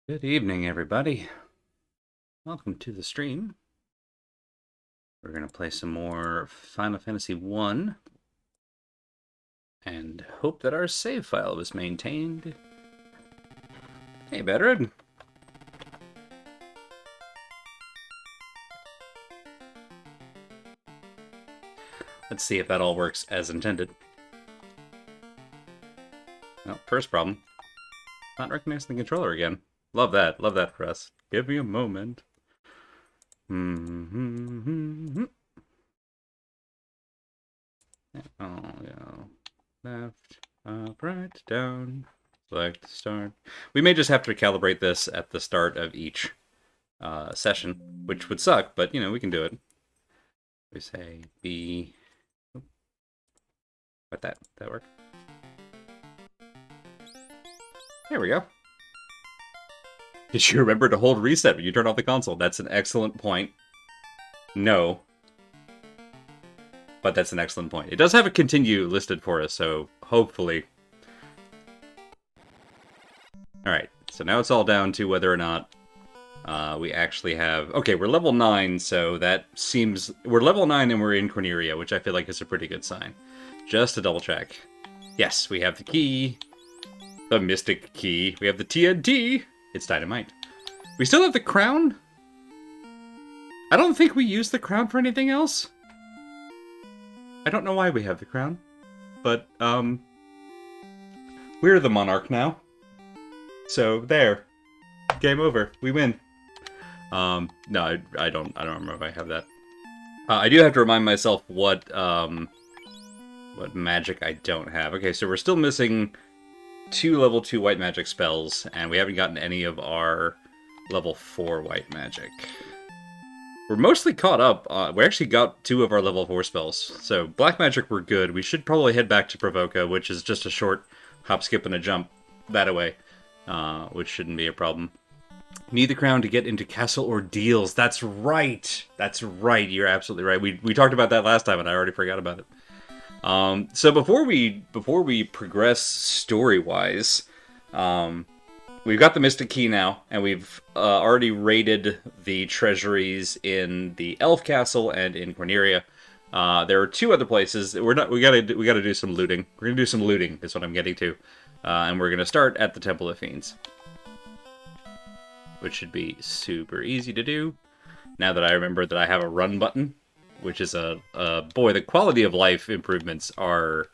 Good evening, everybody. Welcome to the stream. We're going to play some more Final Fantasy 1 and hope that our save file was maintained. Hey, veteran. Let's see if that all works as intended. Well, first problem. Not recognizing the controller again. Love that. Love that for us. Give me a moment. Oh, yeah. Left, up, right, down. Select, start. We may just have to calibrate this at the start of each session, which would suck, but, you know, we can do it. We say B... What that work? There we go. Did you remember to hold reset when you turn off the console? That's an excellent point. No. But that's an excellent point. It does have a continue listed for us, so hopefully. Alright, so now it's all down to whether or not we actually have... Okay, we're level 9, so that seems... We're level 9 and we're in Corneria, which I feel like is a pretty good sign. Just to double check. Yes, we have the key. The Mystic Key. We have the TNT. It's dynamite. We still have the crown? I don't think we use the crown for anything else. I don't know why we have the crown. But, we're the monarch now. So, there. Game over. We win. No, I don't remember if I have that. I do have to remind myself what magic I don't have. Okay, so we're still missing 2 level 2 white magic spells, and we haven't gotten any of our level 4 white magic. We're mostly caught up. We actually got 2 of our level 4 spells. So, black magic we're good. We should probably head back to Provoca, which is just a short hop, skip, and a jump that away, which shouldn't be a problem. Need the crown to get into castle ordeals. That's right. That's right. You're absolutely right. We talked about that last time, and I already forgot about it. So before we progress story-wise, we've got the Mystic Key now, and we've already raided the treasuries in the Elf Castle and in Corneria. There are 2 other places. We gotta do some looting. We're gonna do some looting, is what I'm getting to, and we're gonna start at the Temple of Fiends, which should be super easy to do. Now that I remember that I have a run button. Which is boy, the quality of life improvements are...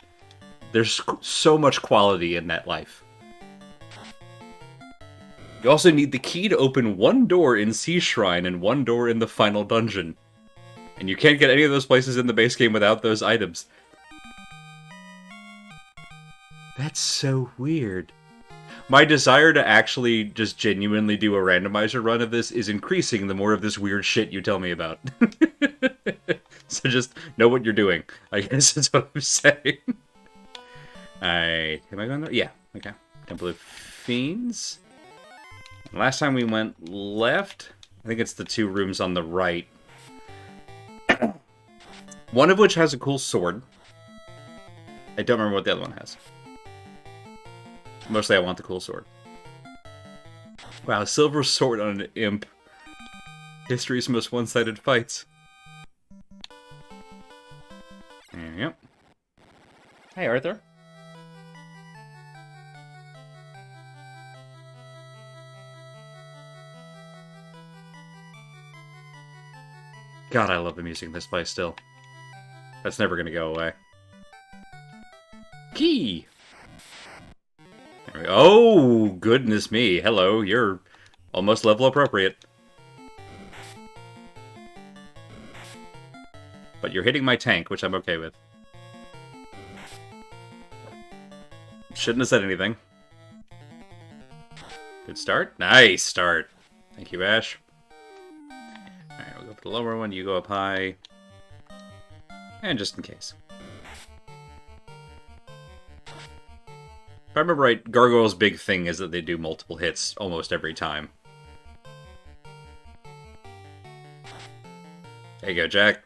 There's so much quality in that life. You also need the key to open 1 door in Sea Shrine and 1 door in the final dungeon. And you can't get any of those places in the base game without those items. That's so weird. My desire to actually just genuinely do a randomizer run of this is increasing the more of this weird shit you tell me about. So just know what you're doing, I guess is what I'm saying. Alright, am I going there? Yeah, okay. Temple of Fiends. Last time we went left, I think it's the 2 rooms on the right. One of which has a cool sword. I don't remember what the other one has. Mostly I want the cool sword. Wow, silver sword on an imp. History's most one-sided fights. Yep. Hey, Arthur. God, I love the music in this place still. That's never gonna go away. Key! There we go. Oh, goodness me. Hello, you're almost level appropriate. But you're hitting my tank, which I'm okay with. Shouldn't have said anything. Good start. Nice start. Thank you, Ash. Alright, we'll go for the lower one. You go up high. And just in case. If I remember right, Gargoyle's big thing is that they do multiple hits almost every time. There you go, Jack.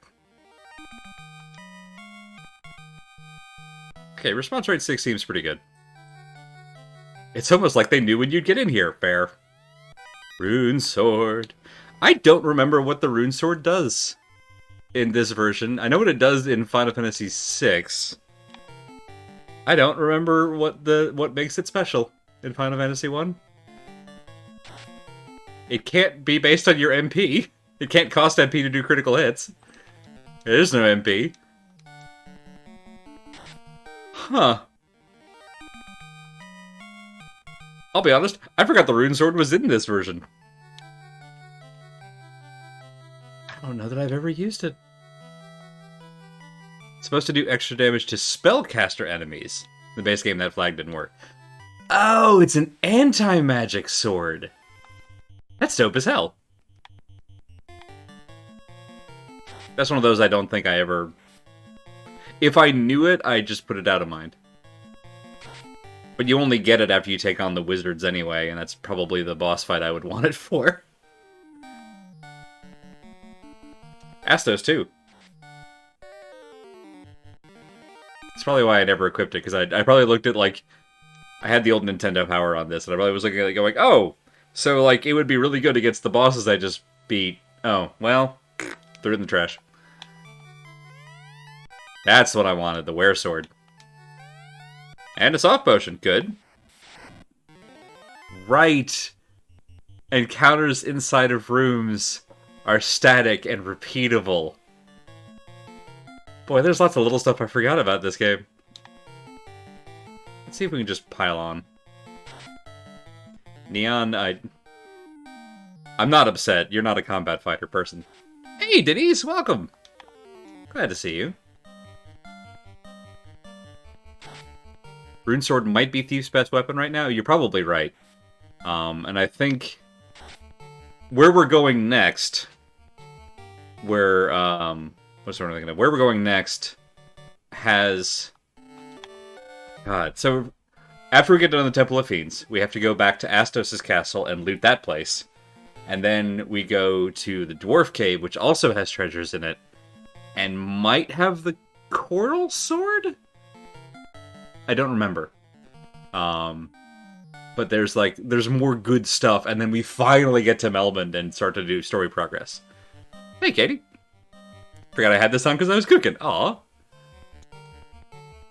Okay, response rate 6 seems pretty good. It's almost like they knew when you'd get in here. Fair. Rune Sword. I don't remember what the Rune Sword does in this version. I know what it does in Final Fantasy VI. I don't remember what makes it special in Final Fantasy 1. It can't be based on your MP. It can't cost MP to do critical hits. There is no MP. Huh. I'll be honest, I forgot the Rune Sword was in this version. I don't know that I've ever used it. It's supposed to do extra damage to spellcaster enemies. In the base game, that flag didn't work. Oh, it's an anti-magic sword. That's dope as hell. That's one of those I don't think I ever... If I knew it, I'd just put it out of mind. But you only get it after you take on the wizards anyway, and that's probably the boss fight I would want it for. Astos, too. That's probably why I never equipped it, because I probably looked at, like... I had the old Nintendo Power on this, and I probably was looking at it going, oh, so, like, it would be really good against the bosses I just beat. Oh, well, threw it in the trash. That's what I wanted, the Were Sword. And a soft potion, good. Right. Encounters inside of rooms are static and repeatable. Boy, there's lots of little stuff I forgot about this game. Let's see if we can just pile on. Neon, I'm not upset. You're not a combat fighter person. Hey, Denise, welcome! Glad to see you. Rune Sword might be Thief's best weapon right now. You're probably right. And I think where we're going next, where what's what I'm thinking of? Where we're going next has God. So after we get done in the Temple of Fiends, we have to go back to Astos' castle and loot that place. And then we go to the Dwarf Cave, which also has treasures in it, and might have the Coral Sword? I don't remember. But there's more good stuff, and then we finally get to Melbourne and start to do story progress. Hey, Katie. Forgot I had this on because I was cooking. Aw.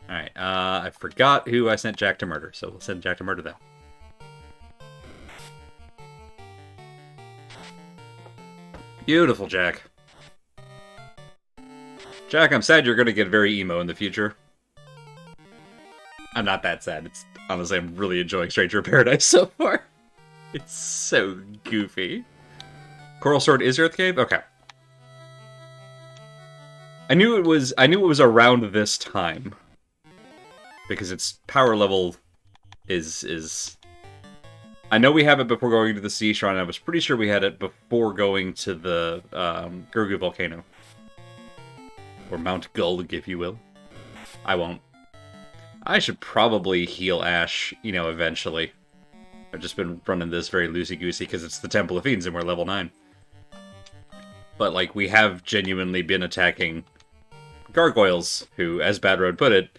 Alright, I forgot who I sent Jack to murder, so we'll send Jack to murder them. Beautiful, Jack. Jack, I'm sad you're going to get very emo in the future. I'm not that sad. It's honestly, I'm really enjoying Stranger of Paradise so far. It's so goofy. Coral Sword is Earth Cave? Okay. I knew it was around this time. Because its power level is I know we have it before going to the Sea Shrine. I was pretty sure we had it before going to the Gurgu Volcano. Or Mount Gulg, if you will. I won't. I should probably heal Ash, eventually. I've just been running this very loosey-goosey because it's the Temple of Fiends and we're level 9. But, we have genuinely been attacking gargoyles, who, as Bad Road put it,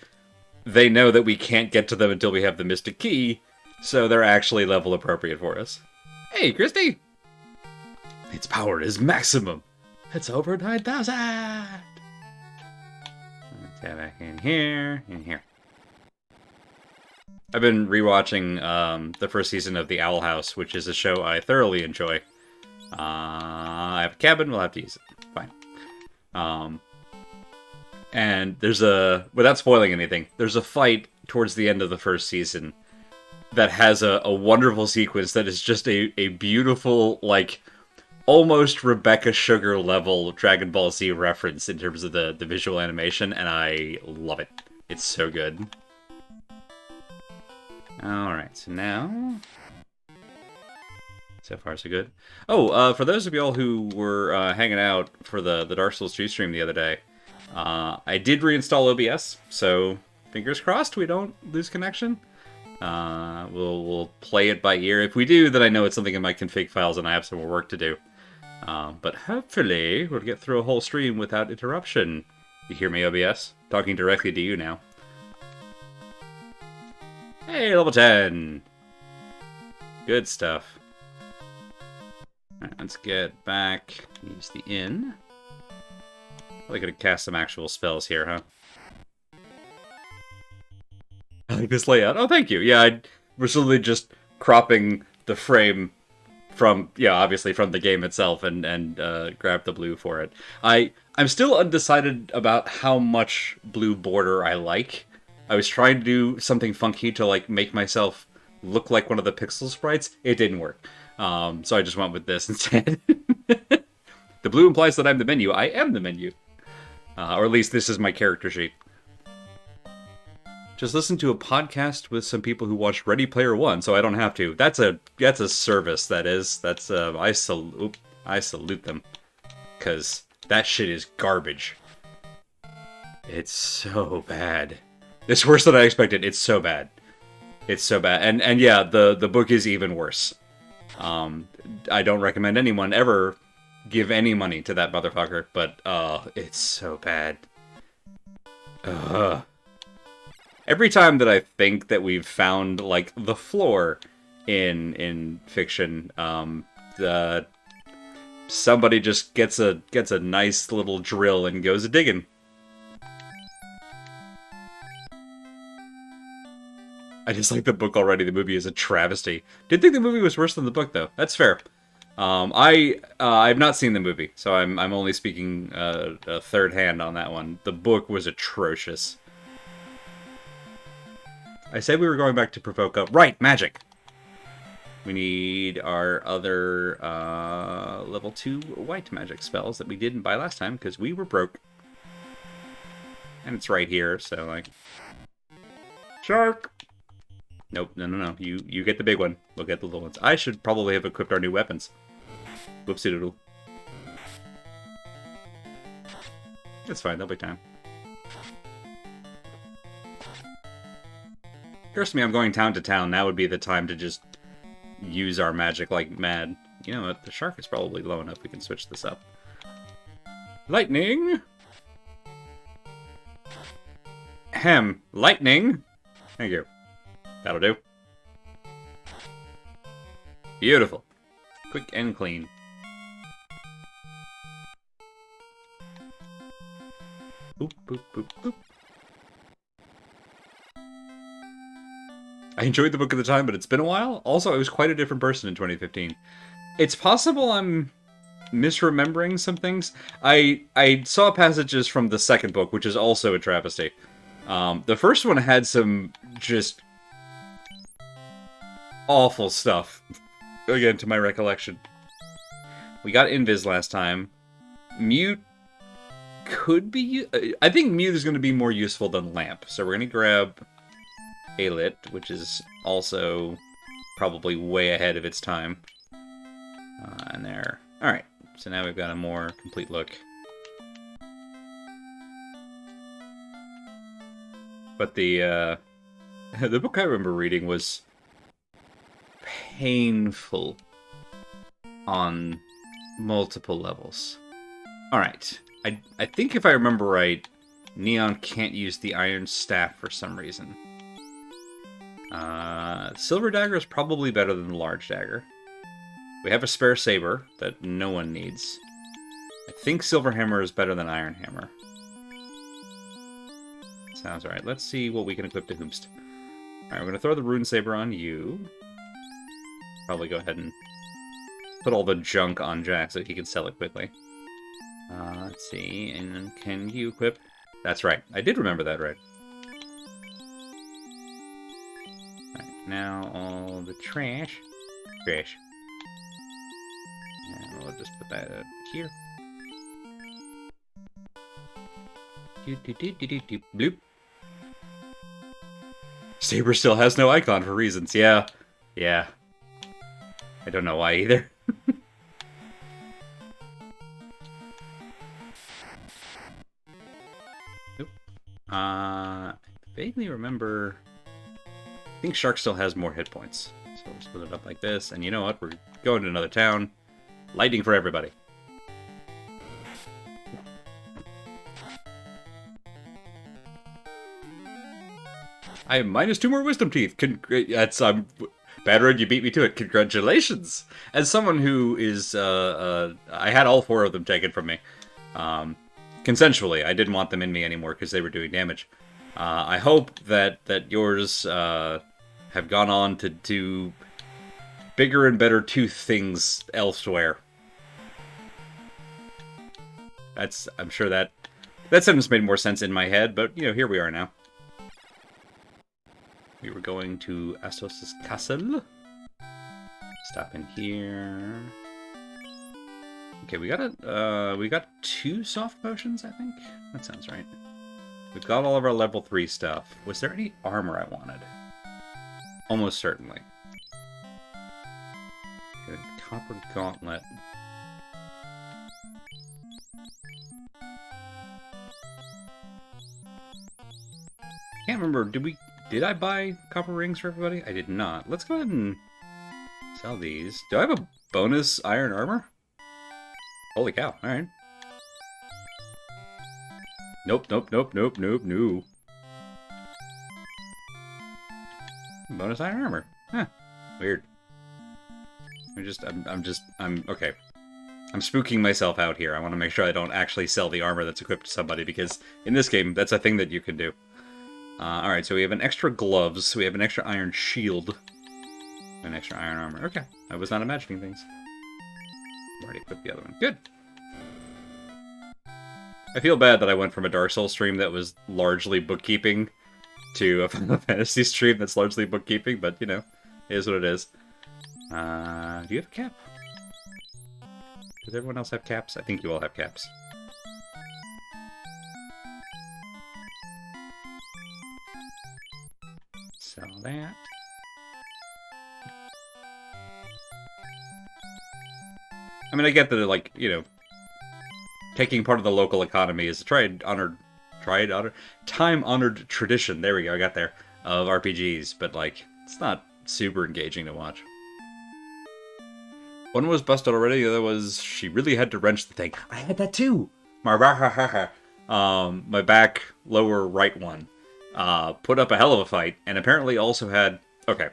they know that we can't get to them until we have the Mystic Key, so they're actually level appropriate for us. Hey, Christy! Its power is maximum! It's over 9,000! Let's get back in here, I've been rewatching the first season of The Owl House, which is a show I thoroughly enjoy. I have a cabin, we'll have to use it. Fine. And there's without spoiling anything, there's a fight towards the end of the first season that has a wonderful sequence that is just a beautiful, almost Rebecca Sugar level Dragon Ball Z reference in terms of the visual animation, and I love it. It's so good. Alright, so now... So far, so good. Oh, for those of y'all who were hanging out for the Dark Souls 2 stream the other day, I did reinstall OBS, so fingers crossed we don't lose connection. We'll play it by ear. If we do, then I know it's something in my config files and I have some more work to do. But hopefully we'll get through a whole stream without interruption. You hear me, OBS? Talking directly to you now. Hey, level 10! Good stuff. Alright, let's get back. Use the inn. Probably could have cast some actual spells here, huh? I like this layout. Oh, thank you. Yeah, we're slowly just cropping the frame from, yeah, obviously from the game itself and grab the blue for it. I'm still undecided about how much blue border I like. I was trying to do something funky to, like, make myself look like one of the pixel sprites. It didn't work. So I just went with this instead. The blue implies that I'm the menu. I am the menu. Or at least this is my character sheet. Just listen to a podcast with some people who watched Ready Player One, so I don't have to. That's a service, that is. That's I salute them, because that shit is garbage. It's so bad. It's worse than I expected. It's so bad. It's so bad. And yeah, the book is even worse. I don't recommend anyone ever give any money to that motherfucker, but it's so bad. Ugh. Every time that I think that we've found, like, the floor in fiction, somebody just gets a nice little drill and goes a digging. I just like the book already. The movie is a travesty. Did think the movie was worse than the book, though. That's fair. I've not seen the movie, so I'm only speaking a third hand on that one. The book was atrocious. I said we were going back to provoke up. Right, magic! We need our other level 2 white magic spells that we didn't buy last time because we were broke. And it's right here, so like... Shark! Nope, no. You get the big one. We'll get the little ones. I should probably have equipped our new weapons. Whoopsie doodle. It's fine, there'll be time. Curse me, I'm going town to town. Now would be the time to just use our magic like mad. You know what? The shark is probably low enough. We can switch this up. Lightning! Ahem. Lightning! Thank you. That'll do. Beautiful. Quick and clean. Boop, boop, boop, boop. I enjoyed the book at the time, but it's been a while. Also, I was quite a different person in 2015. It's possible I'm misremembering some things. I saw passages from the second book, which is also a travesty. The first one had some just awful stuff. Again, to my recollection. We got Invis last time. Mute could be... I think Mute is going to be more useful than Lamp. So we're going to grab Alit, which is also probably way ahead of its time. And there. Alright, so now we've got a more complete look. But the book I remember reading was painful on multiple levels. Alright, I think if I remember right, Neon can't use the Iron Staff for some reason. Silver Dagger is probably better than the Large Dagger. We have a spare saber that no one needs. I think Silver Hammer is better than Iron Hammer. Sounds right. Let's see what we can equip to Whomst. Alright, we're going to throw the Rune Saber on you. Probably go ahead and put all the junk on Jack so he can sell it quickly. Let's see, and then can you equip? That's right. I did remember that right. Alright, now all the trash. Trash. And we'll just put that here. Bloop. Saber still has no icon for reasons. Yeah. I don't know why either. Nope. I vaguely remember... I think Shark still has more hit points. So we'll split it up like this. And you know what? We're going to another town. Lightning for everybody. I have -2 more wisdom teeth. That's Battering, you beat me to it. Congratulations! As someone who is, I had all 4 of them taken from me. Consensually. I didn't want them in me anymore because they were doing damage. I hope that yours have gone on to do bigger and better tooth things elsewhere. I'm sure that sentence made more sense in my head, but, you know, here we are now. We were going to Astos' castle. Stop in here. Okay, we got 2 soft potions, I think? That sounds right. We've got all of our level 3 stuff. Was there any armor I wanted? Almost certainly. Okay, copper gauntlet. Can't remember, did I buy copper rings for everybody? I did not. Let's go ahead and sell these. Do I have a bonus iron armor? Holy cow, alright. Nope. Bonus iron armor. Huh. Weird. I'm okay. I'm spooking myself out here. I want to make sure I don't actually sell the armor that's equipped to somebody, because in this game, that's a thing that you can do. Alright, so we have an extra gloves, we have an extra iron shield, an extra iron armor. Okay, I was not imagining things. I've already equipped the other one. Good! I feel bad that I went from a Dark Souls stream that was largely bookkeeping to a Final Fantasy stream that's largely bookkeeping, but, you know, it is what it is. Do you have a cap? Does everyone else have caps? I think you all have caps. Sell that. I mean, I get that, like, you know, taking part of the local economy is a time-honored tradition. There we go, I got there, of RPGs, but, like, it's not super engaging to watch. One was busted already, the other was she really had to wrench the thing. I had that too! My back lower right one. Put up a hell of a fight, and apparently also had... Okay,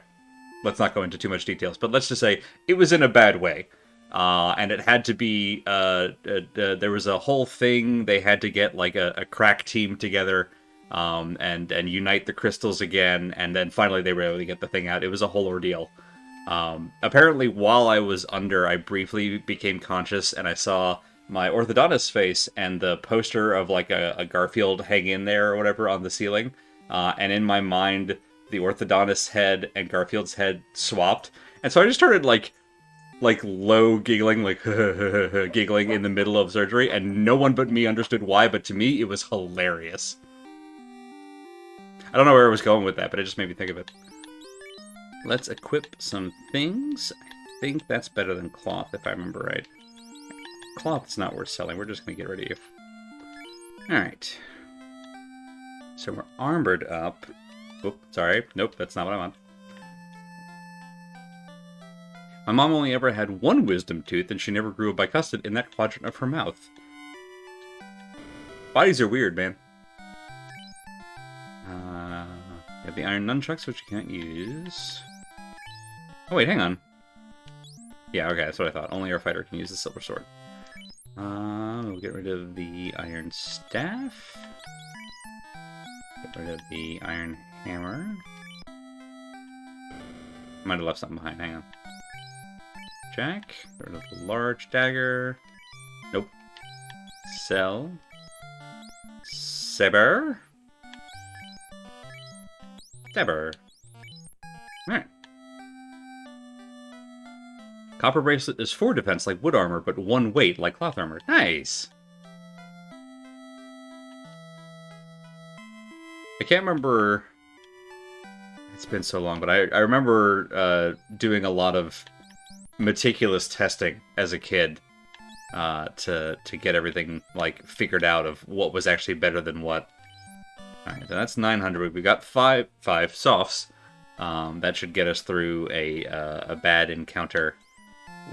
let's not go into too much details, but let's just say it was in a bad way. And it had to be... there was a whole thing, they had to get like a crack team together, and unite the crystals again, and then finally they were able to get the thing out. It was a whole ordeal. Apparently while I was under, I briefly became conscious, and I saw my orthodontist's face and the poster of like a Garfield hang in there or whatever on the ceiling. And in my mind, the orthodontist's head and Garfield's head swapped. And so I just started like low giggling, like giggling in the middle of surgery, and no one but me understood why, but to me it was hilarious. I don't know where I was going with that, but it just made me think of it. Let's equip some things. I think that's better than cloth, if I remember right. Cloth's not worth selling. We're just going to get rid of you. Alright. So we're armored up. Oop, sorry. Nope, that's not what I want. My mom only ever had one wisdom tooth, and she never grew a bicustid in that quadrant of her mouth. Bodies are weird, man. You have the iron nunchucks, which you can't use. Oh wait, hang on. Yeah, okay, that's what I thought. Only our fighter can use the silver sword. We'll get rid of the iron staff. Get rid of the iron hammer. Might have left something behind, hang on. Jack. Get rid of the large dagger. Nope. Sell. Saber. Saber. Alright. Copper bracelet is 4 defense like wood armor, but 1 weight like cloth armor. Nice! I can't remember... It's been so long, but I remember doing a lot of meticulous testing as a kid to get everything like figured out of what was actually better than what. Alright, so that's 900. We got five softs. That should get us through a bad encounter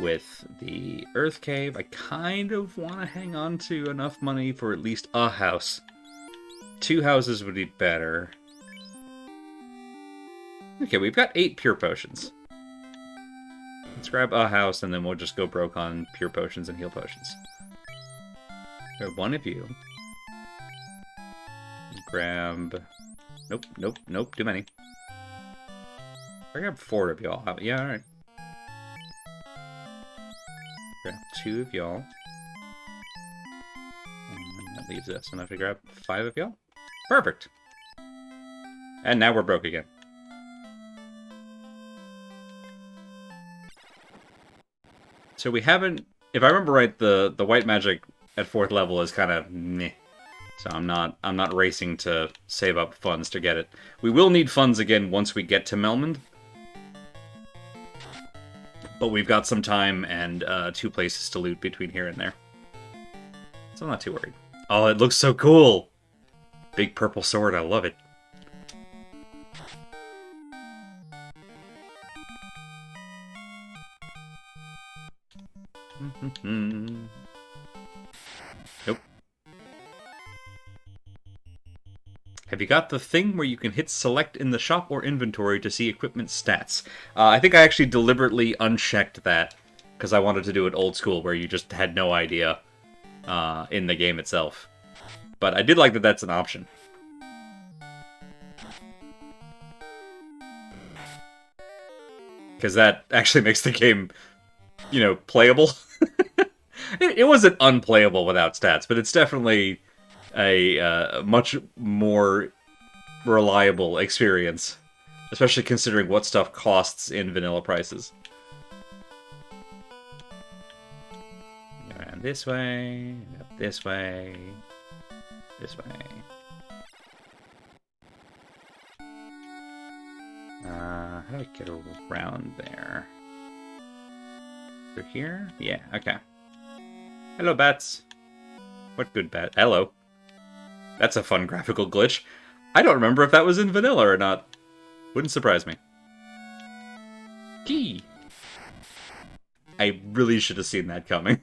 with the Earth Cave. I kind of want to hang on to enough money for at least a house. 2 houses would be better. Okay, we've got 8 pure potions. Let's grab a house, and then we'll just go broke on pure potions and heal potions. Grab one of you. Grab... Nope, nope, nope, too many. I grab 4 of y'all. Yeah, alright. Grab 2 of y'all. And that leaves us enough to grab 5 of y'all. Perfect! And now we're broke again. So we haven't... If I remember right, the white magic at 4th level is kind of meh. So I'm not racing to save up funds to get it. We will need funds again once we get to Melmond. But we've got some time and 2 places to loot between here and there. So I'm not too worried. Oh, it looks so cool! Big purple sword, I love it. Nope. Have you got the thing where you can hit select in the shop or inventory to see equipment stats? I think I actually deliberately unchecked that because I wanted to do it old school where you just had no idea in the game itself. But I did like that that's an option. Because that actually makes the game, you know, playable. It wasn't unplayable without stats, but it's definitely a much more reliable experience, especially considering what stuff costs in vanilla prices. Around this way, up this way, this way. How do I get around there? Through here? Yeah, okay. Hello, bats. What good bat? Hello. That's a fun graphical glitch. I don't remember if that was in vanilla or not. Wouldn't surprise me. Key! I really should have seen that coming.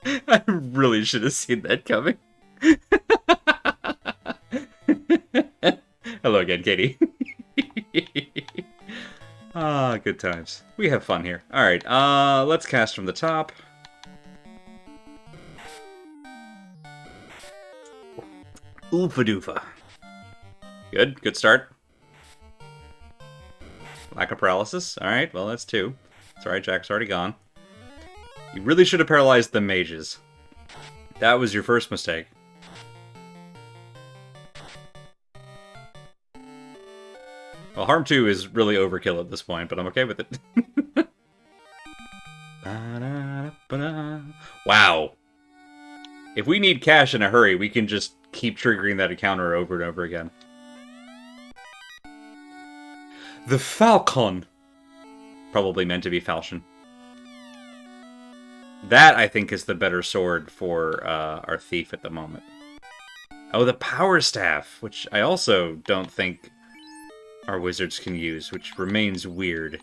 I really should have seen that coming. Hello again, Katie. Ah, good times. We have fun here. Alright, let's cast from the top. Oofa-doofa. Good start. Lack of paralysis. Alright, well, that's 2. It's alright, Jack's already gone. You really should have paralyzed the mages. That was your first mistake. Well, Harm 2 is really overkill at this point, but I'm okay with it. Wow. If we need cash in a hurry, we can just keep triggering that encounter over and over again. The Falcon. Probably meant to be Falchion. That, I think, is the better sword for our thief at the moment. Oh, the Power Staff, which I also don't think our wizards can use, which remains weird.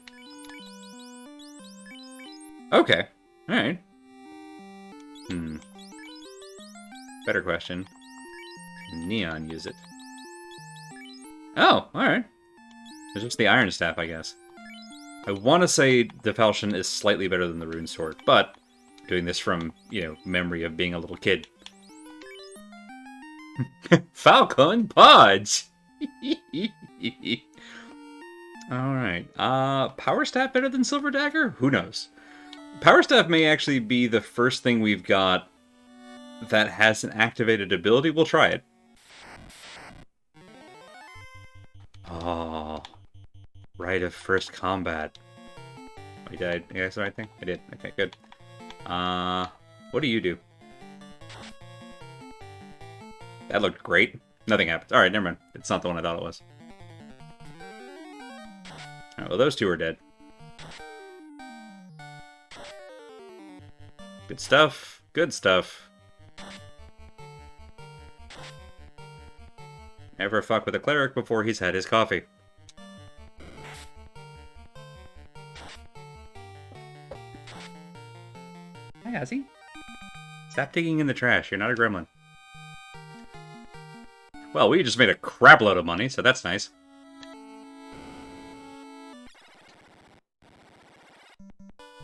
Okay. Alright. Better question. Can Neon use it? Oh, alright. It's just the Iron Staff, I guess. I want to say the Falchion is slightly better than the Rune Sword, but doing this from, you know, memory of being a little kid. Falcon Pods! Alright. Power Staff better than Silver Dagger? Who knows? Power Staff may actually be the first thing we've got that has an activated ability. We'll try it. Oh. Right of first combat. I died. Yeah, that's the right thing? I did. Okay, good. What do you do? That looked great. Nothing happens. Alright, never mind. It's not the one I thought it was. Alright, well, those 2 are dead. Good stuff. Good stuff. Never fuck with a cleric before he's had his coffee. Hi, Ozzy. Stop digging in the trash. You're not a gremlin. Well, we just made a crap load of money, so that's nice.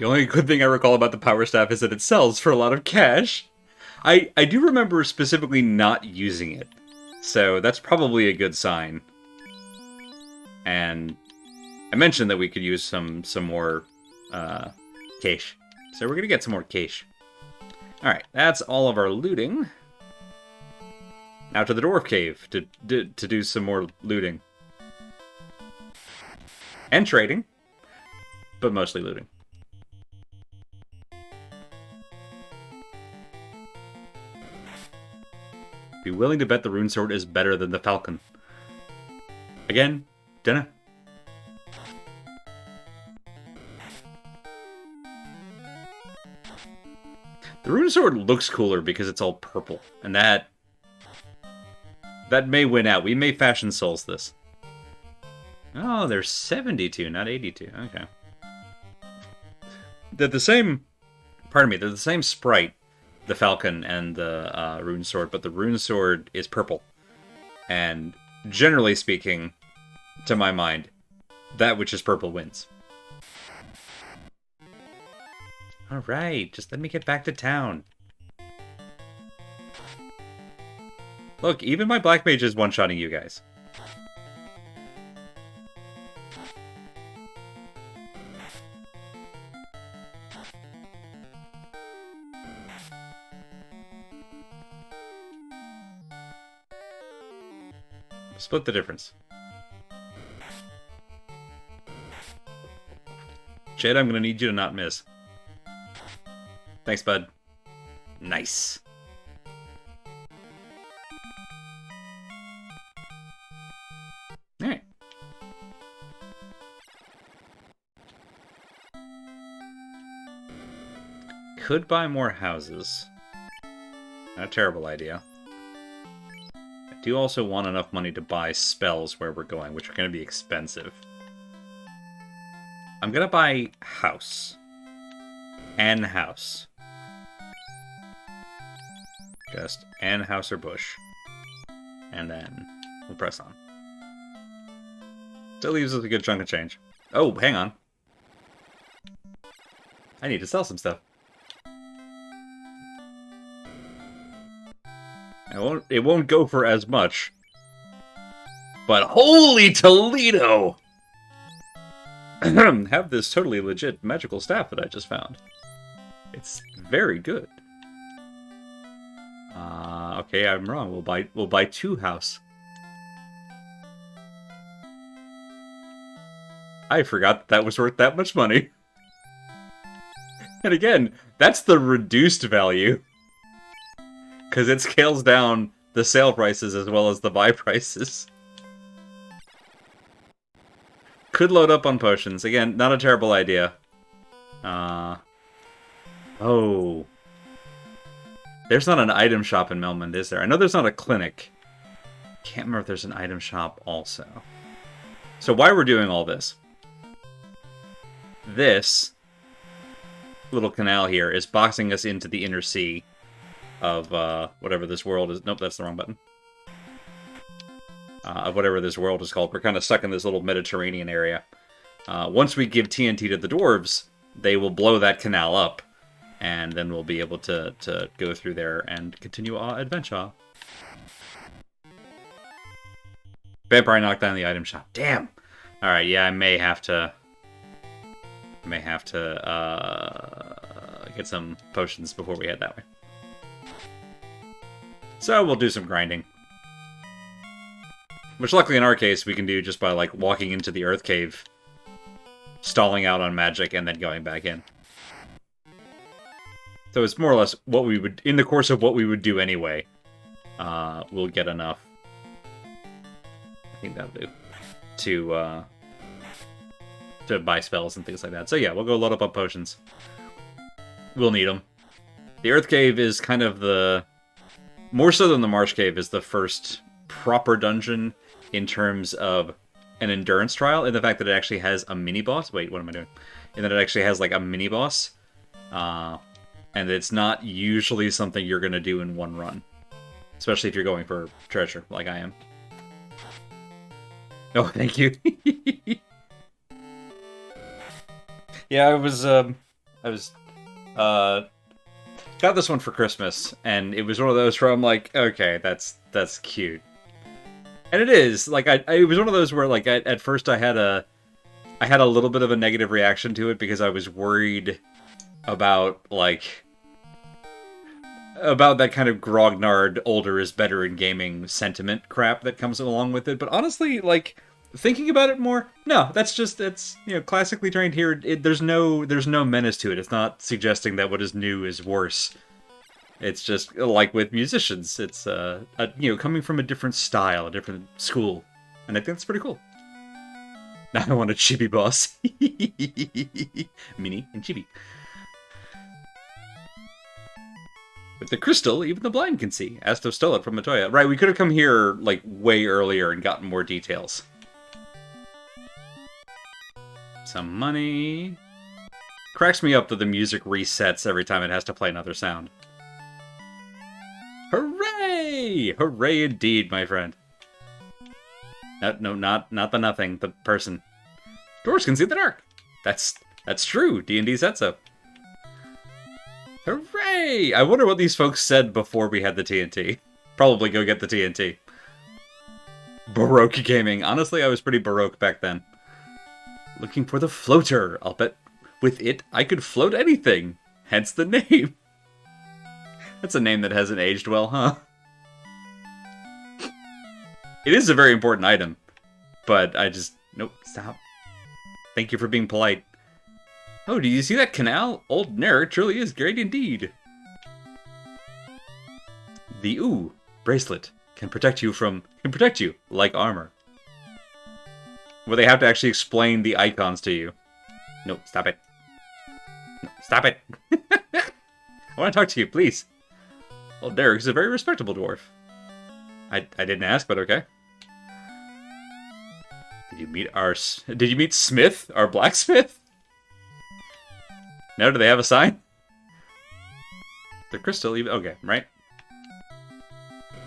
The only good thing I recall about the Power Staff is that it sells for a lot of cash. I do remember specifically not using it, so that's probably a good sign. And I mentioned that we could use some more cash, so we're gonna get some more cash. All right, that's all of our looting. Now to the Dwarf Cave to do some more looting and trading, but mostly looting. Be willing to bet the Rune Sword is better than the Falcon. Again, dunno. The Rune Sword looks cooler because it's all purple, and that may win out. We may Fashion Souls this. Oh, they're 72, not 82. Okay. They're the same... Pardon me, they're the same sprite, the Falcon and the Rune Sword, but the Rune Sword is purple. And generally speaking, to my mind, that which is purple wins. Alright, just let me get back to town. Look, even my Black Mage is one-shotting you guys. Split the difference. Jed, I'm gonna need you to not miss. Thanks, bud. Nice. Alright. Could buy more houses. Not a terrible idea. I do also want enough money to buy spells where we're going, which are going to be expensive. I'm going to buy house. And house. Just and house or bush. And then we'll press on. That leaves us a good chunk of change. Oh, hang on. I need to sell some stuff. It won't go for as much. But holy Toledo! Have this totally legit magical staff that I just found. It's very good. Okay, I'm wrong. We'll buy 2 house. I forgot that was worth that much money. And again, that's the reduced value. Because it scales down the sale prices as well as the buy prices. Could load up on potions. Again, not a terrible idea. Oh. There's not an item shop in Melmond, is there? I know there's not a clinic. Can't remember if there's an item shop also. So why we're doing all this. This little canal here is boxing us into the inner sea of whatever this world is. Nope, that's the wrong button. Of whatever this world is called. We're kind of stuck in this little Mediterranean area. Once we give TNT to the dwarves, they will blow that canal up. And then we'll be able to go through there and continue our adventure. Vampire knocked down the item shop. Damn! Alright, yeah, I may have to get some potions before we head that way. So we'll do some grinding. Which luckily in our case we can do just by like walking into the Earth Cave, stalling out on magic, and then going back in. So it's more or less what we would, in the course of what we would do anyway, we'll get enough. I think that'll do. To buy spells and things like that. So yeah, we'll go load up on potions. We'll need them. The Earth Cave is kind of the... More so than the Marsh Cave is the first proper dungeon in terms of an endurance trial, in the fact that it actually has a mini-boss. Wait, what am I doing? In that it actually has like a mini-boss. And it's not usually something you're going to do in one run. Especially if you're going for treasure, like I am. Oh, thank you. Yeah, I was I was got this one for Christmas, and it was one of those where I'm like, okay, that's cute. And it is. Like, it was one of those where, like, at first I had a little bit of a negative reaction to it because I was worried about, like, about that kind of grognard older is better in gaming sentiment crap that comes along with it. But honestly, like, thinking about it more, no, that's classically trained here. There's no menace to it. It's not suggesting that what is new is worse. It's just like with musicians. It's coming from a different style, a different school, and I think that's pretty cool. Now I want a chibi boss, Mini and chibi. With the crystal, even the blind can see. Asto stole it from Matoya. Right, we could have come here like way earlier and gotten more details. Some money. Cracks me up that the music resets every time it has to play another sound. Hooray! Hooray indeed, my friend. No, not the nothing, the person. Doors can see the dark. That's true. D&D said so. Hooray! I wonder what these folks said before we had the TNT. Probably go get the TNT. Baroque gaming. Honestly, I was pretty Baroque back then. Looking for the floater. I'll bet with it, I could float anything. Hence the name. That's a name that hasn't aged well, huh? It is a very important item. But I just... Nope, stop. Thank you for being polite. Oh, do you see that canal? Old Nair truly is great indeed. The bracelet can protect you like armor. Well, they have to actually explain the icons to you. No, stop it. No, stop it. I want to talk to you, please. Well, Derek's a very respectable dwarf. I didn't ask, but okay. Did you meet Smith, our blacksmith? Now do they have a sign? The crystal, okay, right?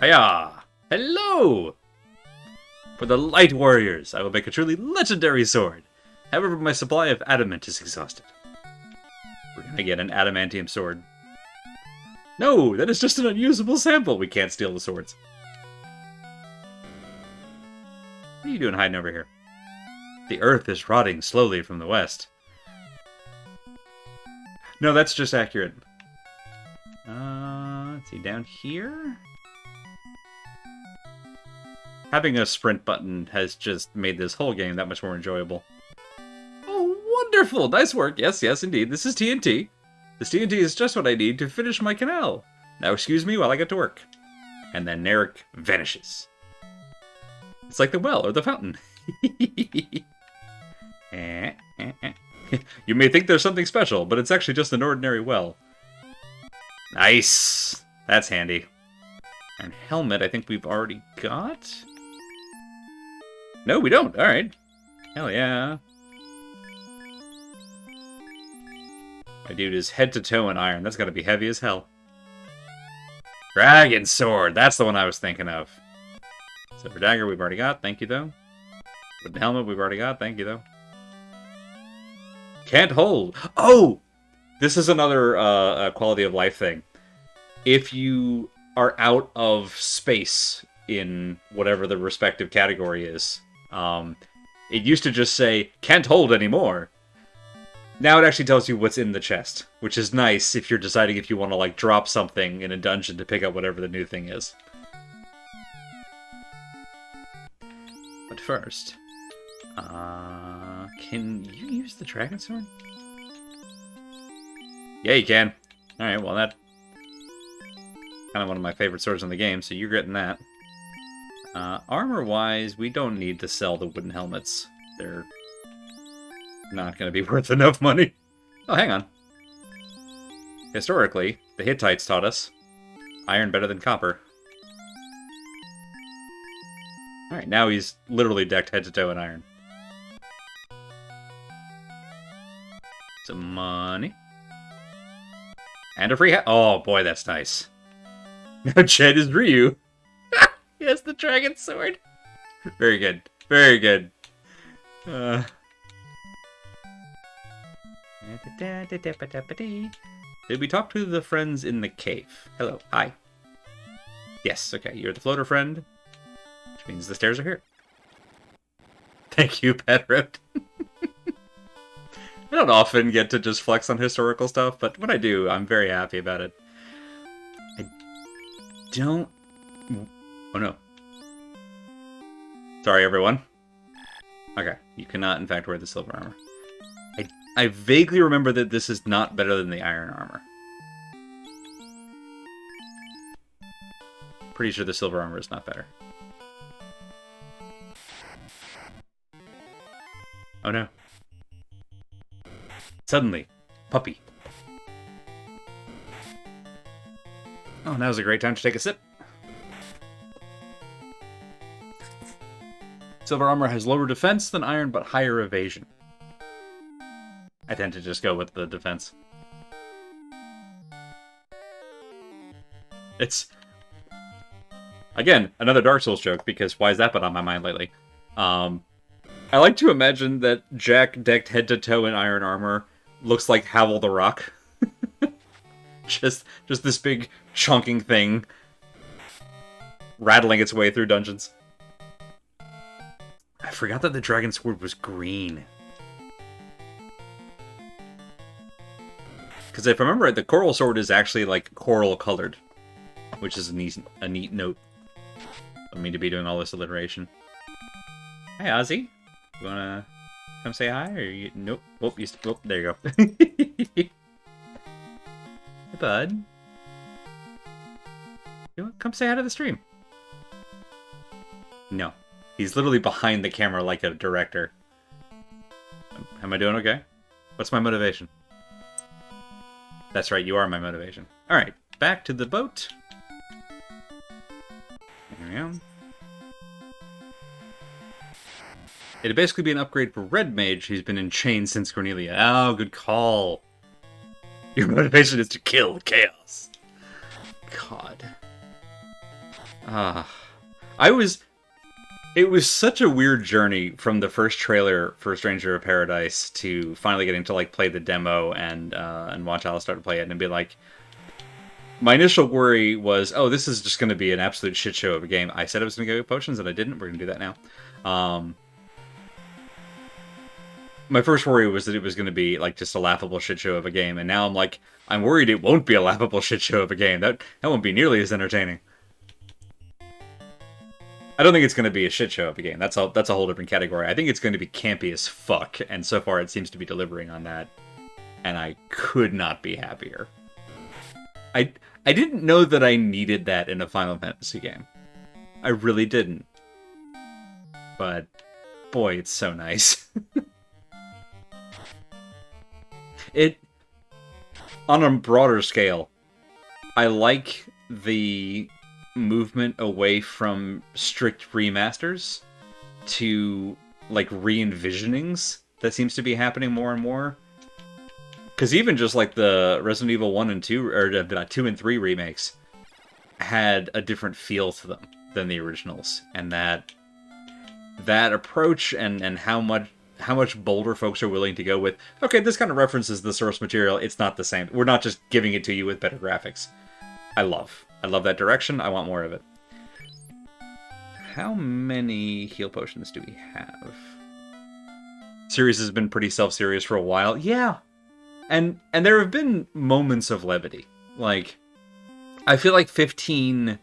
Hiya! Hello! For the light warriors, I will make a truly legendary sword. However, my supply of adamant is exhausted. We're gonna get an Adamantium Sword. No, that is just an unusable sample. We can't steal the swords. What are you doing hiding over here? The earth is rotting slowly from the west. No, that's just accurate. Let's see, down here? Having a sprint button has just made this whole game that much more enjoyable. Oh, wonderful! Nice work! Yes, yes, indeed. This is TNT. This TNT is just what I need to finish my canal. Now excuse me while I get to work. And then Narek vanishes. It's like the well or the fountain. You may think there's something special, but it's actually just an ordinary well. Nice! That's handy. And helmet, I think we've already got? No, we don't. Alright. Hell yeah. My dude is head to toe in iron. That's gotta be heavy as hell. Dragon Sword! That's the one I was thinking of. Silver Dagger we've already got. Thank you, though. Wooden Helmet we've already got. Thank you, though. Can't hold. Oh! This is another quality of life thing. If you are out of space in whatever the respective category is, it used to just say, can't hold anymore. Now it actually tells you what's in the chest, which is nice if you're deciding if you want to, like, drop something in a dungeon to pick up whatever the new thing is. But first, can you use the Dragon Sword? Yeah, you can. Alright, well, that's kind of one of my favorite swords in the game, so you're getting that. Armor-wise, we don't need to sell the wooden helmets. They're not going to be worth enough money. Oh, hang on. Historically, the Hittites taught us iron better than copper. Alright, now he's literally decked head to toe in iron. Some money. And a free hat. Oh, boy, that's nice. Now Jed is Ryu. He has the Dragon Sword. Very good. Very good. Did we talk to the friends in the cave? Hello. Hi. Yes, okay. You're the floater friend, which means the stairs are here. Thank you, Pedro. I don't often get to just flex on historical stuff, but when I do, I'm very happy about it. I don't... Oh, no. Sorry, everyone. Okay, you cannot, in fact, wear the silver armor. I vaguely remember that this is not better than the iron armor. Pretty sure the silver armor is not better. Oh, no. Suddenly, puppy. Oh, now's a great time to take a sip. Silver armor has lower defense than iron, but higher evasion. I tend to just go with the defense. It's... Again, another Dark Souls joke, because why is that been on my mind lately? I like to imagine that Jack, decked head to toe in iron armor, looks like Havel the Rock. just this big, chunking thing, rattling its way through dungeons. I forgot that the Dragon Sword was green. Because if I remember right, the Coral Sword is actually, like, coral-colored. Which is a neat note. I mean to be doing all this alliteration. Hi, Ozzy. You wanna come say hi? Or you... Nope. Oh, there you go. Hey, bud. You want come say hi to the stream? No. He's literally behind the camera like a director. Am I doing okay? What's my motivation? That's right, you are my motivation. Alright, back to the boat. There we go. It'd basically be an upgrade for Red Mage. He's been in chains since Cornelia. Oh, good call. Your motivation is to kill chaos. God. It was such a weird journey from the first trailer for Stranger of Paradise to finally getting to like play the demo and watch Alice start to play it and be like, my initial worry was, oh, this is just going to be an absolute shit show of a game. I said I was going to go get potions and I didn't. We're going to do that now. My first worry was that it was going to be like just a laughable shit show of a game, and now I'm like, I'm worried it won't be a laughable shit show of a game. That won't be nearly as entertaining. I don't think it's going to be a shit show of a game. That's a whole different category. I think it's going to be campy as fuck, and so far it seems to be delivering on that. And I could not be happier. I didn't know that I needed that in a Final Fantasy game. I really didn't. But boy, it's so nice. On a broader scale, I like the movement away from strict remasters to like re-envisionings that seems to be happening more and more. Because even just like the Resident Evil 1 and 2, or 2 and 3 remakes had a different feel to them than the originals. And that approach and how much bolder folks are willing to go with, okay, this kind of references the source material, it's not the same. We're not just giving it to you with better graphics. I love that direction. I want more of it. How many heal potions do we have? Series has been pretty self-serious for a while. Yeah. And there have been moments of levity. Like, I feel like 15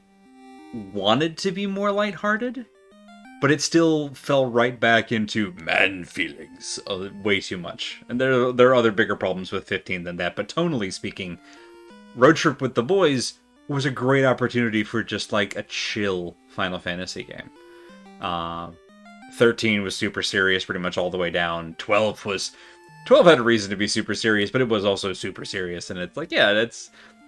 wanted to be more lighthearted, but it still fell right back into man feelings way too much. And there are other bigger problems with 15 than that, but tonally speaking, Road Trip with the Boys was a great opportunity for just like a chill Final Fantasy game. 13 was super serious pretty much all the way down. 12 had a reason to be super serious, but it was also super serious. And it's like, yeah,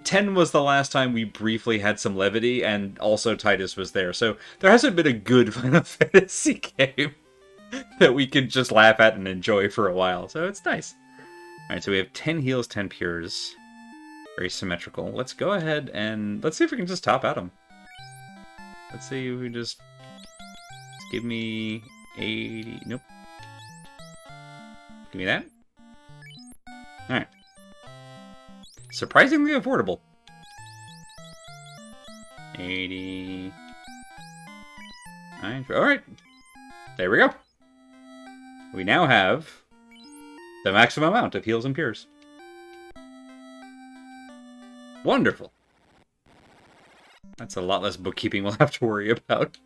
10 was the last time we briefly had some levity, and also Titus was there. So there hasn't been a good Final Fantasy game that we can just laugh at and enjoy for a while. So it's nice. Alright, so we have 10 heals, 10 pures. Very symmetrical. Let's go ahead and let's see if we can just top at him. Let's see if we just give me 80. Nope. Give me that. Alright. Surprisingly affordable. 80... Alright. There we go. We now have the maximum amount of heals and cures. Wonderful. That's a lot less bookkeeping we'll have to worry about.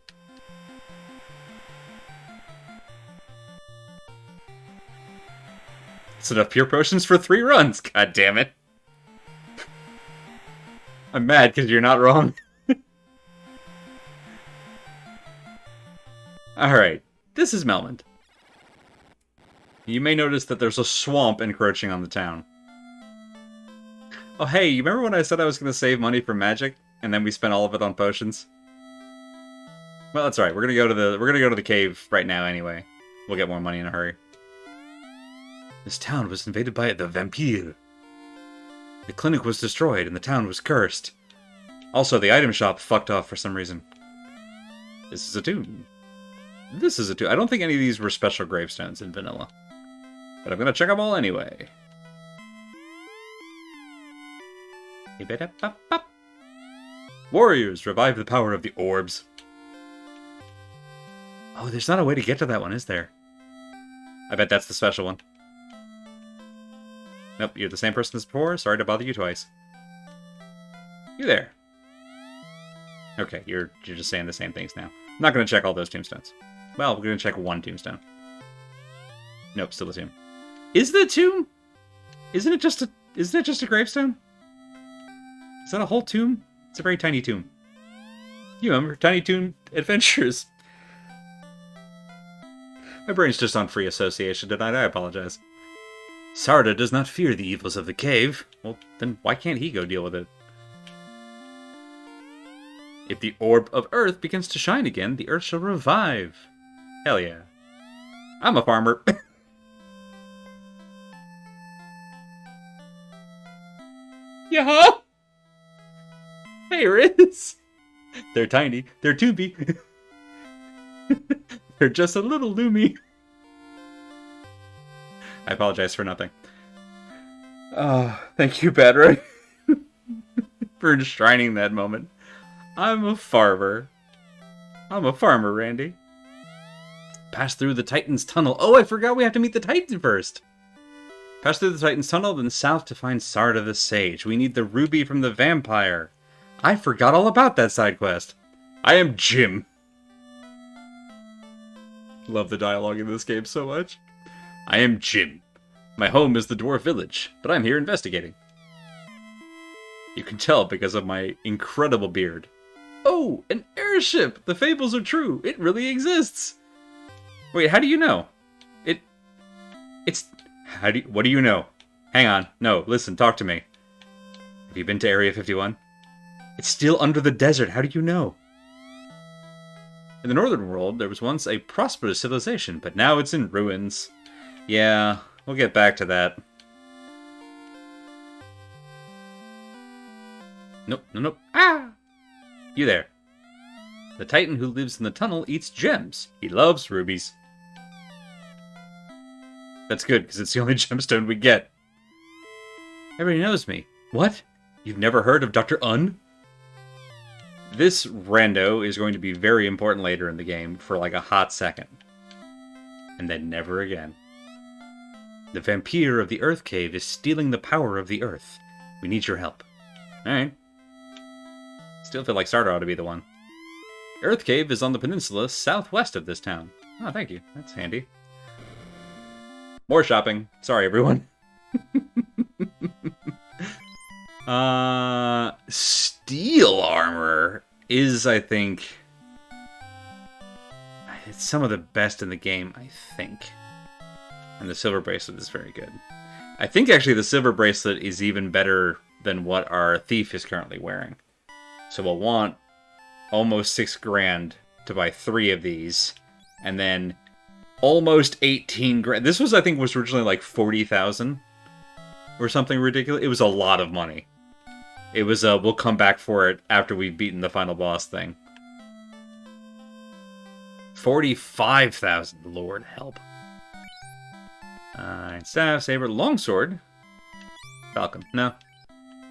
It's enough pure potions for 3 runs. God damn it. I'm mad because you're not wrong. Alright, this is Melmond. You may notice that there's a swamp encroaching on the town. Oh hey, you remember when I said I was going to save money for magic, and then we spent all of it on potions? Well, that's alright. We're gonna go to the cave right now anyway. We'll get more money in a hurry. This town was invaded by the vampire. The clinic was destroyed and the town was cursed. Also, the item shop fucked off for some reason. This is a tomb. This is a tomb. I don't think any of these were special gravestones in vanilla. But I'm gonna check them all anyway. Warriors, revive the power of the orbs. Oh, there's not a way to get to that one, is there? I bet that's the special one. Nope, you're the same person as before. Sorry to bother you twice. You there. Okay, you're just saying the same things now. I'm not going to check all those tombstones. Well, we're going to check one tombstone. Nope, still a tomb. Is it a tomb? Isn't it just a gravestone? Is that a whole tomb? It's a very tiny tomb. You remember Tiny Toon Adventures? My brain's just on free association tonight, I apologize. Sarda does not fear the evils of the cave. Well, then why can't he go deal with it? If the orb of earth begins to shine again, the earth shall revive. Hell yeah. I'm a farmer. Yeah. Hey, Riz. They're tiny. They're toomby. They're just a little loomy. I apologize for nothing. Oh, thank you, Badra, for enshrining that moment. I'm a farmer. I'm a farmer, Randy. Pass through the Titan's tunnel. Oh, I forgot we have to meet the Titan first. Pass through the Titan's tunnel, then south to find Sarda the Sage. We need the ruby from the vampire. I forgot all about that side quest. I am Jim. Love the dialogue in this game so much. I am Jim. My home is the dwarf village, but I'm here investigating. You can tell because of my incredible beard. Oh, an airship! The fables are true. It really exists. Wait, how do you know? What do you know? Hang on. No, listen, talk to me. Have you been to Area 51? It's still under the desert. How do you know? In the northern world, there was once a prosperous civilization, but now it's in ruins. Yeah, we'll get back to that. Nope. Ah! You there. The Titan who lives in the tunnel eats gems. He loves rubies. That's good, because it's the only gemstone we get. Everybody knows me. What? You've never heard of Dr. Un? This rando is going to be very important later in the game for like a hot second. And then never again. The vampire of the Earth Cave is stealing the power of the Earth. We need your help. Alright. Still feel like Sarda ought to be the one. Earth Cave is on the peninsula southwest of this town. Oh, thank you. That's handy. More shopping. Sorry, everyone. Steel armor is, I think... It's some of the best in the game, I think. And the silver bracelet is very good. I think, actually, the silver bracelet is even better than what our thief is currently wearing. So we'll want almost 6 grand to buy 3 of these. And then almost 18 grand. This was, I think, was originally like 40,000 or something ridiculous. It was a lot of money. It was we'll come back for it after we've beaten the final boss thing. 45,000. Lord help. Staff, saber, longsword. Falcon. No.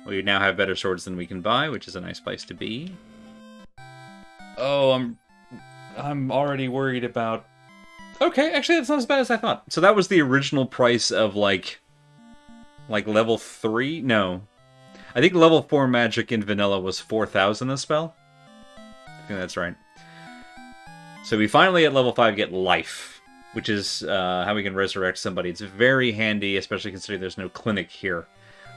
We now have better swords than we can buy, which is a nice place to be. Oh, I'm already worried about... Okay, actually, that's not as bad as I thought. So that was the original price of, like level 3? No. I think level 4 magic in vanilla was 4,000 a spell. I think that's right. So we finally, at level 5, get life, which is how we can resurrect somebody. It's very handy, especially considering there's no clinic here.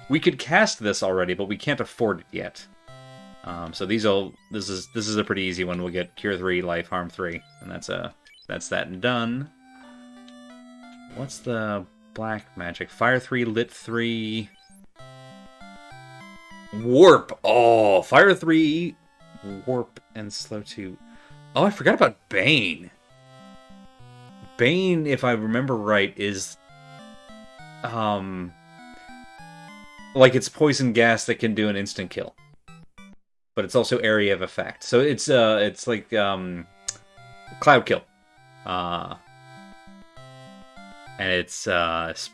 We could cast this already, but we can't afford it yet. So this is a pretty easy one. We'll get Cure 3, Life, Harm 3, and that's that and done. What's the black magic? Fire 3, Lit 3, Warp. Oh, Fire 3, Warp, and Slow 2. Oh, I forgot about Bane. Bane, if I remember right, is like it's poison gas that can do an instant kill, but it's also area of effect. So it's like cloud kill, and it's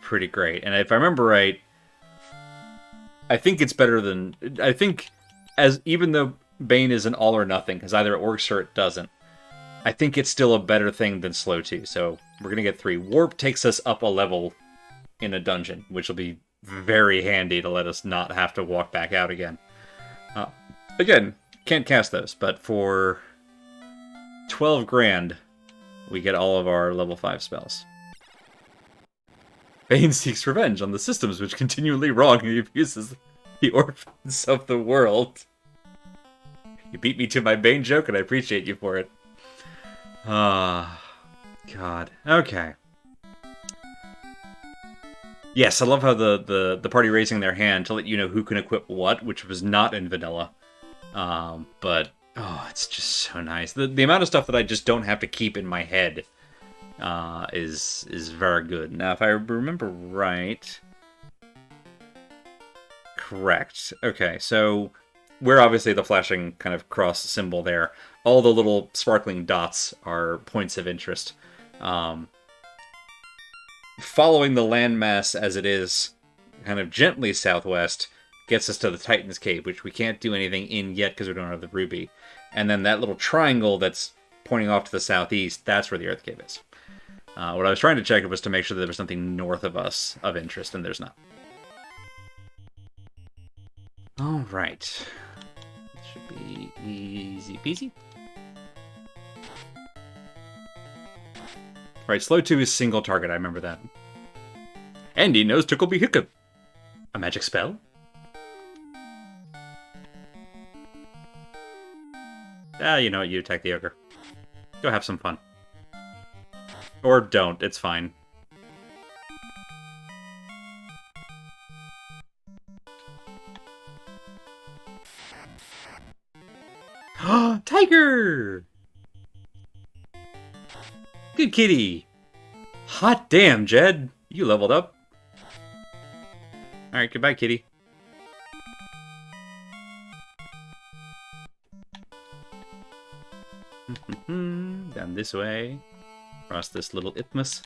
pretty great. And if I remember right, I think it's better than even though Bane is an all or nothing, because either it works or it doesn't. I think it's still a better thing than Slow 2. So we're gonna get 3. Warp takes us up a level in a dungeon, which will be very handy to let us not have to walk back out again. Again, can't cast those, but for 12 grand, we get all of our level 5 spells. Bane seeks revenge on the systems which continually wrong and abuses the orphans of the world. You beat me to my Bane joke, and I appreciate you for it. Ah, God. Okay. Yes, I love how the party raising their hand to let you know who can equip what, which was not in vanilla. But, oh, it's just so nice. The amount of stuff that I just don't have to keep in my head is very good. Now, if I remember right... Correct. Okay, so we're obviously the flashing kind of cross symbol there. All the little sparkling dots are points of interest. Following the landmass as it is, kind of gently southwest, gets us to the Titan's Cave, which we can't do anything in yet because we don't have the ruby. And then that little triangle that's pointing off to the southeast, that's where the Earth Cave is. What I was trying to check was to make sure that there was something north of us of interest, and there's not. Alright. It should be easy peasy. Right, Slow 2 is single target, I remember that. And he knows Tickleby Hiccup. A magic spell? You know what, you attack the ogre. Go have some fun. Or don't, it's fine. Tiger! Good kitty! Hot damn, Jed! You leveled up. Alright, goodbye, kitty. Down this way. Across this little isthmus.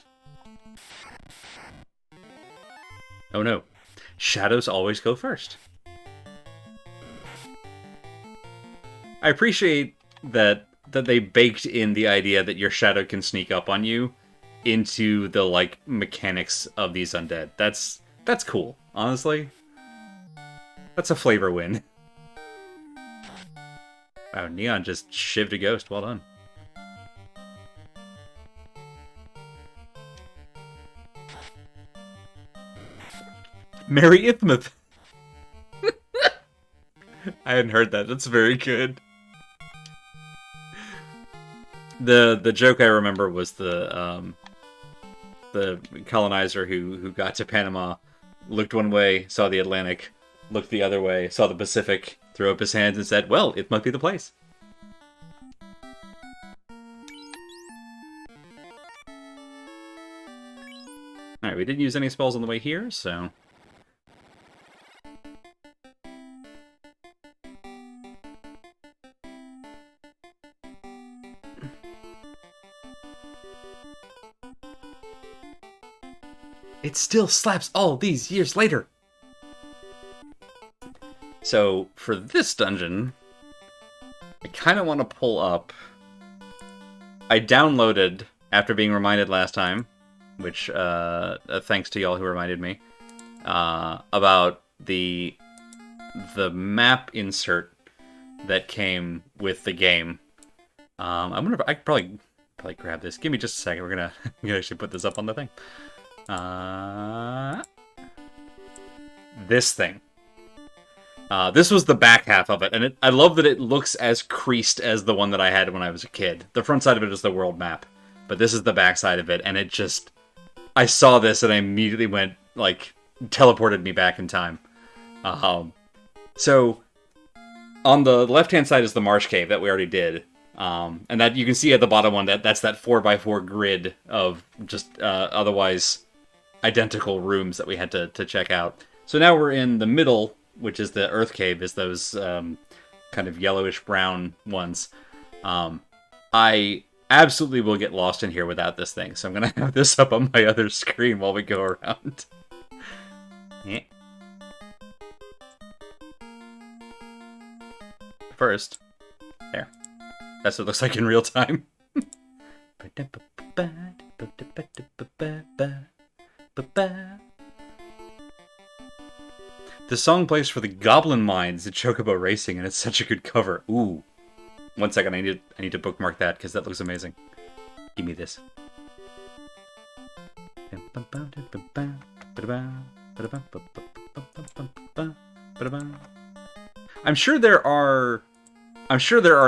Oh no. Shadows always go first. I appreciate that they baked in the idea that your shadow can sneak up on you into the, like, mechanics of these undead. That's cool, honestly. That's a flavor win. Wow, Neon just shivved a ghost. Well done. Merry Ithmith! I hadn't heard that. That's very good. The joke I remember was the colonizer who got to Panama, looked one way, saw the Atlantic, looked the other way, saw the Pacific, threw up his hands and said, well, it must be the place. Alright, we didn't use any spells on the way here, so... It still slaps all these years later. So, for this dungeon, I kind of want to pull up... I downloaded, after being reminded last time, which, thanks to y'all who reminded me, about the map insert that came with the game. I wonder if I could probably grab this. Give me just a second. We're gonna actually put this up on the thing. This thing. This was the back half of it, and I love that it looks as creased as the one that I had when I was a kid. The front side of it is the world map, but this is the back side of it, and it just... I saw this and I immediately went, like, teleported me back in time. So, on the left-hand side is the Marsh Cave that we already did. And that you can see at the bottom one, that's that 4x4 grid of just otherwise identical rooms that we had to check out. So now we're in the middle, which is the Earth Cave, is those kind of yellowish-brown ones. I absolutely will get lost in here without this thing, so I'm going to have this up on my other screen while we go around. Yeah. First, there. That's what it looks like in real time. The song plays for the Goblin Mines at Chocobo Racing, and it's such a good cover. Ooh. 1 second, I need to bookmark that, because that looks amazing. Give me this. I'm sure there are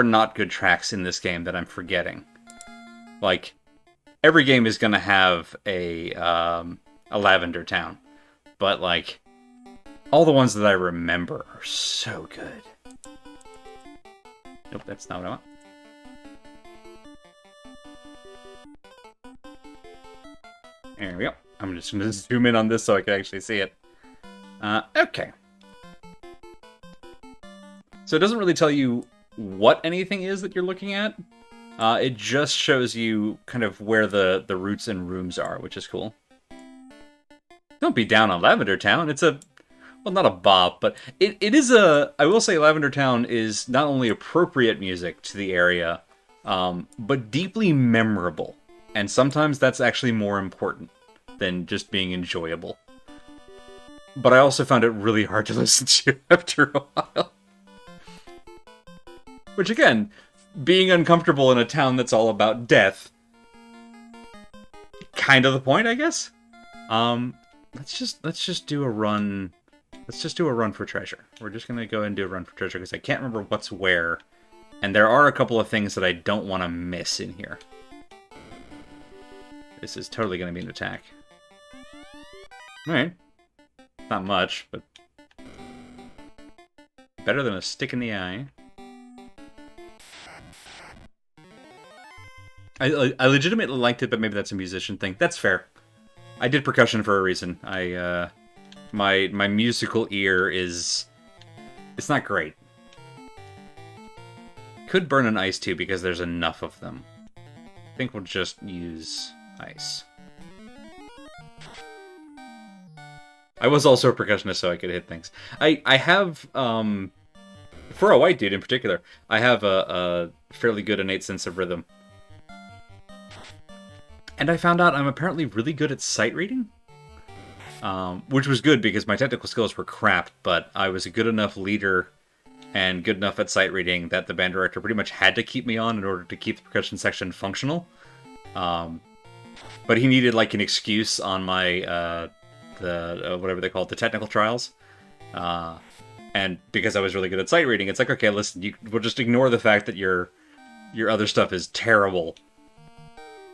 not good tracks in this game that I'm forgetting. Like, every game is gonna have a Lavender Town, but like, all the ones that I remember are so good. Nope, that's not what I want. There we go. I'm just gonna zoom in on this so I can actually see it. Okay. So it doesn't really tell you what anything is that you're looking at. It just shows you kind of where the routes and rooms are, which is cool. Don't be down on Lavender Town. It's a... well, not a bop, but it is a... I will say Lavender Town is not only appropriate music to the area, but deeply memorable. And sometimes that's actually more important than just being enjoyable. But I also found it really hard to listen to after a while. Which, again, being uncomfortable in a town that's all about death, kind of the point, I guess. Let's just do a run. Let's just do a run for treasure. We're just gonna go and do a run for treasure because I can't remember what's where, and there are a couple of things that I don't want to miss in here. This is totally gonna be an attack. All right, not much, but better than a stick in the eye. I legitimately liked it, but maybe that's a musician thing. That's fair. I did percussion for a reason. My musical ear is... it's not great. Could burn an ice too, because there's enough of them. I think we'll just use ice. I was also a percussionist, so I could hit things. I have, for a white dude in particular, I have a fairly good innate sense of rhythm. And I found out I'm apparently really good at sight reading. Which was good because my technical skills were crap, but I was a good enough leader and good enough at sight reading that the band director pretty much had to keep me on in order to keep the percussion section functional. But he needed like an excuse on my, whatever they call it, the technical trials. And because I was really good at sight reading, it's like, okay, listen, we'll just ignore the fact that your other stuff is terrible.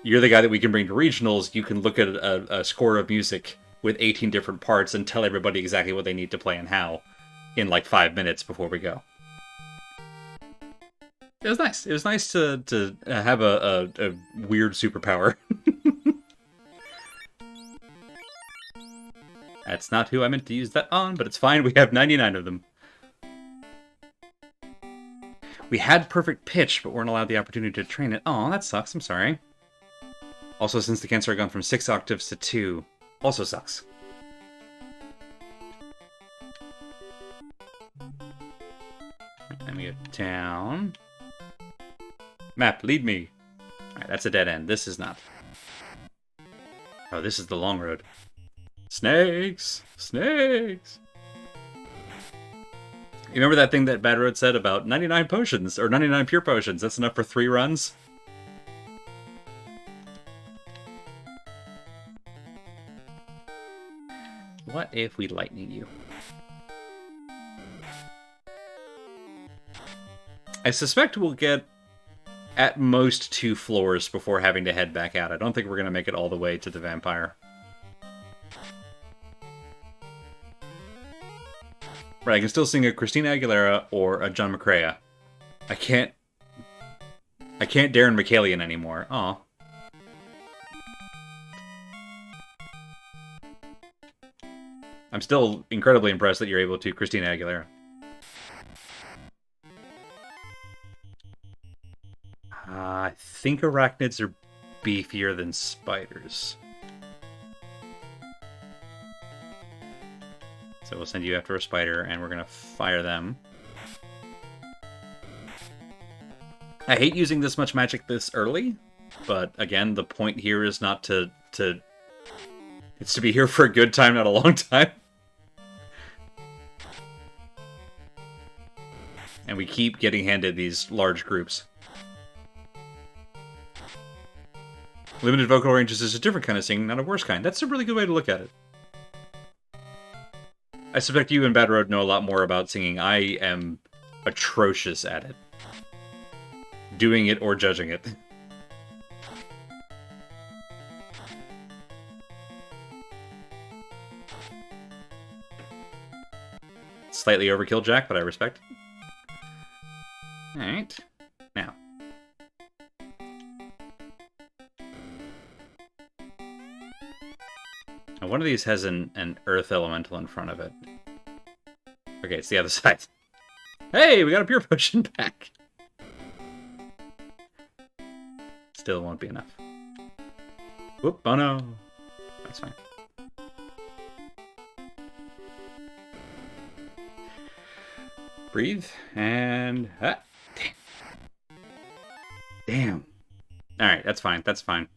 You're the guy that we can bring to regionals. You can look at a score of music with 18 different parts and tell everybody exactly what they need to play and how in like 5 minutes before we go. It was nice. It was nice to have a weird superpower. That's not who I meant to use that on, but it's fine. We have 99 of them. We had perfect pitch, but weren't allowed the opportunity to train it. Oh, that sucks. I'm sorry. Also, since the cancer had gone from 6 octaves to 2, also sucks. Then we go down. Map, lead me. Alright, that's a dead end. This is not. Oh, this is the long road. Snakes! Snakes! You remember that thing that Bad Road said about 99 potions, or 99 pure potions? That's enough for 3 runs? What if we lightning you? I suspect we'll get at most 2 floors before having to head back out. I don't think we're going to make it all the way to the vampire. Right, I can still sing a Christina Aguilera or a John McCrea. I can't Darren McCallion anymore. Aw. I'm still incredibly impressed that you're able to Christina Aguilera. I think arachnids are beefier than spiders. So we'll send you after a spider, and we're going to fire them. I hate using this much magic this early, but again, the point here is not to... It's to be here for a good time, not a long time. And we keep getting handed these large groups. Limited vocal ranges is a different kind of singing, not a worse kind. That's a really good way to look at it. I suspect you and Bad Road know a lot more about singing. I am atrocious at it. Doing it or judging it. Slightly overkill, Jack, but I respect it. Alright. Now. Now, one of these has an earth elemental in front of it. Okay, it's the other side. Hey, we got a pure potion back! Still won't be enough. Whoop, oh no. That's fine. Breathe, and... Ah, damn. Alright, that's fine, that's fine.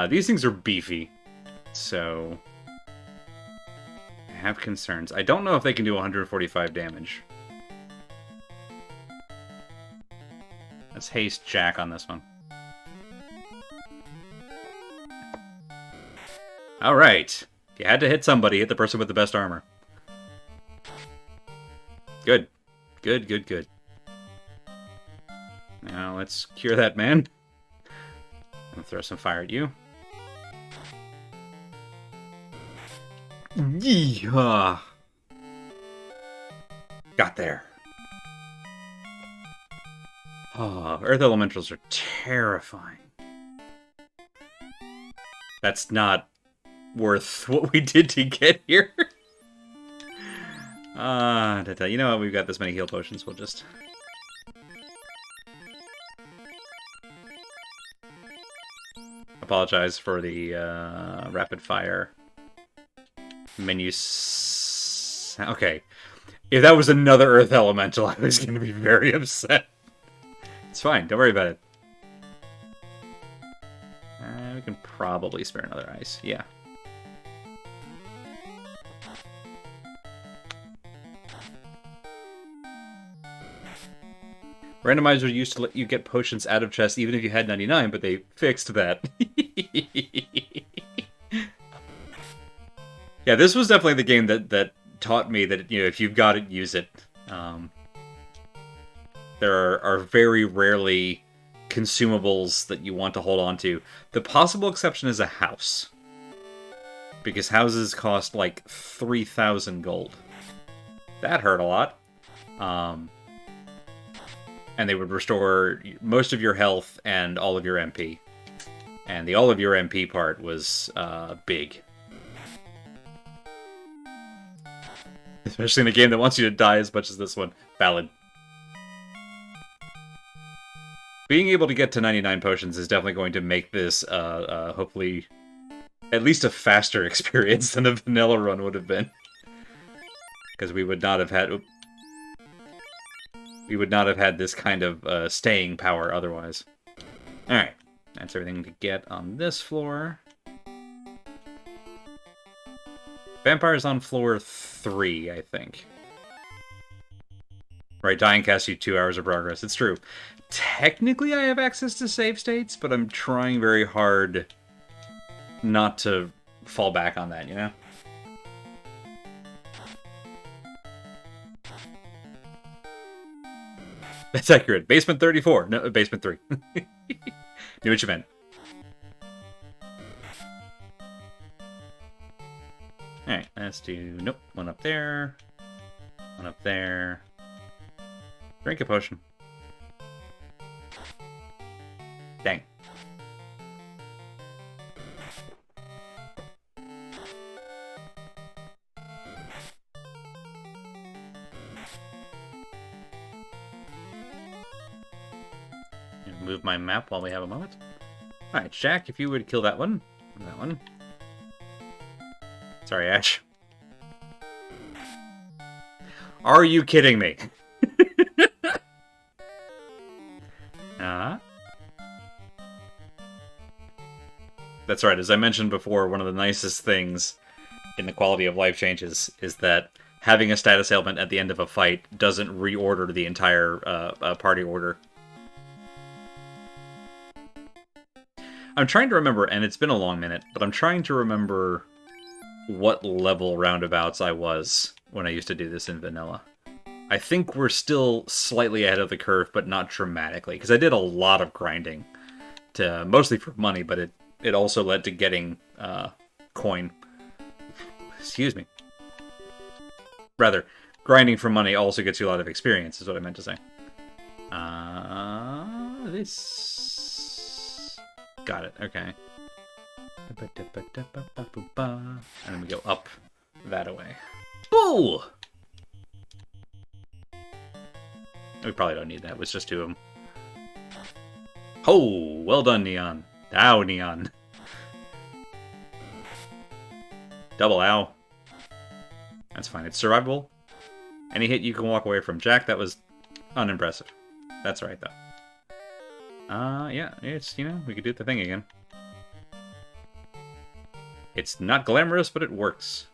These things are beefy, so... I have concerns. I don't know if they can do 145 damage. Let's haste Jack on this one. Alright. If you had to hit somebody, hit the person with the best armor. Good. Good, good, good. Now let's cure that man. I'm gonna throw some fire at you. Yeehaw! Got there. Oh, Earth Elementals are terrifying. That's not worth what we did to get here. You know what? We've got this many heal potions. We'll just... Apologize for the rapid fire menu. Okay. If that was another Earth Elemental, I was going to be very upset. It's fine. Don't worry about it. We can probably spare another ice. Yeah. Randomizer used to let you get potions out of chests even if you had 99, but they fixed that. Yeah, this was definitely the game that taught me that, you know, if you've got it, use it. There are very rarely consumables that you want to hold on to. The possible exception is a house. Because houses cost like 3,000 gold. That hurt a lot. And they would restore most of your health and all of your MP. And the all of your MP part was big. Especially in a game that wants you to die as much as this one. Valid. Being able to get to 99 potions is definitely going to make this, hopefully, at least a faster experience than the vanilla run would have been. Because we would not have had... We would not have had this kind of staying power otherwise. Alright, that's everything to get on this floor. Vampire's on floor 3, I think. Right, dying costs you 2 hours of progress. It's true. Technically, I have access to save states, but I'm trying very hard not to fall back on that, you know? That's accurate. Basement 34. No, basement 3. Knew what you meant. Alright, let's do... Nope, one up there. One up there. Drink a potion. Dang. Move my map while we have a moment. Alright, Jack, if you would kill that one. That one. Sorry, Ash. Are you kidding me? That's right. As I mentioned before, one of the nicest things in the quality of life changes is that having a status ailment at the end of a fight doesn't reorder the entire party order. I'm trying to remember, and it's been a long minute, but I'm trying to remember what level roundabouts I was when I used to do this in vanilla. I think we're still slightly ahead of the curve, but not dramatically, because I did a lot of grinding, mostly for money, but it also led to getting coin. Excuse me. Rather, grinding for money also gets you a lot of experience, is what I meant to say. This... Got it, okay. And then we go up that way. Boo! We probably don't need that, it was just 2 of them. Oh, well done, Neon. Ow, Neon. Double ow. That's fine, it's survivable. Any hit you can walk away from. Jack, that was unimpressive. That's right, though. Yeah, it's, you know, we could do the thing again. It's not glamorous, but it works.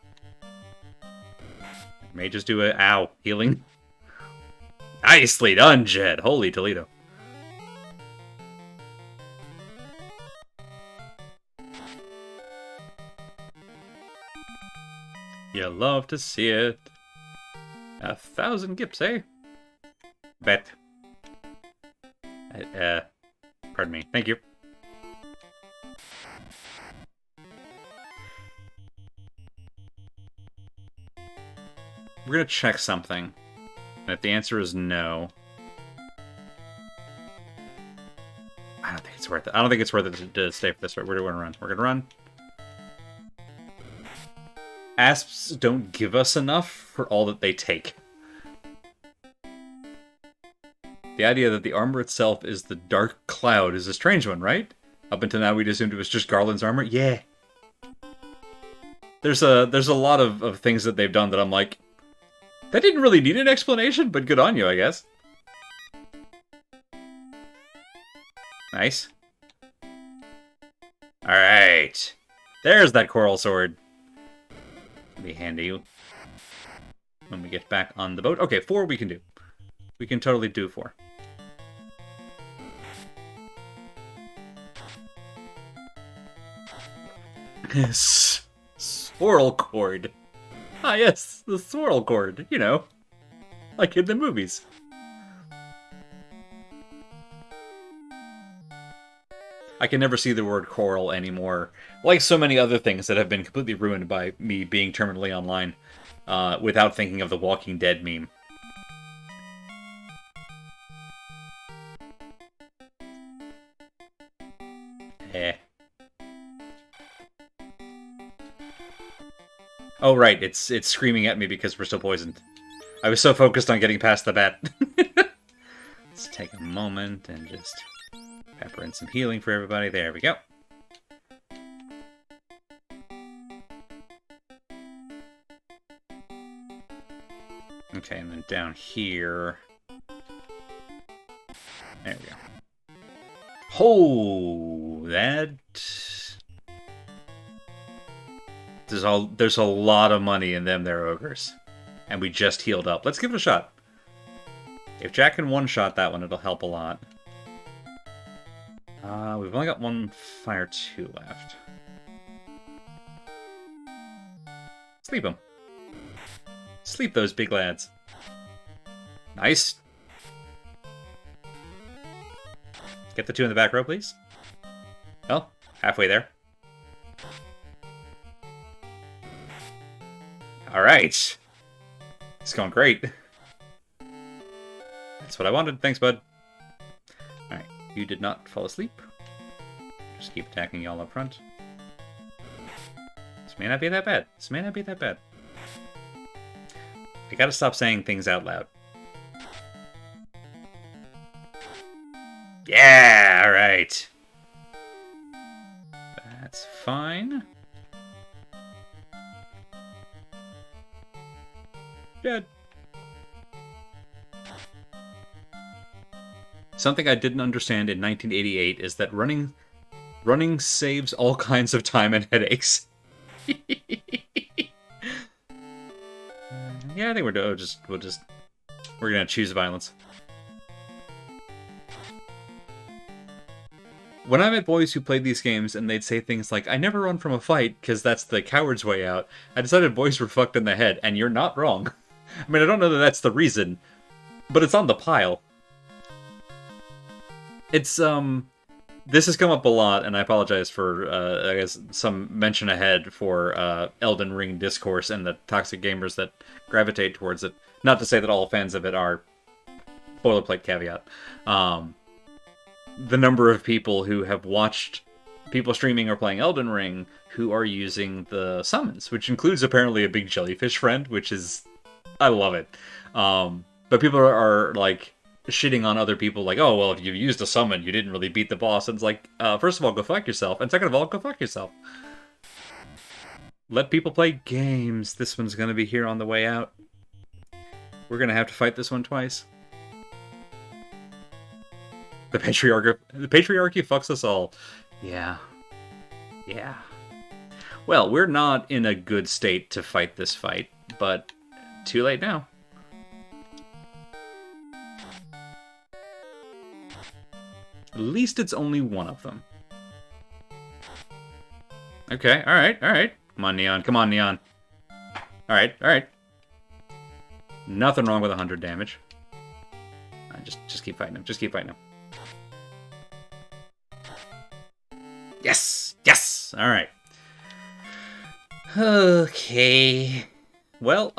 May just do a ow healing. Nicely done, Jed. Holy Toledo. You love to see it. 1,000 gips, eh? Bet. Pardon me. Thank you. We're gonna check something. And if the answer is no... I don't think it's worth it. I don't think it's worth it to stay for this. We're gonna run. We're gonna run. Asps don't give us enough for all that they take. The idea that the armor itself is the dark cloud is a strange one, right? Up until now, we'd assumed it was just Garland's armor. Yeah. There's a lot of things that they've done that I'm like, that didn't really need an explanation, but good on you, I guess. Nice. Alright. There's that coral sword. It'll be handy when we get back on the boat. Okay, 4 we can do. We can totally do 4. Swirl cord. Ah, yes, the swirl cord. You know, like in the movies. I can never see the word coral anymore. Like so many other things that have been completely ruined by me being terminally online, without thinking of the Walking Dead meme. Oh, right, it's screaming at me because we're still poisoned. I was so focused on getting past the bat. Let's take a moment and just pepper in some healing for everybody. There we go. Okay, and then down here... There we go. Oh, that... There's a lot of money in them there, ogres. And we just healed up. Let's give it a shot. If Jack can one-shot that one, it'll help a lot. We've only got one Fire 2 left. Sleep them. Sleep those big lads. Nice. Get the 2 in the back row, please. Oh, halfway there. Alright. It's going great. That's what I wanted. Thanks, bud. Alright, you did not fall asleep. Just keep attacking y'all up front. This may not be that bad. This may not be that bad. I gotta stop saying things out loud. Yeah, alright. That's fine. Good. Something I didn't understand in 1988 is that running saves all kinds of time and headaches. Yeah, I think we're gonna choose violence. When I met boys who played these games and they'd say things like, "I never run from a fight because that's the coward's way out," I decided boys were fucked in the head, and you're not wrong. I mean, I don't know that that's the reason, but it's on the pile. It's, this has come up a lot, and I apologize for, I guess, some mention ahead for Elden Ring discourse and the toxic gamers that gravitate towards it. Not to say that all fans of it are. Boilerplate caveat. The number of people who have watched people streaming or playing Elden Ring who are using the summons, which includes apparently a big jellyfish friend, which is... I love it. But people are like, shitting on other people like, oh, well, if you used a summon, you didn't really beat the boss. And it's like, first of all, go fuck yourself. And second of all, go fuck yourself. Let people play games. This one's going to be here on the way out. We're going to have to fight this one twice. The patriarchy fucks us all. Yeah. Yeah. Well, we're not in a good state to fight this fight, but too late now. At least it's only one of them. Okay, alright. Come on, Neon. Come on, Neon. Alright. Nothing wrong with 100 damage. Just keep fighting him. Just keep fighting him. Yes! Alright. Okay. Well,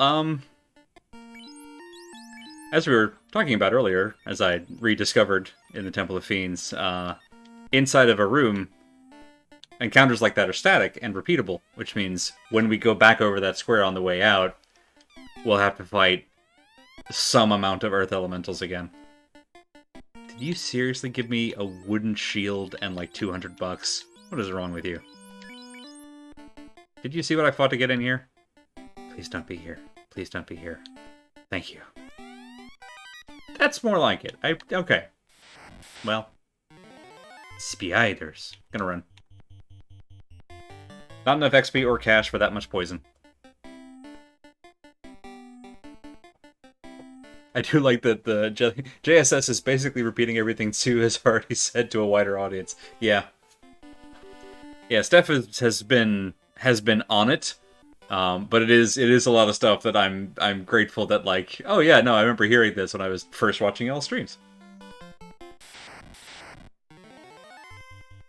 as we were talking about earlier, as I rediscovered in the Temple of Fiends, inside of a room, encounters like that are static and repeatable, which means when we go back over that square on the way out, we'll have to fight some amount of Earth Elementals again. Did you seriously give me a wooden shield and like $200? What is wrong with you? Did you see what I fought to get in here? Please don't be here. Please don't be here. Thank you. That's more like it. Okay. Well. Spiders. Gonna run. Not enough XP or cash for that much poison. I do like that the JSS is basically repeating everything Sue has already said to a wider audience. Yeah. Yeah, Steph has been on it. But it is a lot of stuff that I'm grateful that, like, oh yeah, no, I remember hearing this when I was first watching y'all streams.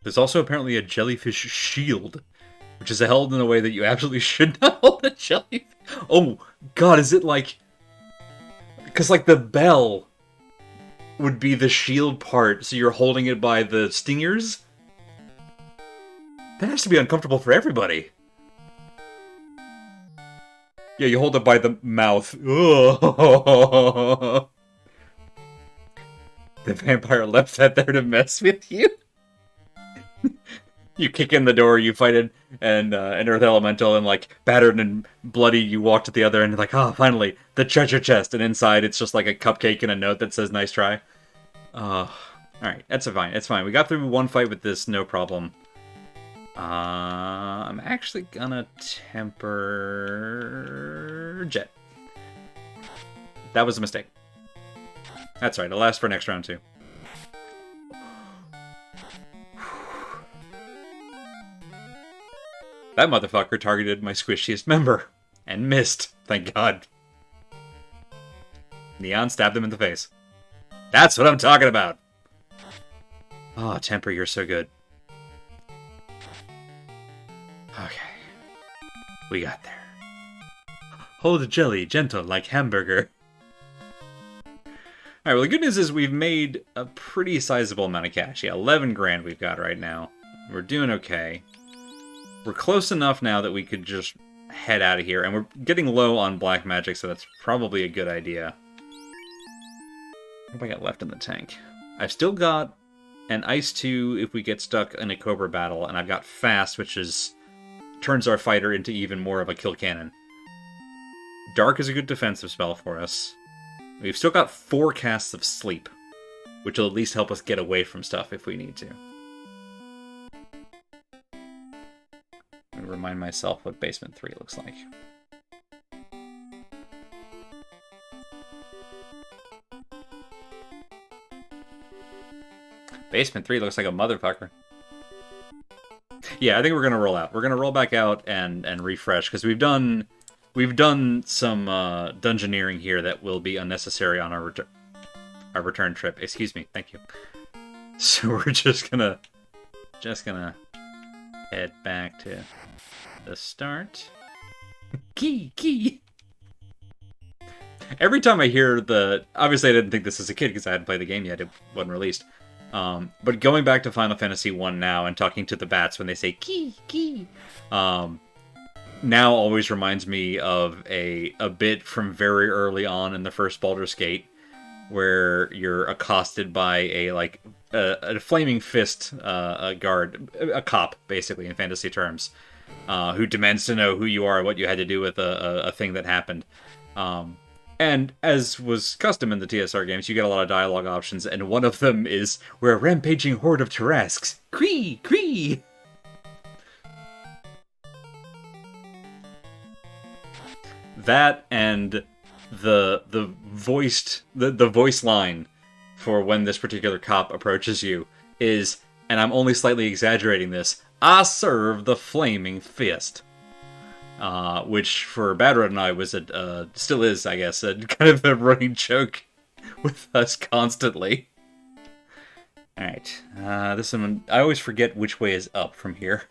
There's also apparently a Jellyfish Shield, which is held in a way that you absolutely should not hold a jellyfish. Oh god, is it like... Because, like, the bell would be the shield part, so you're holding it by the stingers? That has to be uncomfortable for everybody. Yeah, you hold it by the mouth. The vampire left that there to mess with you? You kick in the door, you fight it, and an Earth Elemental, and like, battered and bloody, you walk to the other end, and like, oh, finally, the treasure chest, and inside it's just like a cupcake and a note that says, nice try. Alright, that's fine. It's fine. We got through one fight with this, no problem. I'm actually gonna temper Jet. That was a mistake. That's right, it'll last for next round too. That motherfucker targeted my squishiest member. And missed, thank God. Neon stabbed him in the face. That's what I'm talking about! Oh, Temper, you're so good. Okay. We got there. Hold the jelly, gentle like hamburger. Alright, well the good news is we've made a pretty sizable amount of cash. Yeah, 11 grand we've got right now. We're doing okay. We're close enough now that we could just head out of here. And we're getting low on black magic, so that's probably a good idea. What have I got left in the tank? I've still got an Ice 2 if we get stuck in a Cobra battle, and I've got Fast, which turns our fighter into even more of a kill cannon. Dark is a good defensive spell for us. We've still got 4 casts of Sleep, which will at least help us get away from stuff if we need to. Let me remind myself what Basement 3 looks like. Basement 3 looks like a motherfucker. Yeah, I think we're gonna roll out. We're gonna roll back out and refresh, because we've done some dungeoneering here that will be unnecessary on our return trip. Excuse me, thank you. So we're just gonna head back to the start. Key. Every time I hear obviously I didn't think this as a kid because I hadn't played the game yet. It wasn't released. But going back to Final Fantasy 1 now and talking to the bats when they say key, now always reminds me of a bit from very early on in the first Baldur's Gate, where you're accosted by a flaming fist guard, a cop basically in fantasy terms, who demands to know who you are, what you had to do with a thing that happened. And as was custom in the TSR games, you get a lot of dialogue options, and one of them is, "We're a rampaging horde of Tarrasques. Cree! That and the voice line for when this particular cop approaches you is, and I'm only slightly exaggerating this, "I serve the flaming fist." Which for Badrod and I was still is, I guess, a kind of a running joke with us constantly. Alright, this one, I always forget which way is up from here.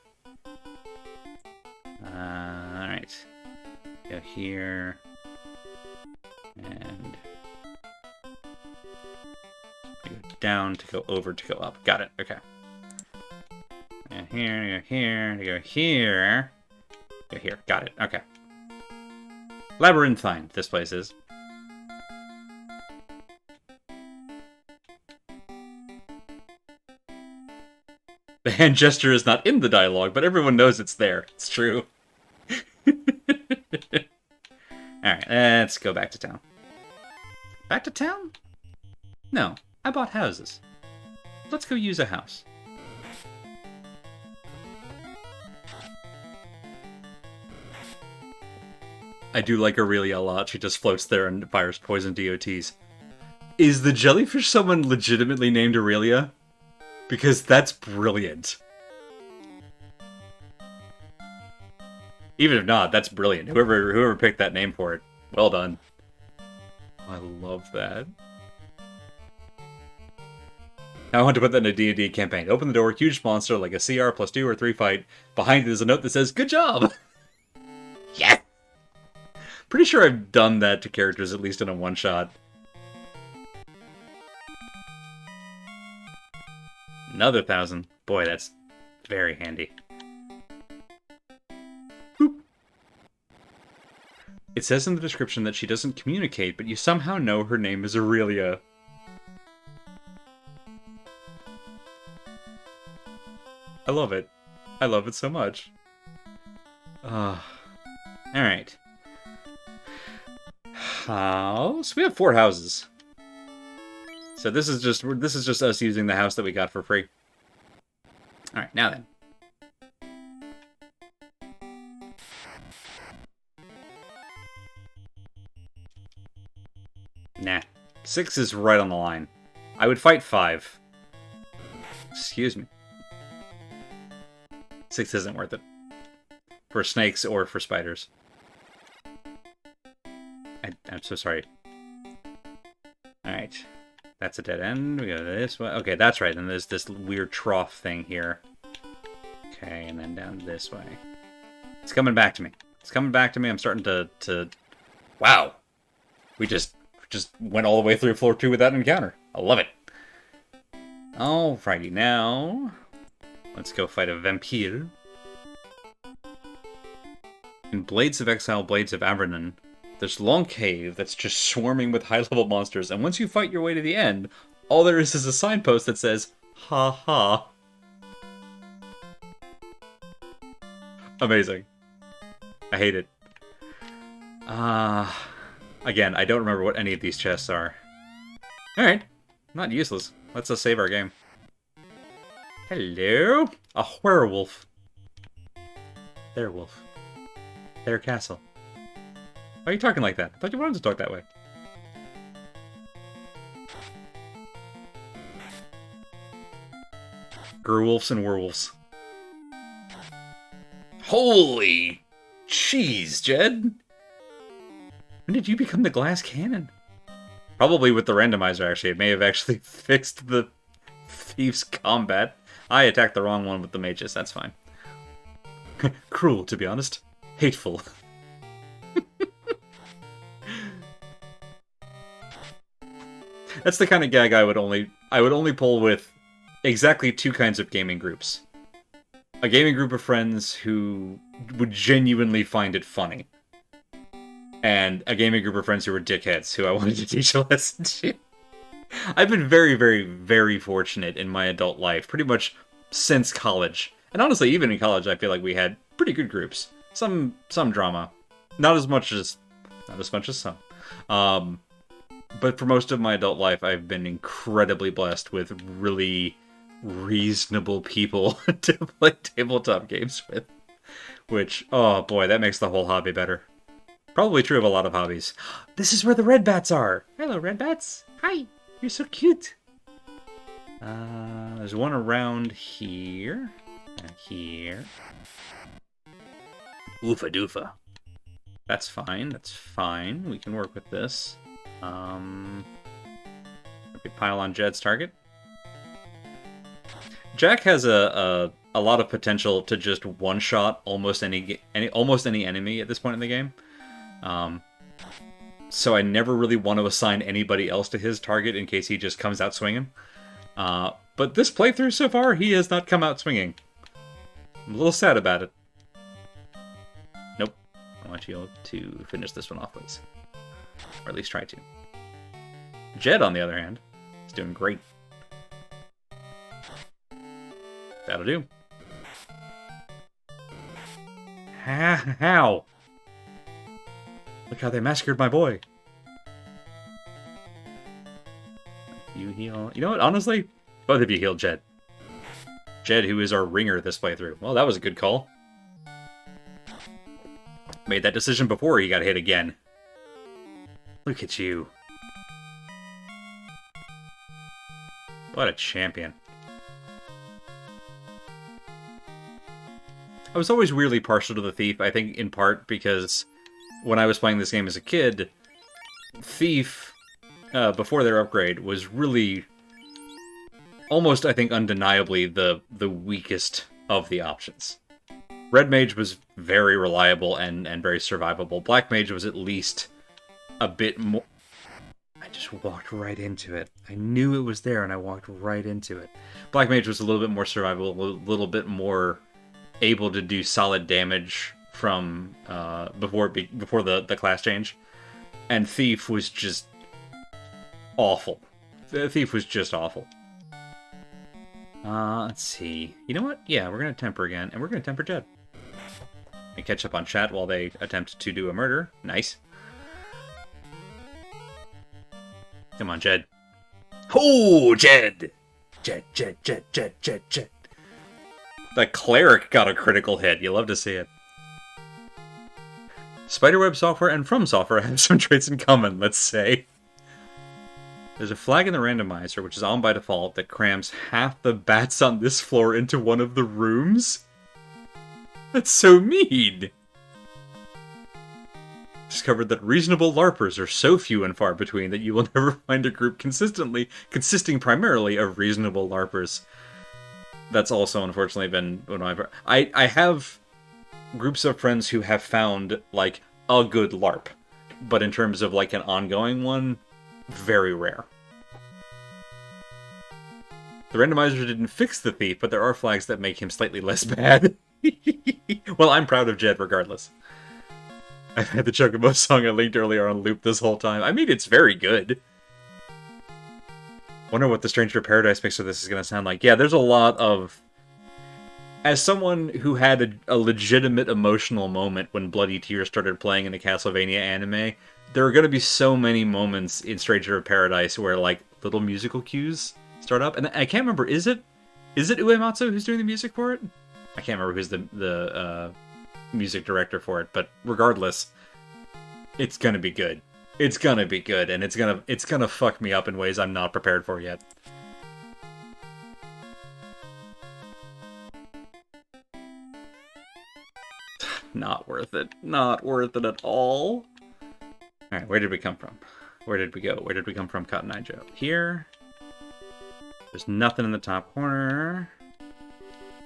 Alright. Go here. And go down to go over to go up. Got it, okay. And here, to go here, to go here. Go here, got it, okay. Labyrinthine, this place is. The hand gesture is not in the dialogue, but everyone knows it's there. It's true. Alright, let's go back to town. Back to town? No, I bought houses. Let's go use a house. I do like Aurelia a lot. She just floats there and fires poison DOTs. Is the jellyfish someone legitimately named Aurelia? Because that's brilliant. Even if not, that's brilliant. Whoever picked that name for it, well done. I love that. Now I want to put that in a D&D campaign. Open the door, huge monster like a CR plus 2 or 3 fight. Behind it is a note that says, "Good job!" Yeah! Pretty sure I've done that to characters, at least in a one-shot. Another 1,000. Boy, that's very handy. Boop. It says in the description that she doesn't communicate, but you somehow know her name is Aurelia. I love it. I love it so much. Alright. House. We have 4 houses. So this is just us using the house that we got for free. All right, now then. Nah. 6 is right on the line. I would fight 5. Excuse me. 6 isn't worth it. For snakes or for spiders. I'm so sorry. Alright. That's a dead end. We go this way. Okay, that's right. And there's this weird trough thing here. Okay, and then down this way. It's coming back to me. It's coming back to me. I'm starting to... Wow. We just went all the way through floor 2 with that encounter. I love it. Alrighty, now... Let's go fight a vampire. In Blades of Exile, Blades of Avernon, there's a long cave that's just swarming with high-level monsters, and once you fight your way to the end, all there is a signpost that says, ha ha. Amazing. I hate it. Again, I don't remember what any of these chests are. Alright. Not useless. Let's just save our game. Hello? A werewolf. Their wolf. Their castle. Why are you talking like that? I thought you wanted to talk that way. Gerwolves and werewolves. Holy cheese, Jed! When did you become the glass cannon? Probably with the randomizer, actually. It may have actually fixed the thief's combat. I attacked the wrong one with the mages, that's fine. Cruel, to be honest. Hateful. That's the kind of gag I would only pull with exactly 2 kinds of gaming groups. A gaming group of friends who would genuinely find it funny. And a gaming group of friends who were dickheads who I wanted to teach a lesson to. I've been very, very, very fortunate in my adult life, pretty much since college. And honestly, even in college, I feel like we had pretty good groups. Some drama. Not as much as some. But for most of my adult life, I've been incredibly blessed with really reasonable people to play tabletop games with. Which, oh boy, that makes the whole hobby better. Probably true of a lot of hobbies. This is where the red bats are! Hello, red bats! Hi! You're so cute! There's one around here. And here. Oofa doofa. That's fine, that's fine. We can work with this. We pile on Jed's target. Jack has a lot of potential to just one-shot almost any enemy at this point in the game. So I never really want to assign anybody else to his target in case he just comes out swinging. But this playthrough so far, he has not come out swinging. I'm a little sad about it. Nope. I want you to finish this one off, please. Or at least try to. Jed, on the other hand, is doing great. That'll do. How? Look how they massacred my boy. You heal. You know what? Honestly, both of you heal Jed. Jed, who is our ringer this playthrough. Well, that was a good call. Made that decision before he got hit again. Look at you. What a champion. I was always weirdly partial to the Thief, I think in part because when I was playing this game as a kid, Thief, before their upgrade, was really almost, I think, undeniably the weakest of the options. Red Mage was very reliable and very survivable. Black Mage was at least a bit more... I just walked right into it. I knew it was there and I walked right into it. Black Mage was a little bit more survivable, a little bit more able to do solid damage from before the class change. And Thief was just awful. The Thief was just awful. Let's see. You know what? Yeah, we're going to temper again, and we're going to temper Jed. And catch up on chat while they attempt to do a murder. Nice. Come on, Jed. Oh, Jed! Jed, Jed, Jed, Jed, Jed, Jed. The cleric got a critical hit. You love to see it. Spiderweb Software and From Software have some traits in common, let's say. There's a flag in the randomizer, which is on by default, that crams half the bats on this floor into one of the rooms. That's so mean! Discovered that reasonable LARPers are so few and far between that you will never find a group consisting primarily of reasonable LARPers. That's also unfortunately been one of my... I have groups of friends who have found, like, a good LARP. But in terms of, like, an ongoing one, very rare. The randomizer didn't fix the thief, but there are flags that make him slightly less bad. Well, I'm proud of Jed regardless. I've had the Chocobo song I linked earlier on loop this whole time. I mean, it's very good. Wonder what the Stranger of Paradise mix of this is going to sound like. Yeah, there's a lot of... As someone who had a legitimate emotional moment when Bloody Tears started playing in a Castlevania anime, there are going to be so many moments in Stranger of Paradise where, like, little musical cues start up. And I can't remember, is it Uematsu who's doing the music for it? I can't remember who's the music director for it, but regardless, it's gonna be good. It's gonna be good, and it's gonna fuck me up in ways I'm not prepared for yet. Not worth it. Not worth it at all. Alright, where did we come from? Where did we go? Where did we come from, Cotton Eye Joe? Here. There's nothing in the top corner.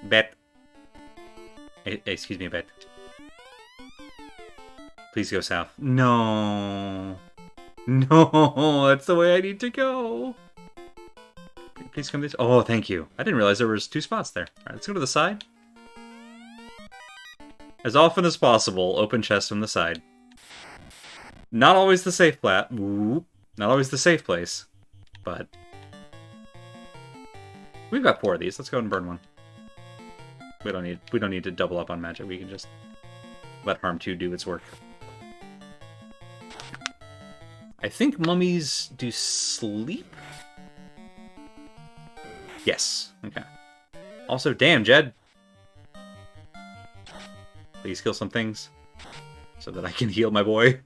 Bet. Excuse me, Bet. Please go south. No. No, that's the way I need to go. Please come this... Oh, thank you. I didn't realize there was 2 spots there. Alright, let's go to the side. As often as possible, open chest from the side. Not always the safe plat. Ooh, not always the safe place. But... we've got 4 of these. Let's go and burn one. We don't need to double up on magic. We can just let Harm 2 do its work. I think mummies do sleep? Yes. Okay. Also, damn, Jed. Please kill some things so that I can heal my boy.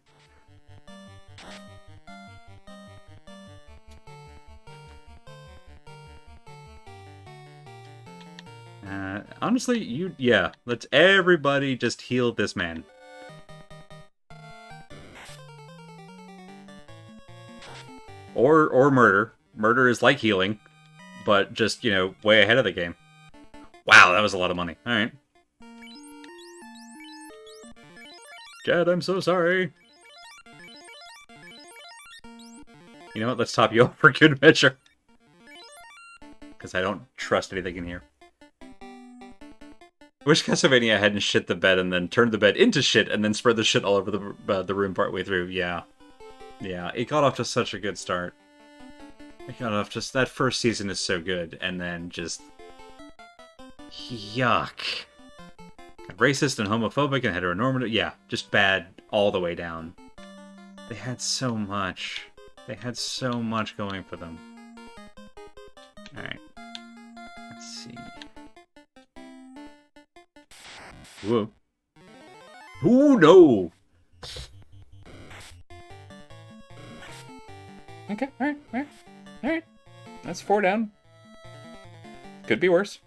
Honestly, yeah, let's everybody just heal this man. Or murder. Murder is like healing, but just, you know, way ahead of the game. Wow, that was a lot of money. Alright. Jed, I'm so sorry. You know what, let's top you off for good measure. Because I don't trust anything in here. I wish Castlevania hadn't shit the bed and then turned the bed into shit and then spread the shit all over the room partway through. Yeah. Yeah, it got off to such a good start. It got off just... that first season is so good, and then just... yuck. Racist and homophobic and heteronormative. Yeah, just bad all the way down. They had so much. They had so much going for them. Alright. Let's see. Whoa. Ooh, no! Okay, alright. That's 4 down. Could be worse.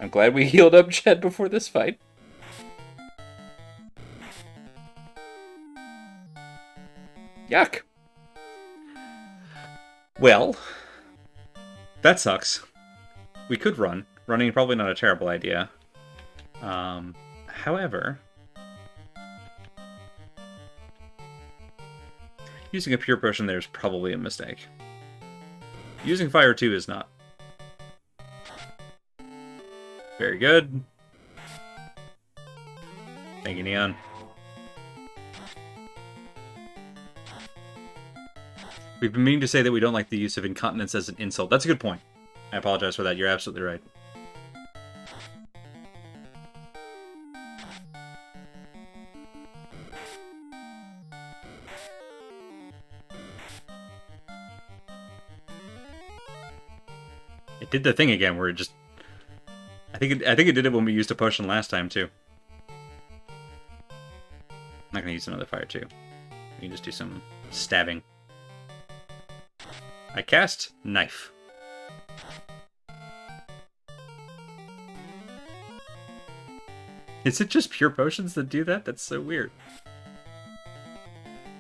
I'm glad we healed up Jed before this fight. Yuck! Well, that sucks. We could run. Running probably not a terrible idea. However, using a pure potion there is probably a mistake. Using fire too is not. Very good. Thank you, Neon. We've been meaning to say that we don't like the use of incontinence as an insult. That's a good point. I apologize for that. You're absolutely right. It did the thing again where it just... I think it did it when we used a potion last time, too. I'm not going to use another fire, too. We can just do some stabbing. I cast Knife. Is it just pure potions that do that? That's so weird.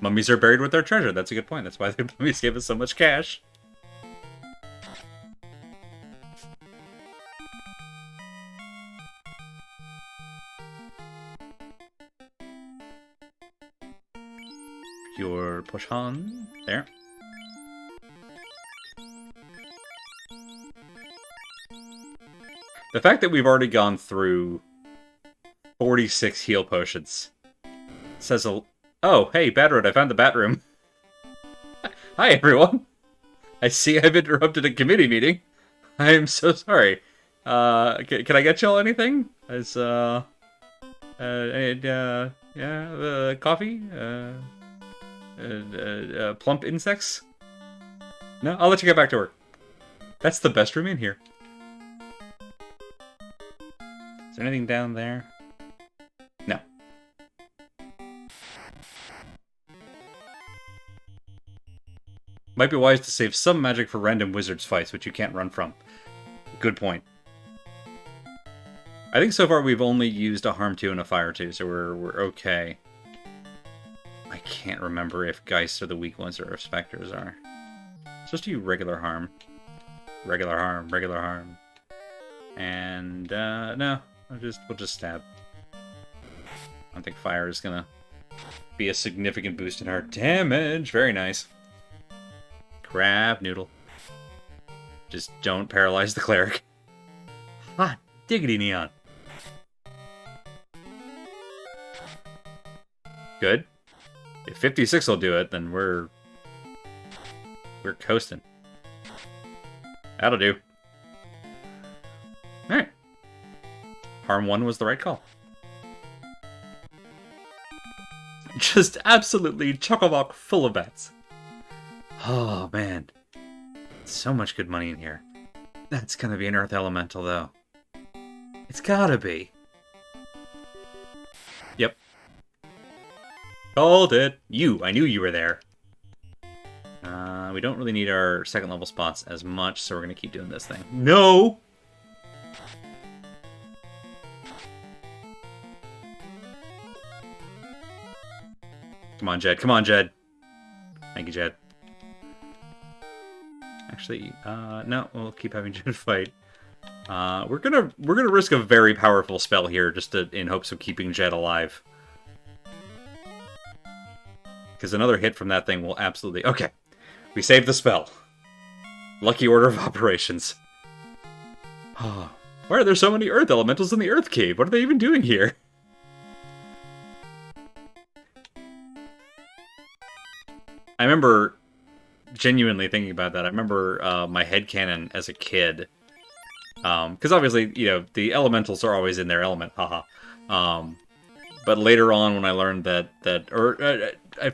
Mummies are buried with their treasure. That's a good point. That's why the mummies gave us so much cash. Pure potion. There. The fact that we've already gone through 46 heal potions says a... Oh, hey, Batroid, I found the bat room. Hi, everyone. I see I've interrupted a committee meeting. I am so sorry. Can I get y'all anything? As, coffee? Plump insects? No? I'll let you get back to work. That's the best room in here. Is there anything down there? No. Might be wise to save some magic for random wizards fights, which you can't run from. Good point. I think so far we've only used a Harm 2 and a Fire 2, so we're okay. I can't remember if Geists are the weak ones or if Spectres are. Let's just do regular Harm. Regular Harm, regular Harm. And, no. We'll just stab. I don't think fire is gonna be a significant boost in our damage. Very nice. Crab noodle. Just don't paralyze the cleric. Hot diggity neon. Good. If 56 will do it, then we're coasting. That'll do. Alright. Harm 1 was the right call. Just absolutely chock-a-block full of bats. Oh, man. So much good money in here. That's gonna be an Earth Elemental, though. It's gotta be. Yep. Called it. I knew you were there. We don't really need our second level spots as much, so we're gonna keep doing this thing. No! Come on, Jed. Come on, Jed. Thank you, Jed. Actually, no, we'll keep having Jed fight. We're gonna risk a very powerful spell here, just in hopes of keeping Jed alive. Because another hit from that thing will absolutely... Okay, we saved the spell. Lucky order of operations. Why are there so many Earth Elementals in the Earth Cave? What are they even doing here? I remember genuinely thinking about that. I remember my headcanon as a kid. Because obviously, you know, the elementals are always in their element, haha. But later on, when I learned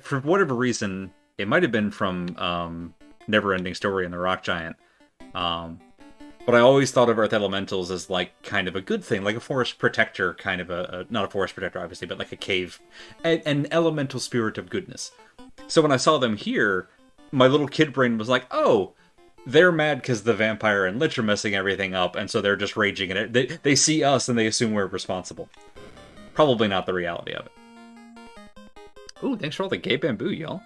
for whatever reason, it might have been from Neverending Story and the Rock Giant. But I always thought of Earth Elementals as like kind of a good thing, like a forest protector, kind of not a forest protector, obviously, but like a cave, an elemental spirit of goodness. So when I saw them here, my little kid brain was like, oh, they're mad because the vampire and lich are messing everything up, and so they're just raging at it. They see us and they assume we're responsible. Probably not the reality of it. Ooh, thanks for all the gay bamboo, y'all.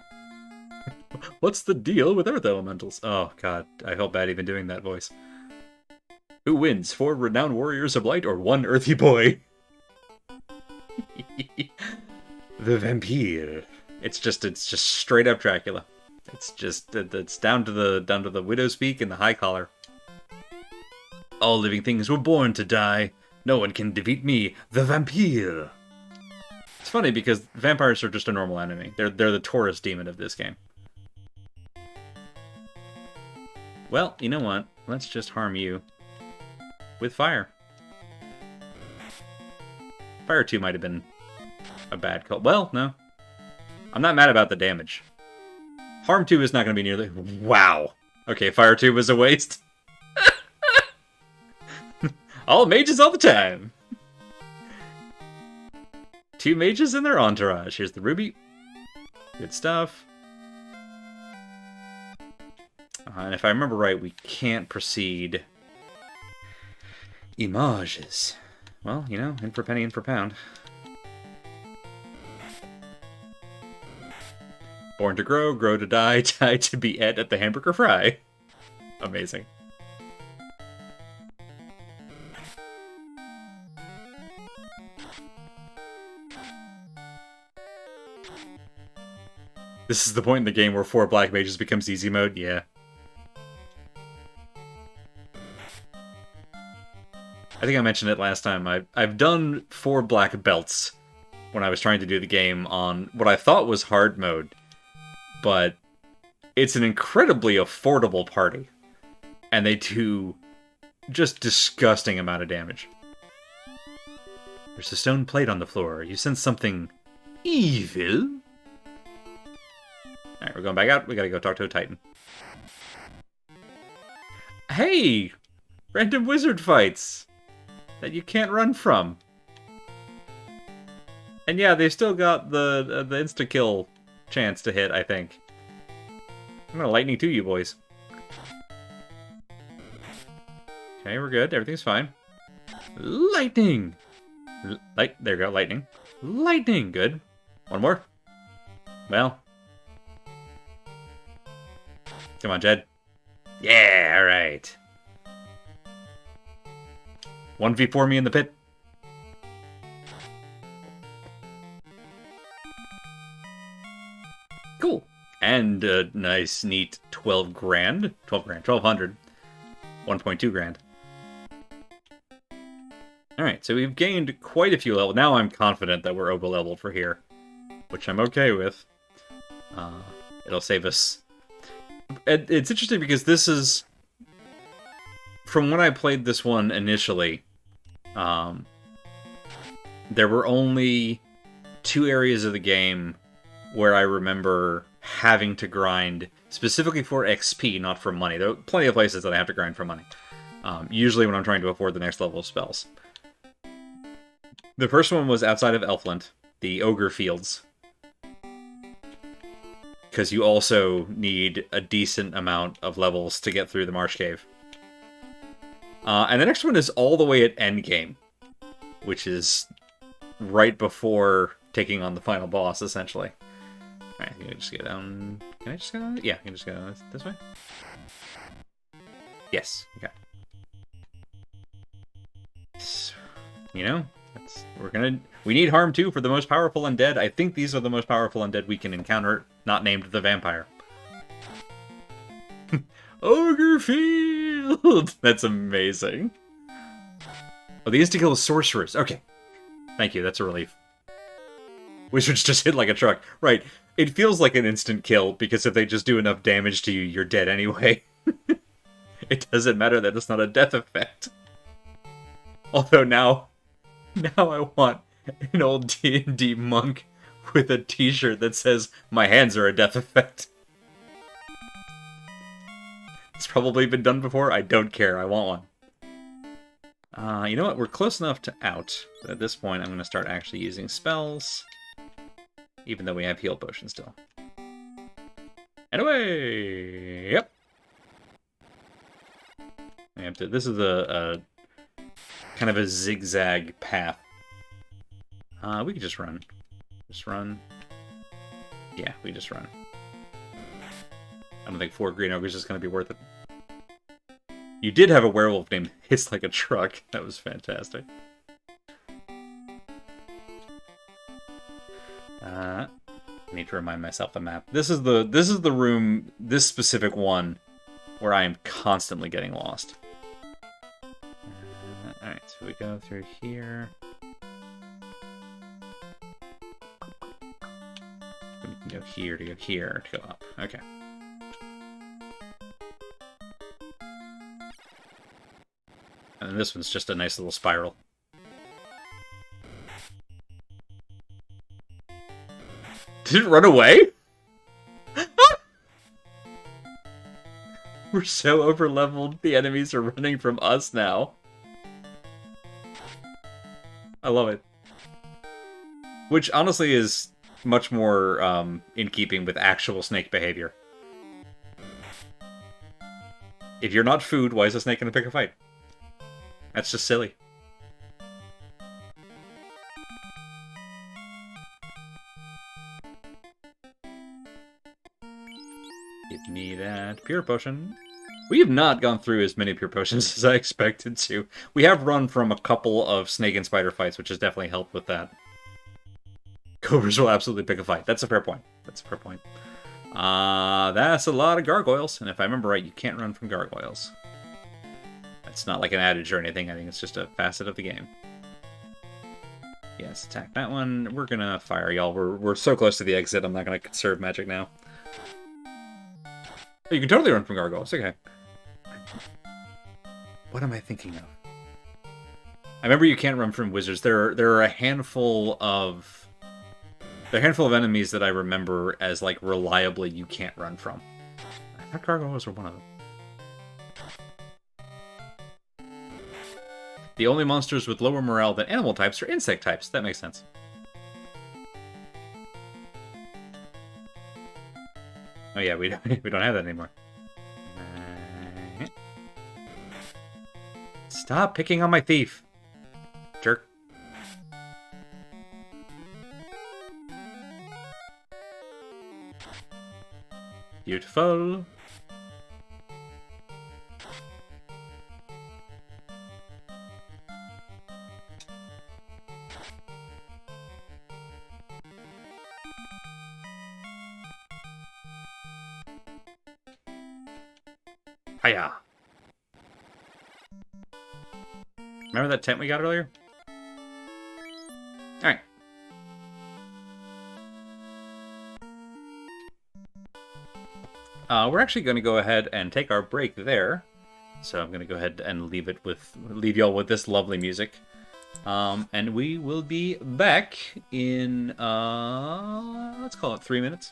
What's the deal with Earth Elementals? Oh, God, I felt bad even doing that voice. Who wins, 4 renowned warriors of light or 1 earthy boy? The vampire. It's just straight up Dracula. It's down to the widow's peak and the high collar. All living things were born to die. No one can defeat me, the vampire. It's funny because vampires are just a normal enemy. They're the Taurus demon of this game. Well, you know what? Let's just harm you with fire. Fire 2 might have been a bad call. Well, no. I'm not mad about the damage. Harm 2 is not going to be nearly... Wow. Okay, Fire 2 was a waste. All mages all the time. 2 mages and their entourage. Here's the ruby. Good stuff. And if I remember right, we can't proceed. Images. Well, you know, in for penny, in for pound. Born to grow, grow to die, die to be ate at the hamburger fry. Amazing. This is the point in the game where 4 black mages becomes easy mode? Yeah. I think I mentioned it last time. I've done 4 black belts when I was trying to do the game on what I thought was hard mode. But it's an incredibly affordable party. And they do just disgusting amount of damage. There's a stone plate on the floor. You sense something evil? Alright, we're going back out. We gotta go talk to a titan. Hey! Random wizard fights! That you can't run from. And yeah, they've still got the insta-kill chance to hit, I think. I'm gonna lightning to you, boys. Okay, we're good. Everything's fine. Lightning! There we go, lightning. Lightning! Good. One more. Well. Come on, Jed. Yeah, alright. 1v4 me in the pit. Cool. And a nice, neat 12 grand. 12 grand. 1200. 1.2 grand. Alright, so we've gained quite a few levels. Now I'm confident that we're over-leveled for here. Which I'm okay with. It'll save us. It's interesting because this is... From when I played this one initially, there were only 2 areas of the game where I remember having to grind specifically for XP, not for money. There are plenty of places that I have to grind for money. Usually when I'm trying to afford the next level of spells. The first one was outside of Elfland, the Ogre Fields. Because you also need a decent amount of levels to get through the Marsh Cave. And the next one is all the way at Endgame, which is right before taking on the final boss, essentially. Alright, can I just get down... Can I just go down? Yeah, I can just go down this way. Yes, okay. So, you know, we need Harm 2 for the most powerful undead. I think these are the most powerful undead we can encounter, not named the vampire. Ogre Field! That's amazing. Oh, the insta-kill is sorcerers. Okay. Thank you, that's a relief. Wizards just hit like a truck. Right, it feels like an instant kill, because if they just do enough damage to you, you're dead anyway. It doesn't matter that it's not a death effect. Although now I want an old D&D monk with a t-shirt that says, "My hands are a death effect." It's probably been done before. I don't care. I want one. You know what? We're close enough to out. But at this point, I'm going to start actually using spells. Even though we have heal potion still. Anyway! Yep. I have to, this is a kind of a zigzag path. We could just run. Just run. Yeah, we just run. I don't think 4 green ogres is going to be worth it. You did have a werewolf named Hiss Like a Truck. That was fantastic. I need to remind myself the map. This is the room, this specific one, where I am constantly getting lost. Alright, so we go through here. We can go here to go here to go up. Okay. And this one's just a nice little spiral. Did it run away? We're so over-leveled, the enemies are running from us now. I love it. Which honestly is much more in keeping with actual snake behavior. If you're not food, why is a snake going to pick a fight? That's just silly. Give me that pure potion. We have not gone through as many pure potions as I expected to. We have run from a couple of snake and spider fights, which has definitely helped with that. Cobras will absolutely pick a fight. That's a fair point. That's a fair point. That's a lot of gargoyles, and if I remember right, you can't run from gargoyles. It's not like an adage or anything. I think it's just a facet of the game. Yes, attack that one. We're gonna fire y'all. We're so close to the exit. I'm not gonna conserve magic now. You can totally run from gargoyles. Okay. What am I thinking of? I remember you can't run from wizards. There are a handful of enemies that I remember as like reliably you can't run from. I thought gargoyles were one of them. The only monsters with lower morale than animal types are insect types. That makes sense. Oh yeah, we don't have that anymore. Stop picking on my thief, jerk. Beautiful. Hiya. Remember that tent we got earlier? Alright. We're actually going to go ahead and take our break there. So I'm going to go ahead and leave y'all with this lovely music. And we will be back in, let's call it 3 minutes.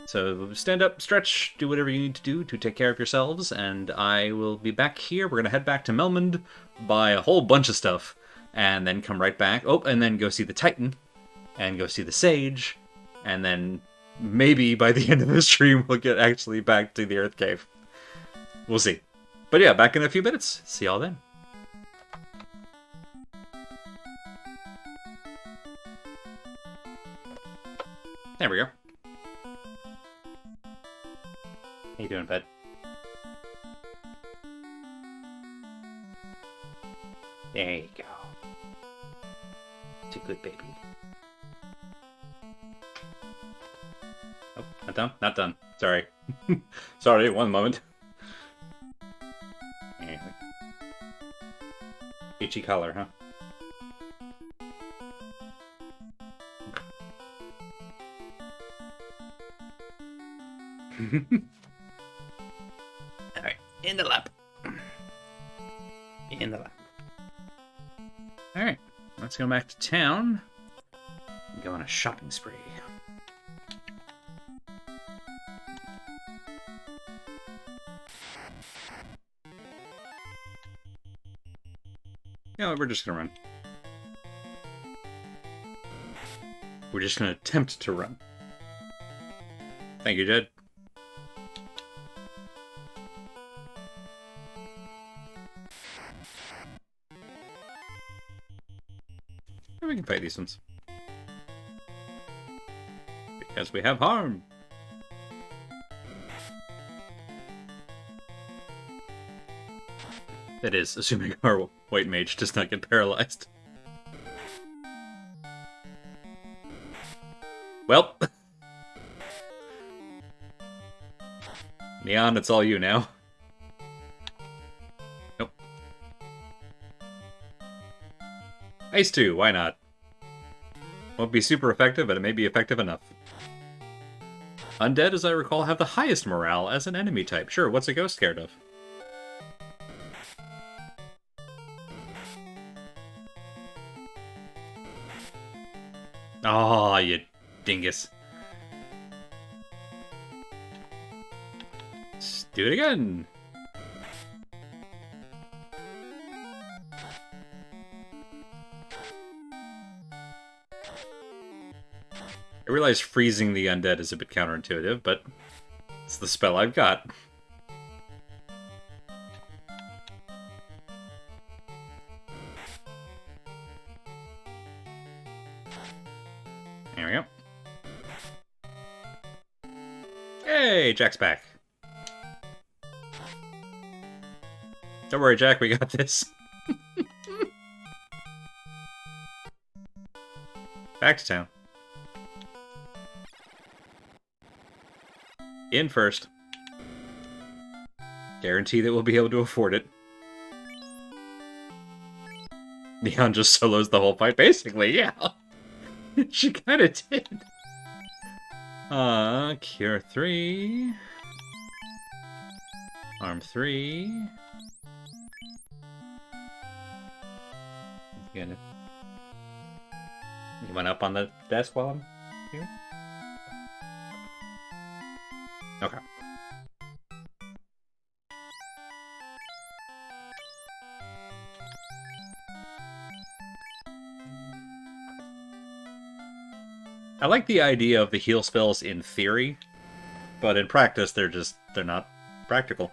So stand up, stretch, do whatever you need to do to take care of yourselves, and I will be back here. We're going to head back to Melmond, buy a whole bunch of stuff, and then come right back. Oh, and then go see the Titan, and go see the Sage, and then maybe by the end of the stream we'll get actually back to the Earth Cave. We'll see. But yeah, back in a few minutes. See y'all then. There we go. How you doing, bud? There you go. It's a good baby. Oh, not done? Not done. Sorry. Sorry, one moment. Itchy collar, huh? Alright, in the lap. In the lap. Alright, let's go back to town and go on a shopping spree. You know what, we're just gonna run. We're just gonna attempt to run. Thank you, Jed. We can fight these ones. Because we have harm. That is, assuming our white mage does not get paralyzed. Well. Neon, it's all you now. Nope. Ice 2, why not? Won't be super effective, but it may be effective enough. Undead, as I recall, have the highest morale as an enemy type. Sure, what's a ghost scared of? Oh, you dingus. Let's do it again. realize freezing the undead is a bit counterintuitive, but it's the spell I've got. There we go. Hey, Jack's back. Don't worry, Jack, we got this. Back to town. In first. Guarantee that we'll be able to afford it. Neon just solos the whole fight, basically, yeah. She kind of did. Cure 3. Arm 3. You went up on the desk while I'm here? Okay. I like the idea of the heal spells in theory, but in practice they're not practical.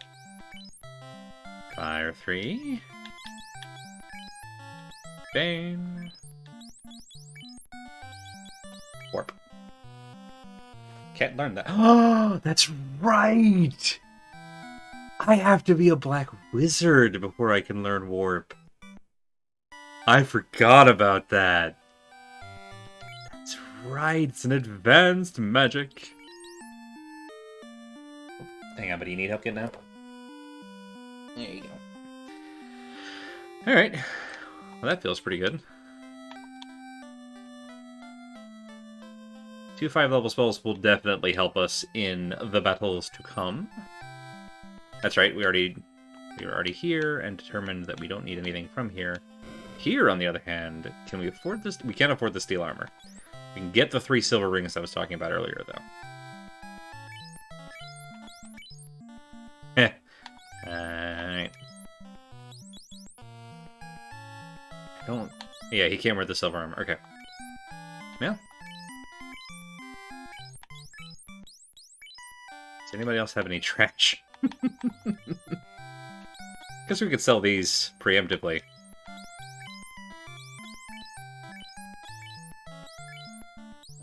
Fire 3. Bang. Warp. Can't learn that. Oh, that's right! I have to be a black wizard before I can learn warp. I forgot about that. That's right, it's an advanced magic. Hang on, but do you need help getting out? There you go. Alright. Well, that feels pretty good. 2 5-level spells will definitely help us in the battles to come. That's right, we were already here and determined that we don't need anything from here. Here, on the other hand, can we afford this? We can't afford the steel armor. We can get the 3 silver rings I was talking about earlier, though. Heh. Alright. Don't... Yeah, he can't wear the silver armor. Okay. Yeah. Does anybody else have any trash? Guess we could sell these preemptively.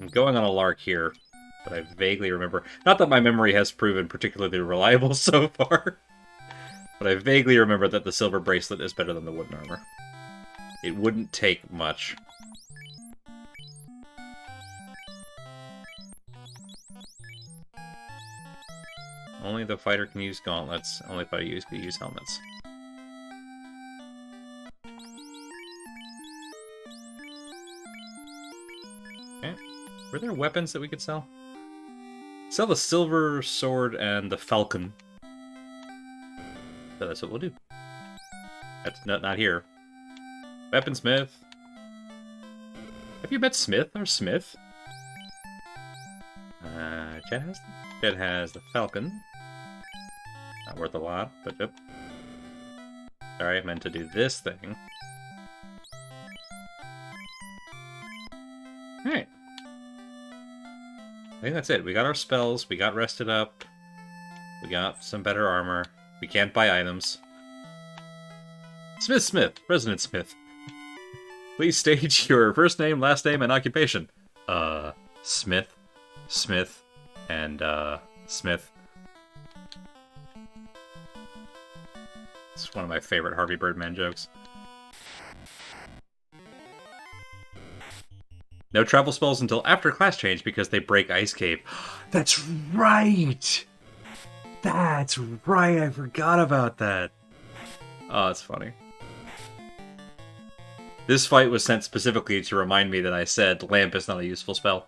I'm going on a lark here, but I vaguely remember... Not that my memory has proven particularly reliable so far, but I vaguely remember that the silver bracelet is better than the wooden armor. It wouldn't take much. Only the fighter can use gauntlets. Only fighter can use helmets. Okay. Were there weapons that we could sell? Sell the silver sword and the falcon. So that's what we'll do. That's not here. Weaponsmith. Have you met Smith or Smith? Chet has the falcon. Not worth a lot, but yep. Sorry, I meant to do this thing. Alright. I think that's it. We got our spells, we got rested up, we got some better armor. We can't buy items. Smith, President Smith. Please state your first name, last name, and occupation. Smith, and, Smith. It's one of my favorite Harvey Birdman jokes. No travel spells until after class change because they break Ice Cave. That's right! That's right, I forgot about that. Oh, that's funny. This fight was sent specifically to remind me that I said lamp is not a useful spell.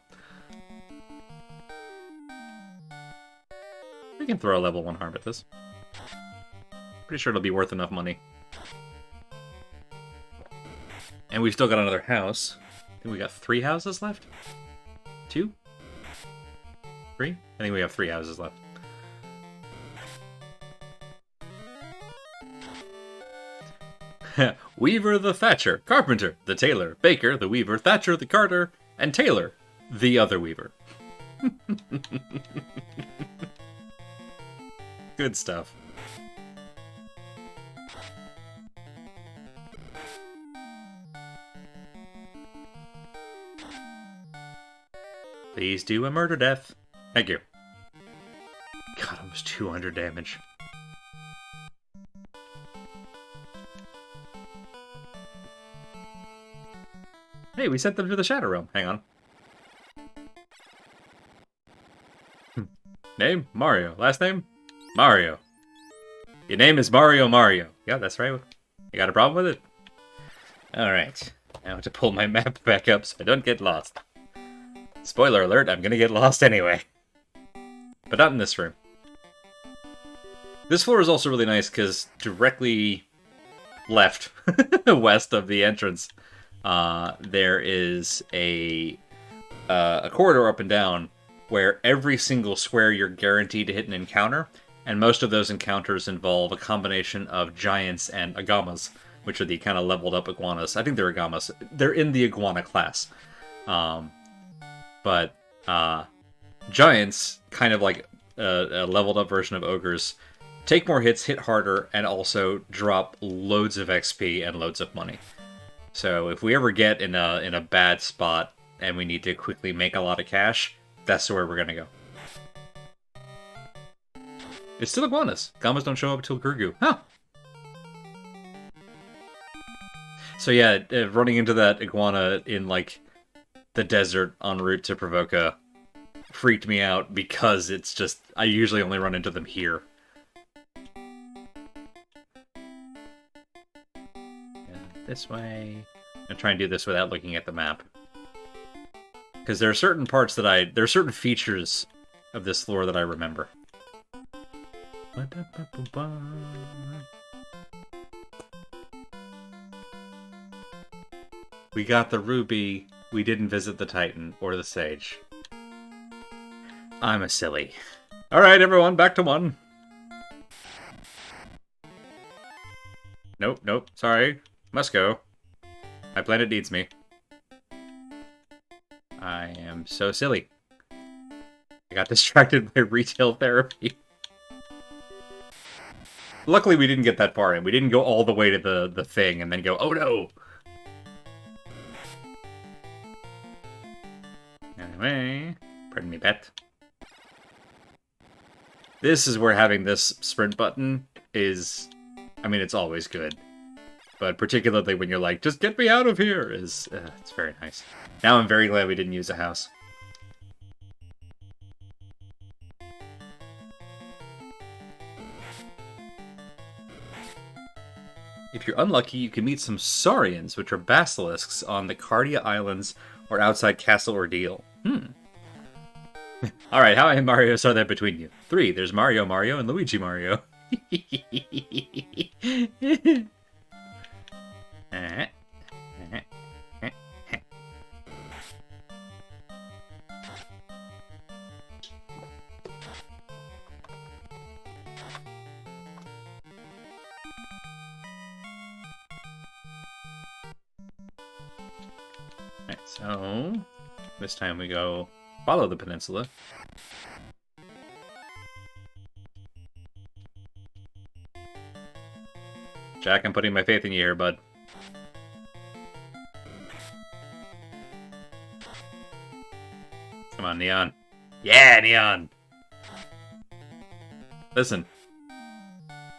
We can throw a level 1 harm at this. Pretty sure it'll be worth enough money. And we've still got another house. I think we got 3 houses left? 2? 3? I think we have 3 houses left. Weaver the Thatcher, Carpenter the Tailor, Baker the Weaver, Thatcher the Carter, and Tailor the other Weaver. Good stuff. Please do a murder death. Thank you. God, almost 200 damage. Hey, we sent them to the Shadow Realm. Hang on. Name? Mario. Last name? Mario. Your name is Mario. Yeah, that's right. You got a problem with it? Alright. Now I have to pull my map back up so I don't get lost. Spoiler alert, I'm gonna get lost anyway. But not in this room. This floor is also really nice because directly left, west of the entrance, there is a corridor up and down where every single square you're guaranteed to hit an encounter, and most of those encounters involve a combination of giants and agamas, which are the kind of leveled up iguanas. I think they're agamas. They're in the iguana class. But giants, kind of like a leveled up version of ogres, take more hits, hit harder, and also drop loads of XP and loads of money. So if we ever get in a bad spot and we need to quickly make a lot of cash, that's where we're gonna go. It's still iguanas. Gamas don't show up until Gurgu. Huh. So yeah, running into that iguana in like the desert en route to Provoca freaked me out because it's just, I usually only run into them here. This way. I'm gonna try and do this without looking at the map. Because there are certain parts that there are certain features of this floor that I remember. We got the ruby. We didn't visit the Titan or the Sage. I'm a silly. Alright, everyone, back to 1. Nope, sorry. Must go. My planet needs me. I am so silly. I got distracted by retail therapy. Luckily, we didn't get that far in. We didn't go all the way to the thing and then go, oh no! Anyway, pardon me, pet. This is where having this sprint button is... I mean, it's always good. But particularly when you're like, just get me out of here, it's very nice. Now I'm very glad we didn't use a house. If you're unlucky, you can meet some Saurians, which are basilisks on the Cardia Islands or outside Castle Ordeal. Alright, how many Marios are there between you? 3. There's Mario and Luigi Mario. Alright, so this time we go follow the peninsula. Jack, I'm putting my faith in you here, bud. Come on, Neon. Yeah, Neon! Listen.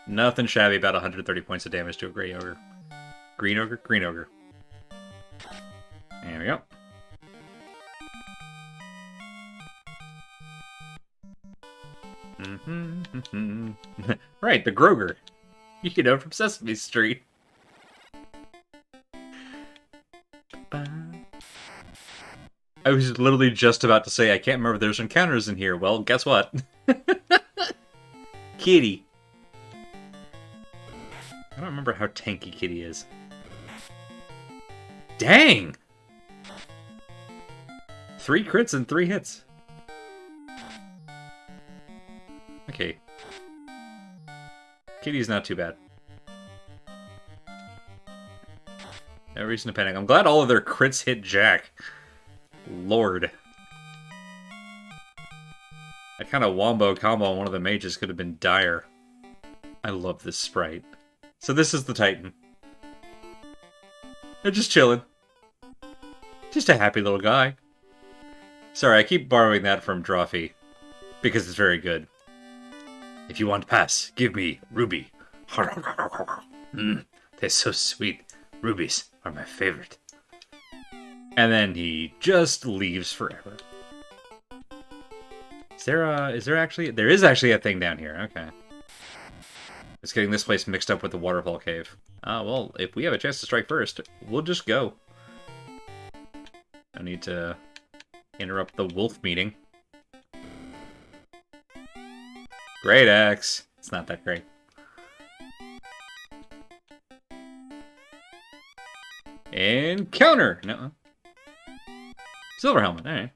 Nothing shabby about 130 points of damage to a Grey Ogre. Green Ogre? Green Ogre. There we go. Right, the Groger. You know, from Sesame Street. I was literally just about to say, I can't remember if there's encounters in here. Well, guess what? Kitty. I don't remember how tanky Kitty is. Dang! 3 crits and 3 hits. Okay. Kitty's not too bad. No reason to panic. I'm glad all of their crits hit Jack. Lord. That kind of wombo combo on one of the mages could have been dire. I love this sprite. So this is the Titan. They're just chilling. Just a happy little guy. Sorry, I keep borrowing that from Drawfee, because it's very good. If you want to pass, give me Ruby. They're so sweet. Rubies are my favorite. And then he just leaves forever. There is actually a thing down here, okay. It's getting this place mixed up with the waterfall cave. Well, if we have a chance to strike first, we'll just go. No need to interrupt the wolf meeting. Great axe. It's not that great. Encounter! No. Silver helmet, alright.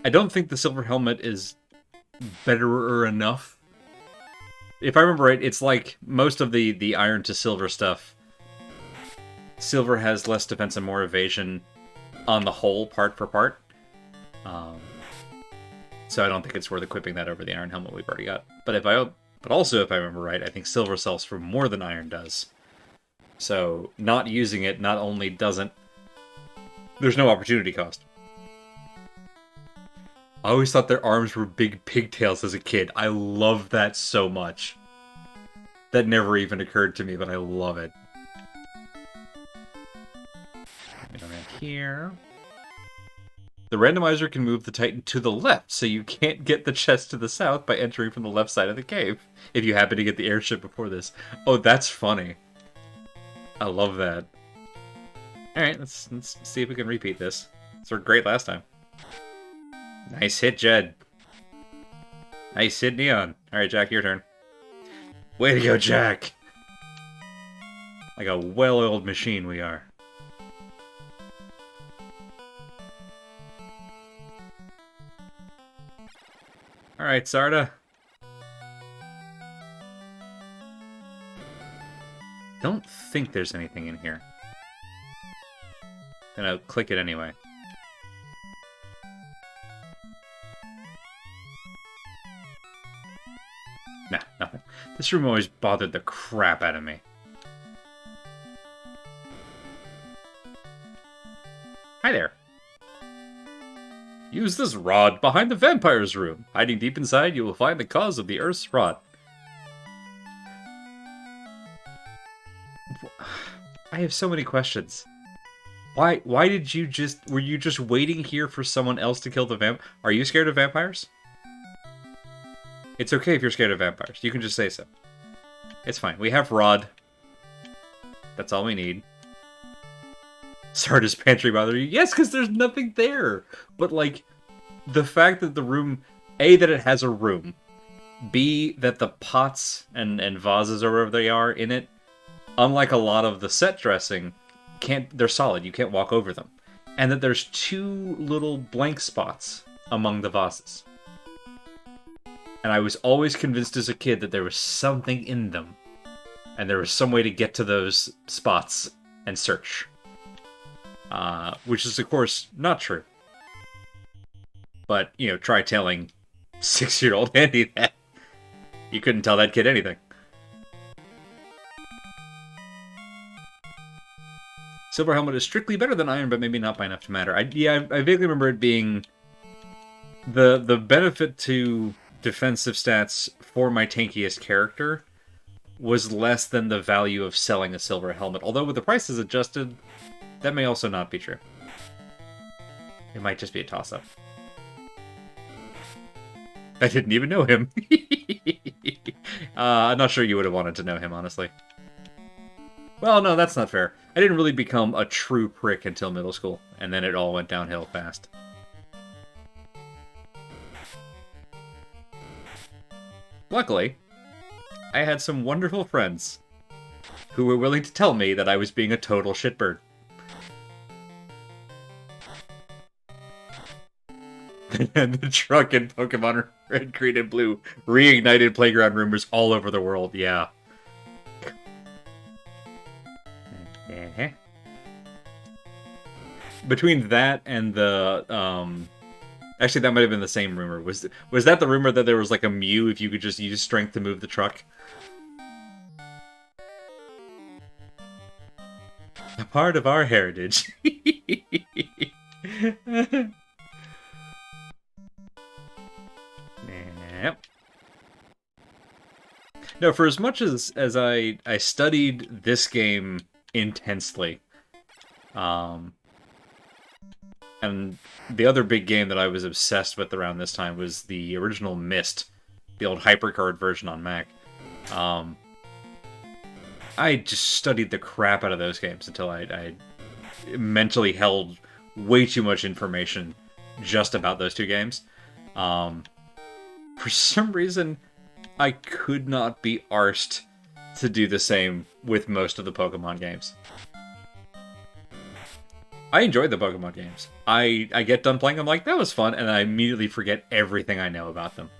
I don't think the silver helmet is better enough. If I remember right, it's like most of the iron to silver stuff. Silver has less defense and more evasion on the whole, part for part. So I don't think it's worth equipping that over the iron helmet we've already got. But also, if I remember right, I think silver sells for more than iron does. So not using it not only doesn't... There's no opportunity cost. I always thought their arms were big pigtails as a kid. I love that so much. That never even occurred to me, but I love it. Get around here. The randomizer can move the Titan to the left, so you can't get the chest to the south by entering from the left side of the cave, if you happen to get the airship before this. Oh, that's funny. I love that. Alright, let's see if we can repeat this. These were great last time. Nice hit, Jed. Nice hit, Neon. Alright, Jack, your turn. Way to go, Jack! Like a well-oiled machine we are. Alright, Sarda. Don't think there's anything in here. Gonna click it anyway. Nah, nothing. This room always bothered the crap out of me. Hi there. Use this rod behind the vampire's room. Hiding deep inside, you will find the cause of the Earth's rot. I have so many questions. Why did you were you just waiting here for someone else to kill the vamp? Are you scared of vampires? It's okay if you're scared of vampires. You can just say so. It's fine. We have Rod. That's all we need. Sarda's pantry bother you? Yes, because there's nothing there. But, like, the fact that the room... A, that it has a room. B, that the pots and vases or wherever they are in it, unlike a lot of the set dressing, they're solid. You can't walk over them. And that there's 2 little blank spots among the vases. And I was always convinced as a kid that there was something in them. And there was some way to get to those spots and search. Which is, of course, not true. But, you know, try telling 6-year-old Andy that. You couldn't tell that kid anything. Silver Helmet is strictly better than Iron, but maybe not by enough to matter. I vaguely remember it being... The benefit to defensive stats for my tankiest character was less than the value of selling a Silver Helmet. Although with the prices adjusted... That may also not be true. It might just be a toss-up. I didn't even know him. I'm not sure you would have wanted to know him, honestly. Well, no, that's not fair. I didn't really become a true prick until middle school, and then it all went downhill fast. Luckily, I had some wonderful friends who were willing to tell me that I was being a total shitbird. And the truck in Pokemon Red, Green, and Blue reignited playground rumors all over the world, yeah. Between that and the, Actually, that might have been the same rumor. Was that the rumor that there was like a Mew if you could just use strength to move the truck? A part of our heritage. Yep. No, for as much as I studied this game intensely, and the other big game that I was obsessed with around this time was the original Myst, the old HyperCard version on Mac. I just studied the crap out of those games until I mentally held way too much information just about those two games. For some reason, I could not be arsed to do the same with most of the Pokemon games. I enjoyed the Pokemon games. I get done playing them like, that was fun, and I immediately forget everything I know about them.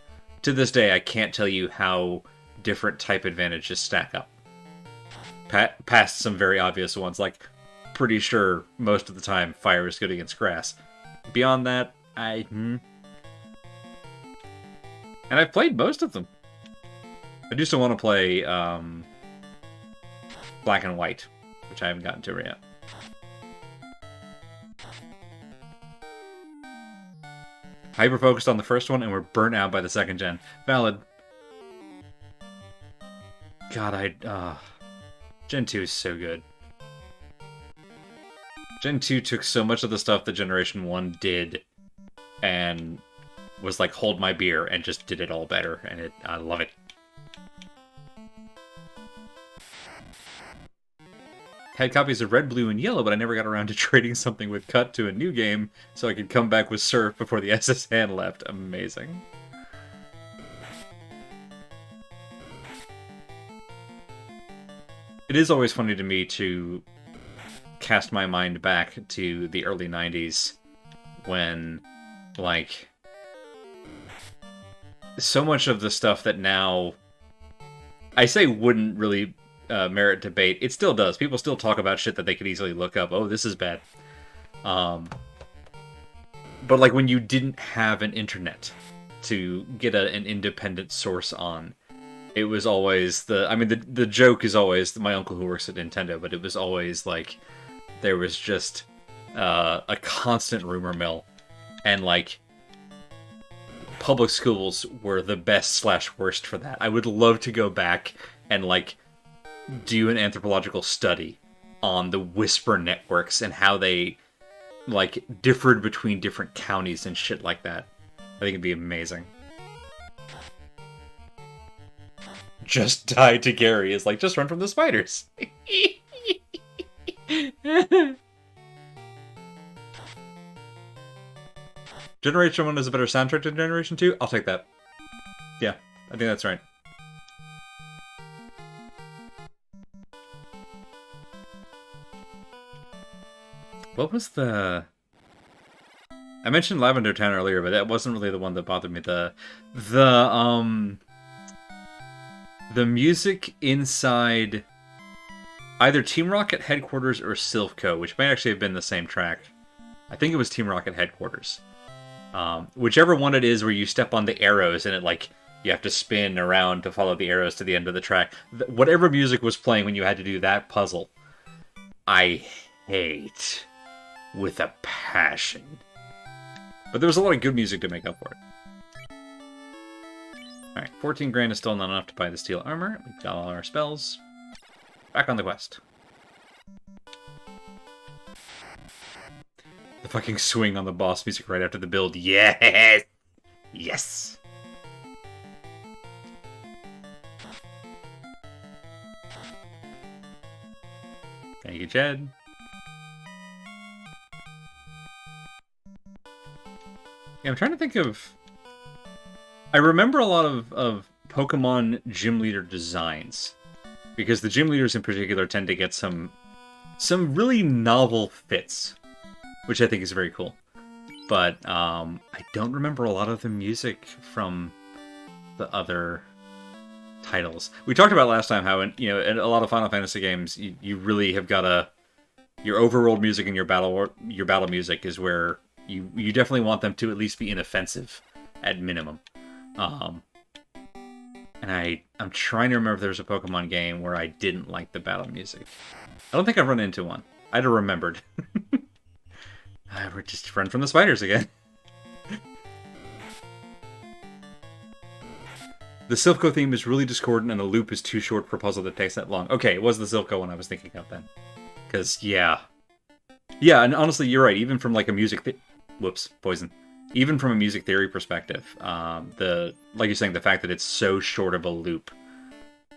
To this day, I can't tell you how different type advantages stack up. Past some very obvious ones, like, pretty sure most of the time fire is good against grass. Beyond that, And I've played most of them. I do still want to play Black and White, which I haven't gotten to yet. Hyper-focused on the first one, and we're burnt out by the second gen. Valid. God, Gen 2 is so good. Gen 2 took so much of the stuff that Generation 1 did, and was like, hold my beer, and just did it all better, and I love it. Had copies of Red, Blue, and Yellow, but I never got around to trading something with Cut to a new game, so I could come back with Surf before the SS hand left. Amazing. It is always funny to me to cast my mind back to the early 90s, when, like, so much of the stuff that now, I say wouldn't really merit debate. It still does. People still talk about shit that they could easily look up. Oh, this is bad. But like when you didn't have an internet to get an independent source on, it was always the joke is always my uncle who works at Nintendo, but it was always like there was just a constant rumor mill, and like public schools were the best/worst for that. I would love to go back and like do an anthropological study on the whisper networks and how they like differed between different counties and shit like that. I think it'd be amazing. Just die to Gary is like, just run from the spiders. Generation 1 is a better soundtrack than Generation 2? I'll take that. Yeah, I think that's right. What was the... I mentioned Lavender Town earlier, but that wasn't really the one that bothered me. The music inside either Team Rocket Headquarters or Silphco, which might actually have been the same track. I think it was Team Rocket Headquarters. Whichever one it is where you step on the arrows and it like you have to spin around to follow the arrows to the end of the track. Whatever music was playing when you had to do that puzzle, I hate with a passion. But there was a lot of good music to make up for it. Alright, 14 grand is still not enough to buy the steel armor. We've got all our spells. Back on the quest. The fucking swing on the boss music right after the build. Yes! Yes! Thank you, Chad. Yeah, I'm trying to think of... I remember a lot of Pokemon gym leader designs, because the gym leaders in particular tend to get some really novel fits, which I think is very cool. But I don't remember a lot of the music from the other titles. We talked about last time how in a lot of Final Fantasy games you really have got your overworld music and your battle music is where You definitely want them to at least be inoffensive, at minimum. And I'm trying to remember if there was a Pokemon game where I didn't like the battle music. I don't think I've run into one. I'd have remembered. We're just run from the spiders again. The Silpho theme is really discordant, and the loop is too short for a puzzle that takes that long. Okay, it was the Silpho one I was thinking of then. Because, yeah. Yeah, and honestly, you're right. Even from, like, a music... Whoops, poison. Even from a music theory perspective, like you're saying, the fact that it's so short of a loop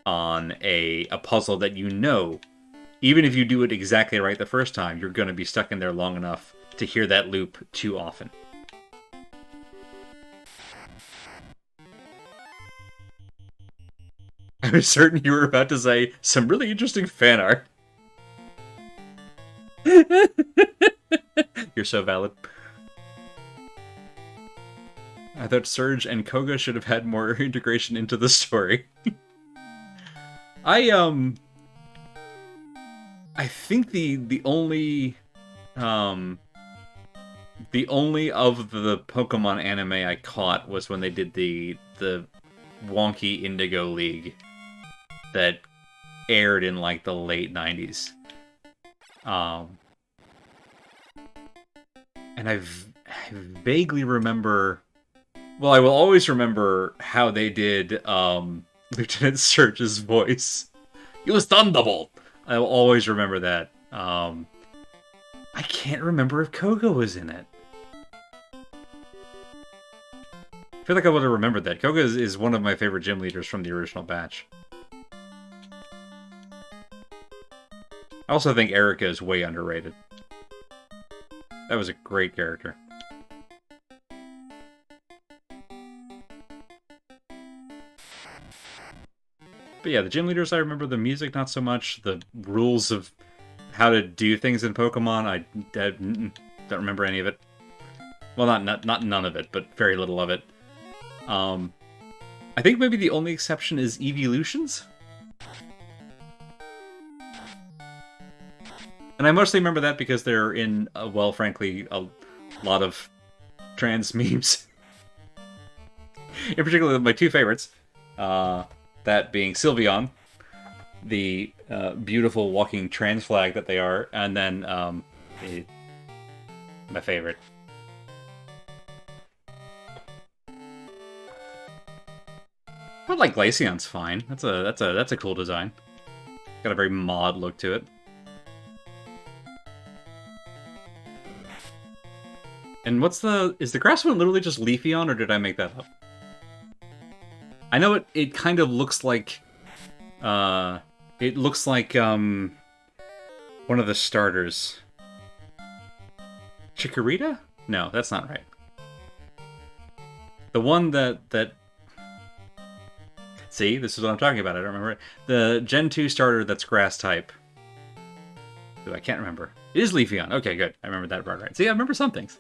on a puzzle that you know, even if you do it exactly right the first time, you're going to be stuck in there long enough to hear that loop too often. I was certain you were about to say some really interesting fan art. You're so valid. I thought Surge and Koga should have had more integration into the story. I think the only of the Pokemon anime I caught was when they did the wonky Indigo League that aired in like the late 90s. And I vaguely remember... Well, I will always remember how they did Lieutenant Surge's voice. Use Thunderbolt! I will always remember that. I can't remember if Koga was in it. I feel like I would have remembered that. Koga is one of my favorite gym leaders from the original batch. I also think Erica is way underrated. That was a great character. But yeah, the gym leaders, I remember. The music, not so much. The rules of how to do things in Pokemon, I don't remember any of it. Well, not none of it, but very little of it. I think maybe the only exception is Eeveelutions. And I mostly remember that because they're in, well, frankly, a lot of trans memes. In particular, my two favorites. That being Sylveon, the beautiful walking trans flag that they are, and then my favorite. But like Glaceon's fine. That's a cool design. Got a very mod look to it. And is the grass one literally just Leafeon, or did I make that up? I know it kind of looks like, one of the starters. Chikorita? No, that's not right. The one that... See, this is what I'm talking about, I don't remember it. The Gen 2 starter that's grass type. Ooh, I can't remember. It is Leafeon. Okay, good. I remember that part right. See, I remember some things.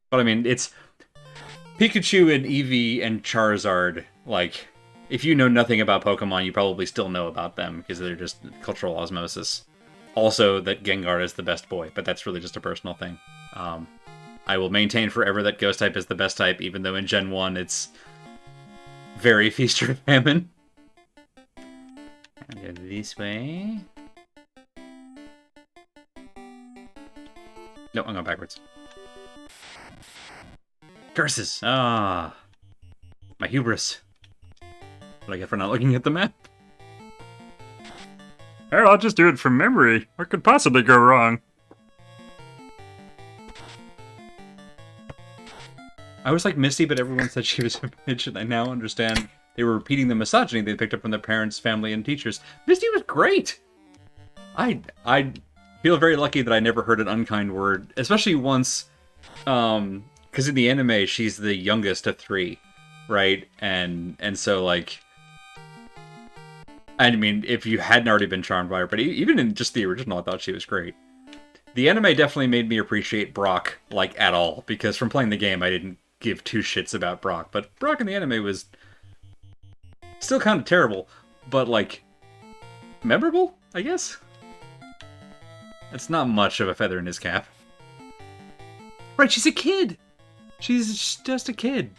But I mean, it's... Pikachu and Eevee and Charizard, like, if you know nothing about Pokemon, you probably still know about them, because they're just cultural osmosis. Also, that Gengar is the best boy, but that's really just a personal thing. I will maintain forever that Ghost-type is the best type, even though in Gen 1 it's very feast or famine. I'll go this way. No, I'm going backwards. Curses! Ah, my hubris. What I get for not looking at the map? Oh, I'll just do it from memory. What could possibly go wrong? I was like Misty, but everyone said she was a bitch, and I now understand they were repeating the misogyny they picked up from their parents, family, and teachers. Misty was great! I feel very lucky that I never heard an unkind word, especially once, because in the anime, she's the youngest of 3, right? And so, like... I mean, if you hadn't already been charmed by her, but even in just the original, I thought she was great. The anime definitely made me appreciate Brock, like, at all, because from playing the game, I didn't give 2 shits about Brock, but Brock in the anime was still kind of terrible, but, like, memorable, I guess? It's not much of a feather in his cap. Right, she's a kid. She's just a kid.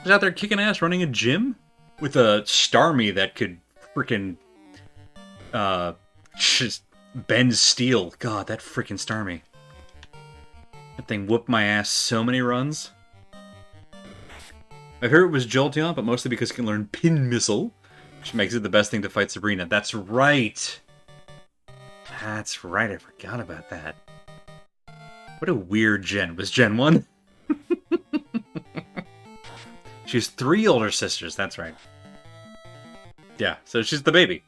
She's out there kicking ass, running a gym with a Starmie that could freaking just bend steel. God, that freaking Starmie. That thing whooped my ass so many runs. I heard it was Jolteon, but mostly because it can learn Pin Missile, which makes it the best thing to fight Sabrina. That's right. That's right, I forgot about that. What a weird gen. Was Gen 1? She has 3 older sisters, that's right. Yeah, so she's the baby.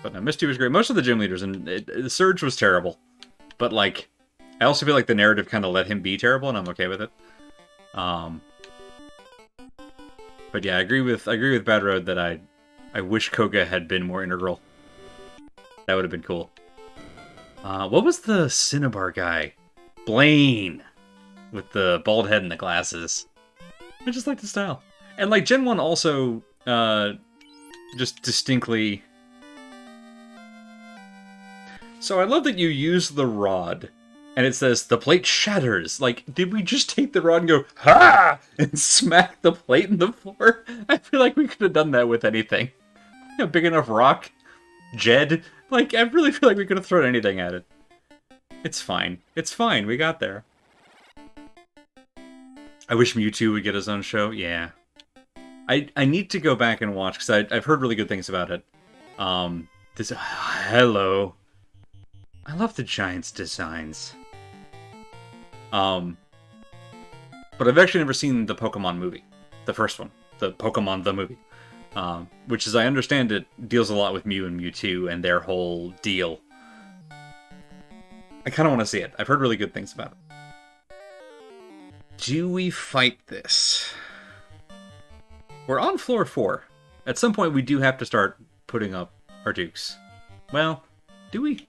But no, Misty was great. Most of the gym leaders, and the Surge was terrible. But, like, I also feel like the narrative kind of let him be terrible, and I'm okay with it. But yeah, I agree with Bad Road that I wish Koga had been more integral. That would have been cool. What was the Cinnabar guy? Blaine! With the bald head and the glasses. I just like the style. And like Gen 1 also just distinctly... So I love that you use the rod and it says the plate shatters. Like, did we just take the rod and go, ha! And smack the plate in the floor? I feel like we could have done that with anything. A big enough rock? Jed? Like, I really feel like we could have thrown anything at it. It's fine. It's fine. We got there. I wish Mewtwo would get his own show. Yeah. I need to go back and watch, because I've heard really good things about it. Hello. I love the Giants' designs. But I've actually never seen the Pokemon movie. The first one. The Pokemon the movie. Which, as I understand it, deals a lot with Mew and Mewtwo and their whole deal. I kind of want to see it. I've heard really good things about it. Do we fight this? We're on floor 4. At some point, we do have to start putting up our dukes. Well, do we?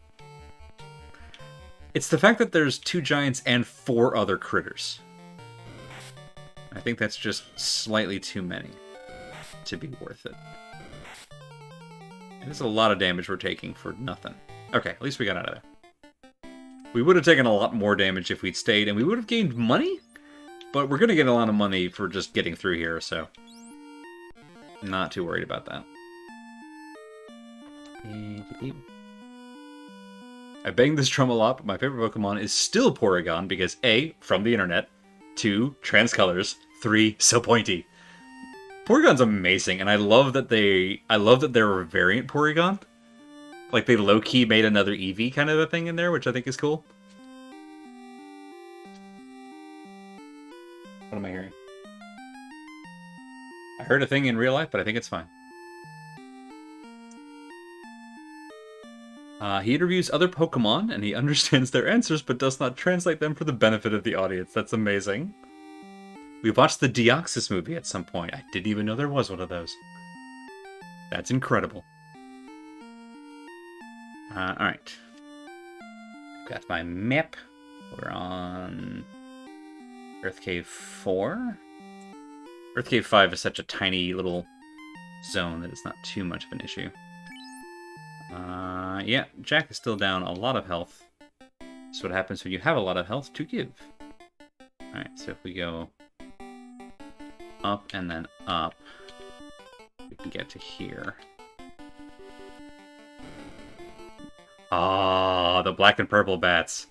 It's the fact that there's 2 giants and 4 other critters. I think that's just slightly too many to be worth it. And it's a lot of damage we're taking for nothing. Okay, at least we got out of there. We would have taken a lot more damage if we'd stayed, and we would have gained money? But we're going to get a lot of money for just getting through here, so... not too worried about that. I banged this drum a lot, but my favorite Pokemon is still Porygon, because A, from the internet, 2, transcolors, 3, so pointy. Porygon's amazing, and I love that they're a variant Porygon. Like, they low-key made another Eevee kind of a thing in there, which I think is cool. What am I hearing? I heard a thing in real life, but I think it's fine. He interviews other Pokemon, and he understands their answers, but does not translate them for the benefit of the audience. That's amazing. We watched the Deoxys movie at some point. I didn't even know there was one of those. That's incredible. Alright. Got my map. We're on Earth Cave 4. Earth Cave 5 is such a tiny little zone that it's not too much of an issue. Yeah, Jack is still down a lot of health. That's what happens when you have a lot of health to give. Alright, so if we go up and then up, we can get to here. Ah, the black and purple bats.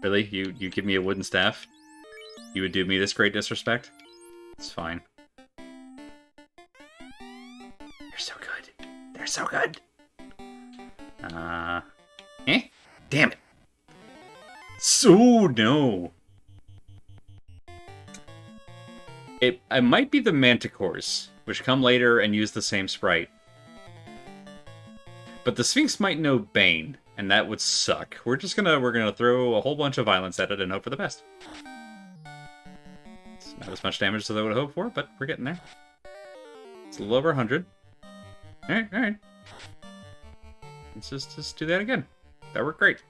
Really? You give me a wooden staff? You would do me this great disrespect? It's fine. They're so good. They're so good. Damn it. So no. It might be the Manticores, which come later and use the same sprite. But the Sphinx might know Bane, and that would suck. We're gonna throw a whole bunch of violence at it and hope for the best. It's not as much damage as I would have hoped for, but we're getting there. It's a little over 100. Alright. Let's just do that again. That worked great.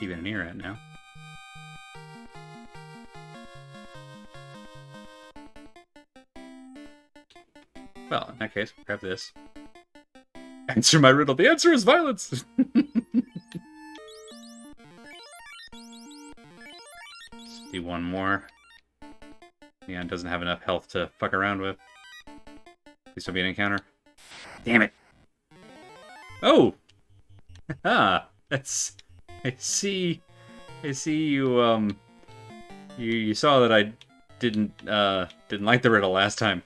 even near it now. Well, in that case, grab this. Answer my riddle. The answer is violence! Let's do one more. Leon doesn't have enough health to fuck around with. Please don't be an encounter. Damn it! Oh! Ah! That's... I see you, you saw that I didn't like the riddle last time.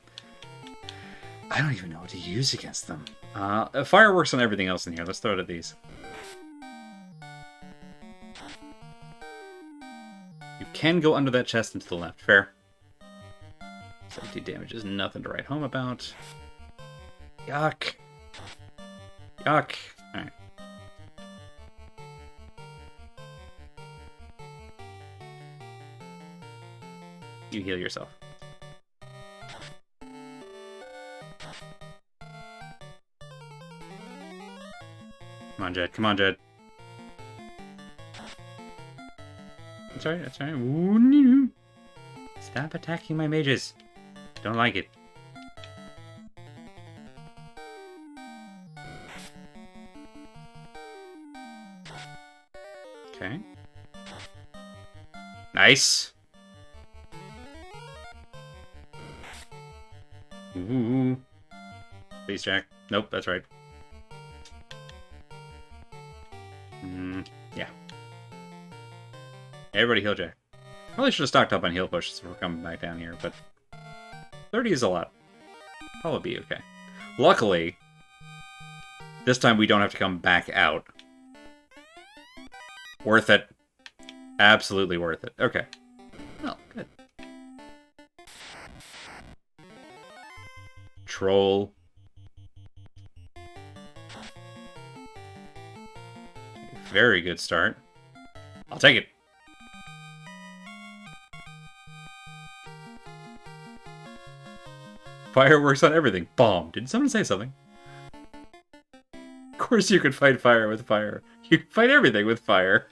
I don't even know what to use against them. Fireworks on everything else in here. Let's throw it at these. You can go under that chest and to the left. Fair. 70 damage is nothing to write home about. Yuck. Yuck. Alright. You heal yourself. Come on, Jed. Come on, Jed. That's alright. That's alright. Stop attacking my mages. Don't like it. Okay. Nice. Ooh. Please, Jack. Nope, that's right. Yeah. Everybody heal Jack. Probably should have stocked up on heal pushes before coming back down here, but 30 is a lot. Probably be okay. Luckily, this time we don't have to come back out. Worth it. Absolutely worth it. Okay. Well, good. Troll. Very good start. I'll take it. Fireworks on everything. Bomb. Did someone say something? Of course you could fight fire with fire. You can fight everything with fire.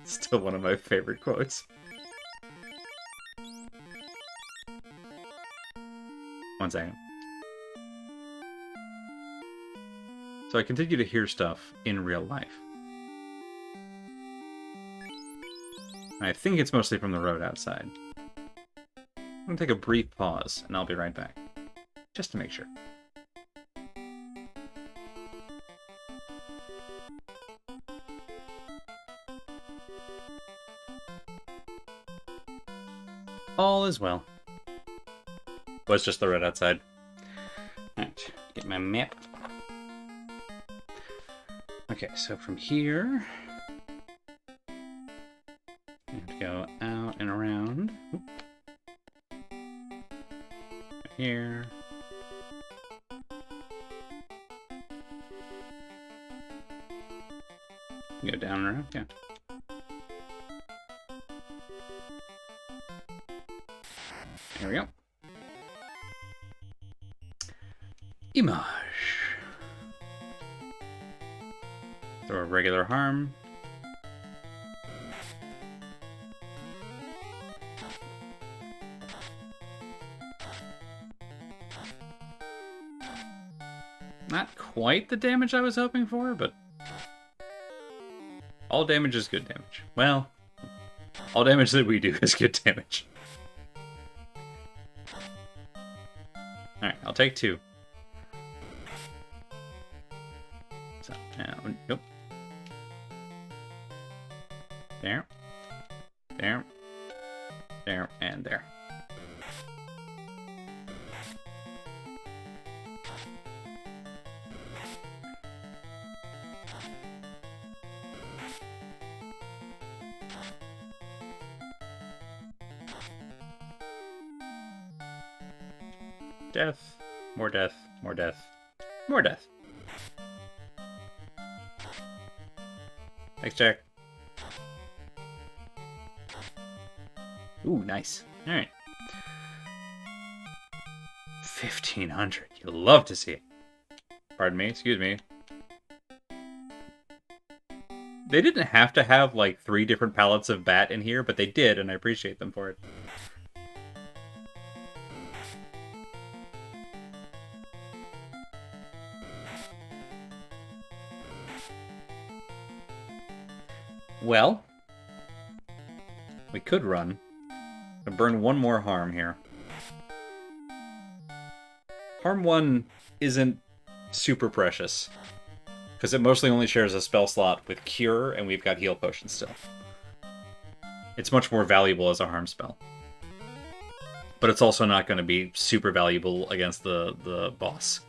Still one of my favorite quotes. One second. So I continue to hear stuff in real life. I think it's mostly from the road outside. I'm going to take a brief pause, and I'll be right back. Just to make sure. All is well. Was just the road outside. Alright, get my map. Okay, so from here... I have to go out and around. Oop. Here. Go down and around, yeah. There we go. Image. Throw a regular harm. Not quite the damage I was hoping for, but all damage is good damage. Well, all damage that we do is good damage. Alright, I'll take 2. So, nope. There. There. There, and there. Death, more death, more death, more death. Thanks, Jack. Ooh, nice. Alright. 1,500. You love to see it. Pardon me, excuse me. They didn't have to have, like, 3 different palettes of bat in here, but they did, and I appreciate them for it. Well, we could run. I'll burn 1 more harm here. Harm 1 isn't super precious, because it mostly only shares a spell slot with Cure, and we've got Heal Potion still. It's much more valuable as a harm spell. But it's also not going to be super valuable against the boss.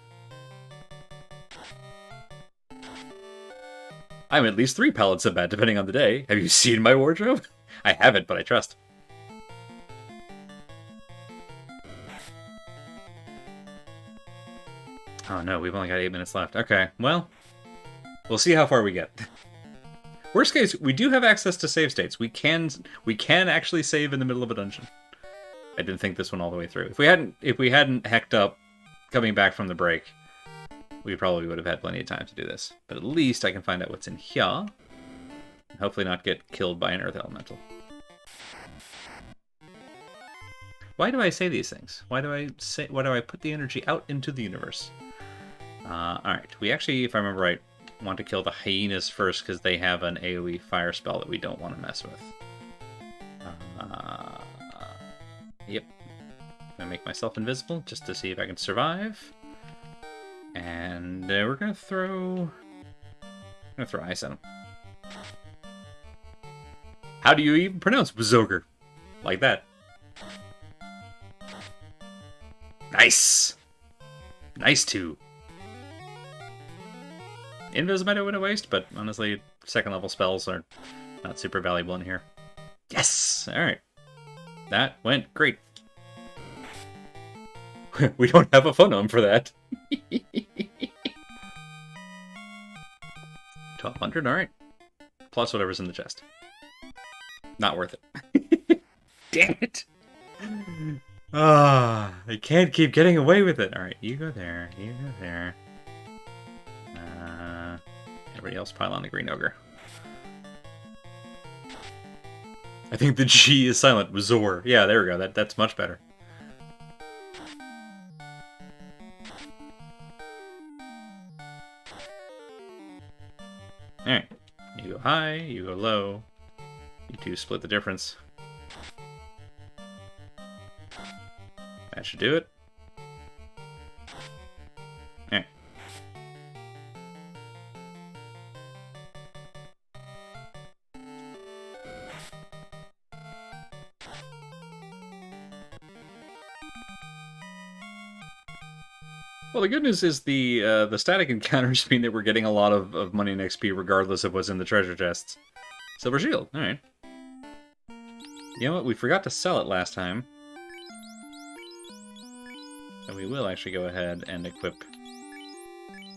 I'm at least 3 pallets of bat, depending on the day. Have you seen my wardrobe? I haven't, but I trust. Oh no, we've only got 8 minutes left. Okay, well, we'll see how far we get. Worst case, we do have access to save states. We can actually save in the middle of a dungeon. I didn't think this one all the way through. If we hadn't hecked up coming back from the break, we probably would have had plenty of time to do this. But at least I can find out what's in here. And hopefully not get killed by an earth elemental. Why do I say these things? Why do I put the energy out into the universe? Alright, we actually, if I remember right, want to kill the hyenas first because they have an AoE fire spell that we don't want to mess with. Yep. I'm gonna make myself invisible just to see if I can survive. And we're gonna throw ice at him. How do you even pronounce Berserker? Like that. Nice! Nice too. Invis might have went a waste, but honestly, 2nd level spells are not super valuable in here. Yes! Alright. That went great. We don't have a phonome for that. 1200, alright. Plus whatever's in the chest. Not worth it. Damn it! I can't keep getting away with it. Alright, you go there, you go there. Everybody else pile on the green ogre. I think the G is silent. Zor. Yeah, there we go. That's much better. Alright. You go high, you go low. You two split the difference. That should do it. Alright. Well, the good news is the static encounters mean that we're getting a lot of money and XP regardless of what's in the treasure chests. Silver shield, alright. You know what, we forgot to sell it last time. So we will actually go ahead and equip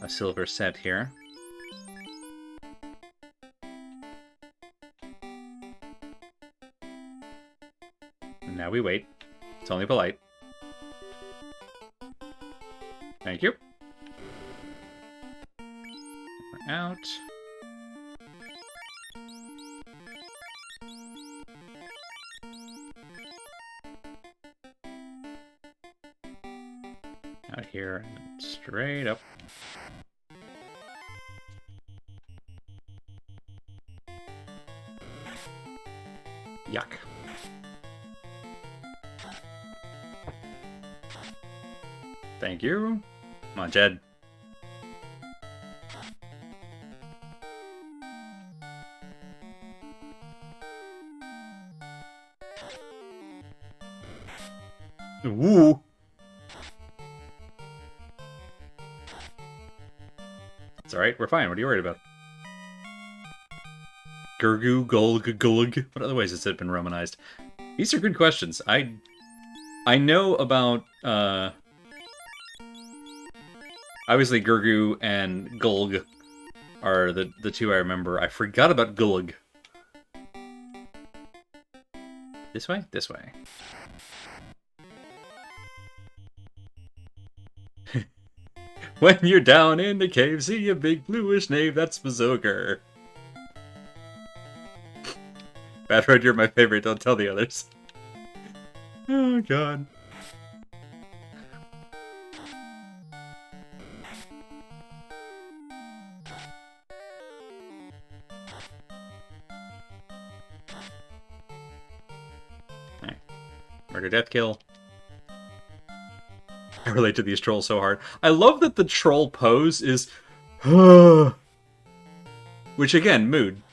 a silver set here. And now we wait. It's only polite. Thank you. We're out. Out here and straight up. Yuck. Thank you. Come on, Jed. Woo! It's alright, we're fine. What are you worried about? Gurgu, Gulg, Gulg. What other ways has it been Romanized? These are good questions. I know about, obviously Gurgu and Gulg are the two I remember. I forgot about Gulg. This way? This way. When you're down in the cave, see a big bluish knave, that's Berserker. Bad Road, you're my favorite. Don't tell the others. Oh, God. Alright. Murder, death, kill. I relate to these trolls so hard. I love that the troll pose is... Which, again, mood.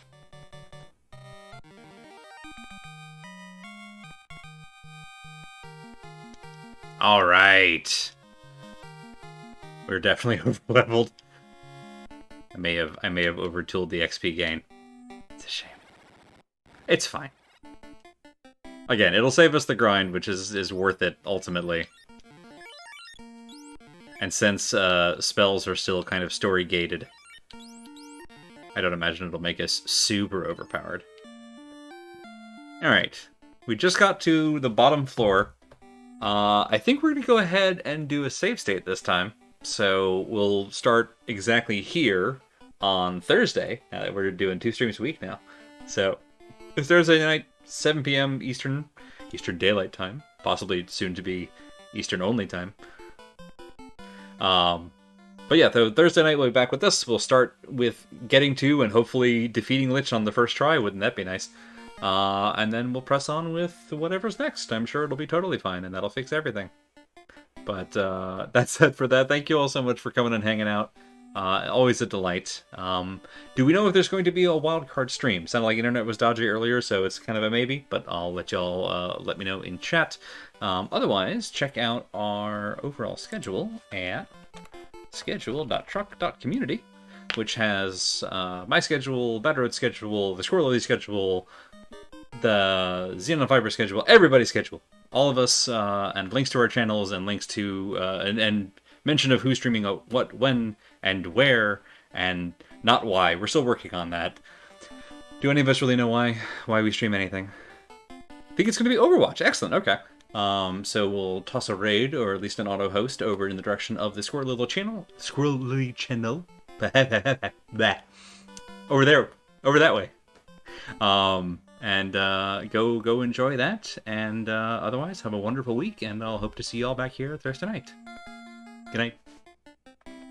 Alright. We're definitely over-leveled. I may have overtooled the XP gain. It's a shame. It's fine. Again, it'll save us the grind, which is worth it, ultimately. And since spells are still kind of story-gated, I don't imagine it'll make us super overpowered. Alright. We just got to the bottom floor. I think we're going to go ahead and do a save state this time. So we'll start exactly here on Thursday. We're doing 2 streams a week now. So it's Thursday night, 7 p.m. Eastern Daylight Time. Possibly soon to be Eastern only time. But yeah, Thursday night we'll be back with this. We'll start with getting to and hopefully defeating Lich on the first try. Wouldn't that be nice? And then we'll press on with whatever's next. I'm sure it'll be totally fine, and that'll fix everything. But that's it for that. Thank you all so much for coming and hanging out. Always a delight. Do we know if there's going to be a wildcard stream? Sounded like internet was dodgy earlier, so it's kind of a maybe, but I'll let y'all let me know in chat. Otherwise, check out our overall schedule at schedule.truck.community, which has my schedule, Bad Road's schedule, the Squirrely schedule, the Xenon Fiber schedule, everybody's schedule. All of us, and links to our channels, and links to, and mention of who's streaming what, when, and where, and not why. We're still working on that. Do any of us really know why we stream anything? I think it's going to be Overwatch. Excellent, okay. So we'll toss a raid, or at least an auto host, over in the direction of the Squirrely channel. Squirrely channel. Over there. Over that way. And go enjoy that. And otherwise, have a wonderful week, and I'll hope to see you all back here Thursday night. Good night.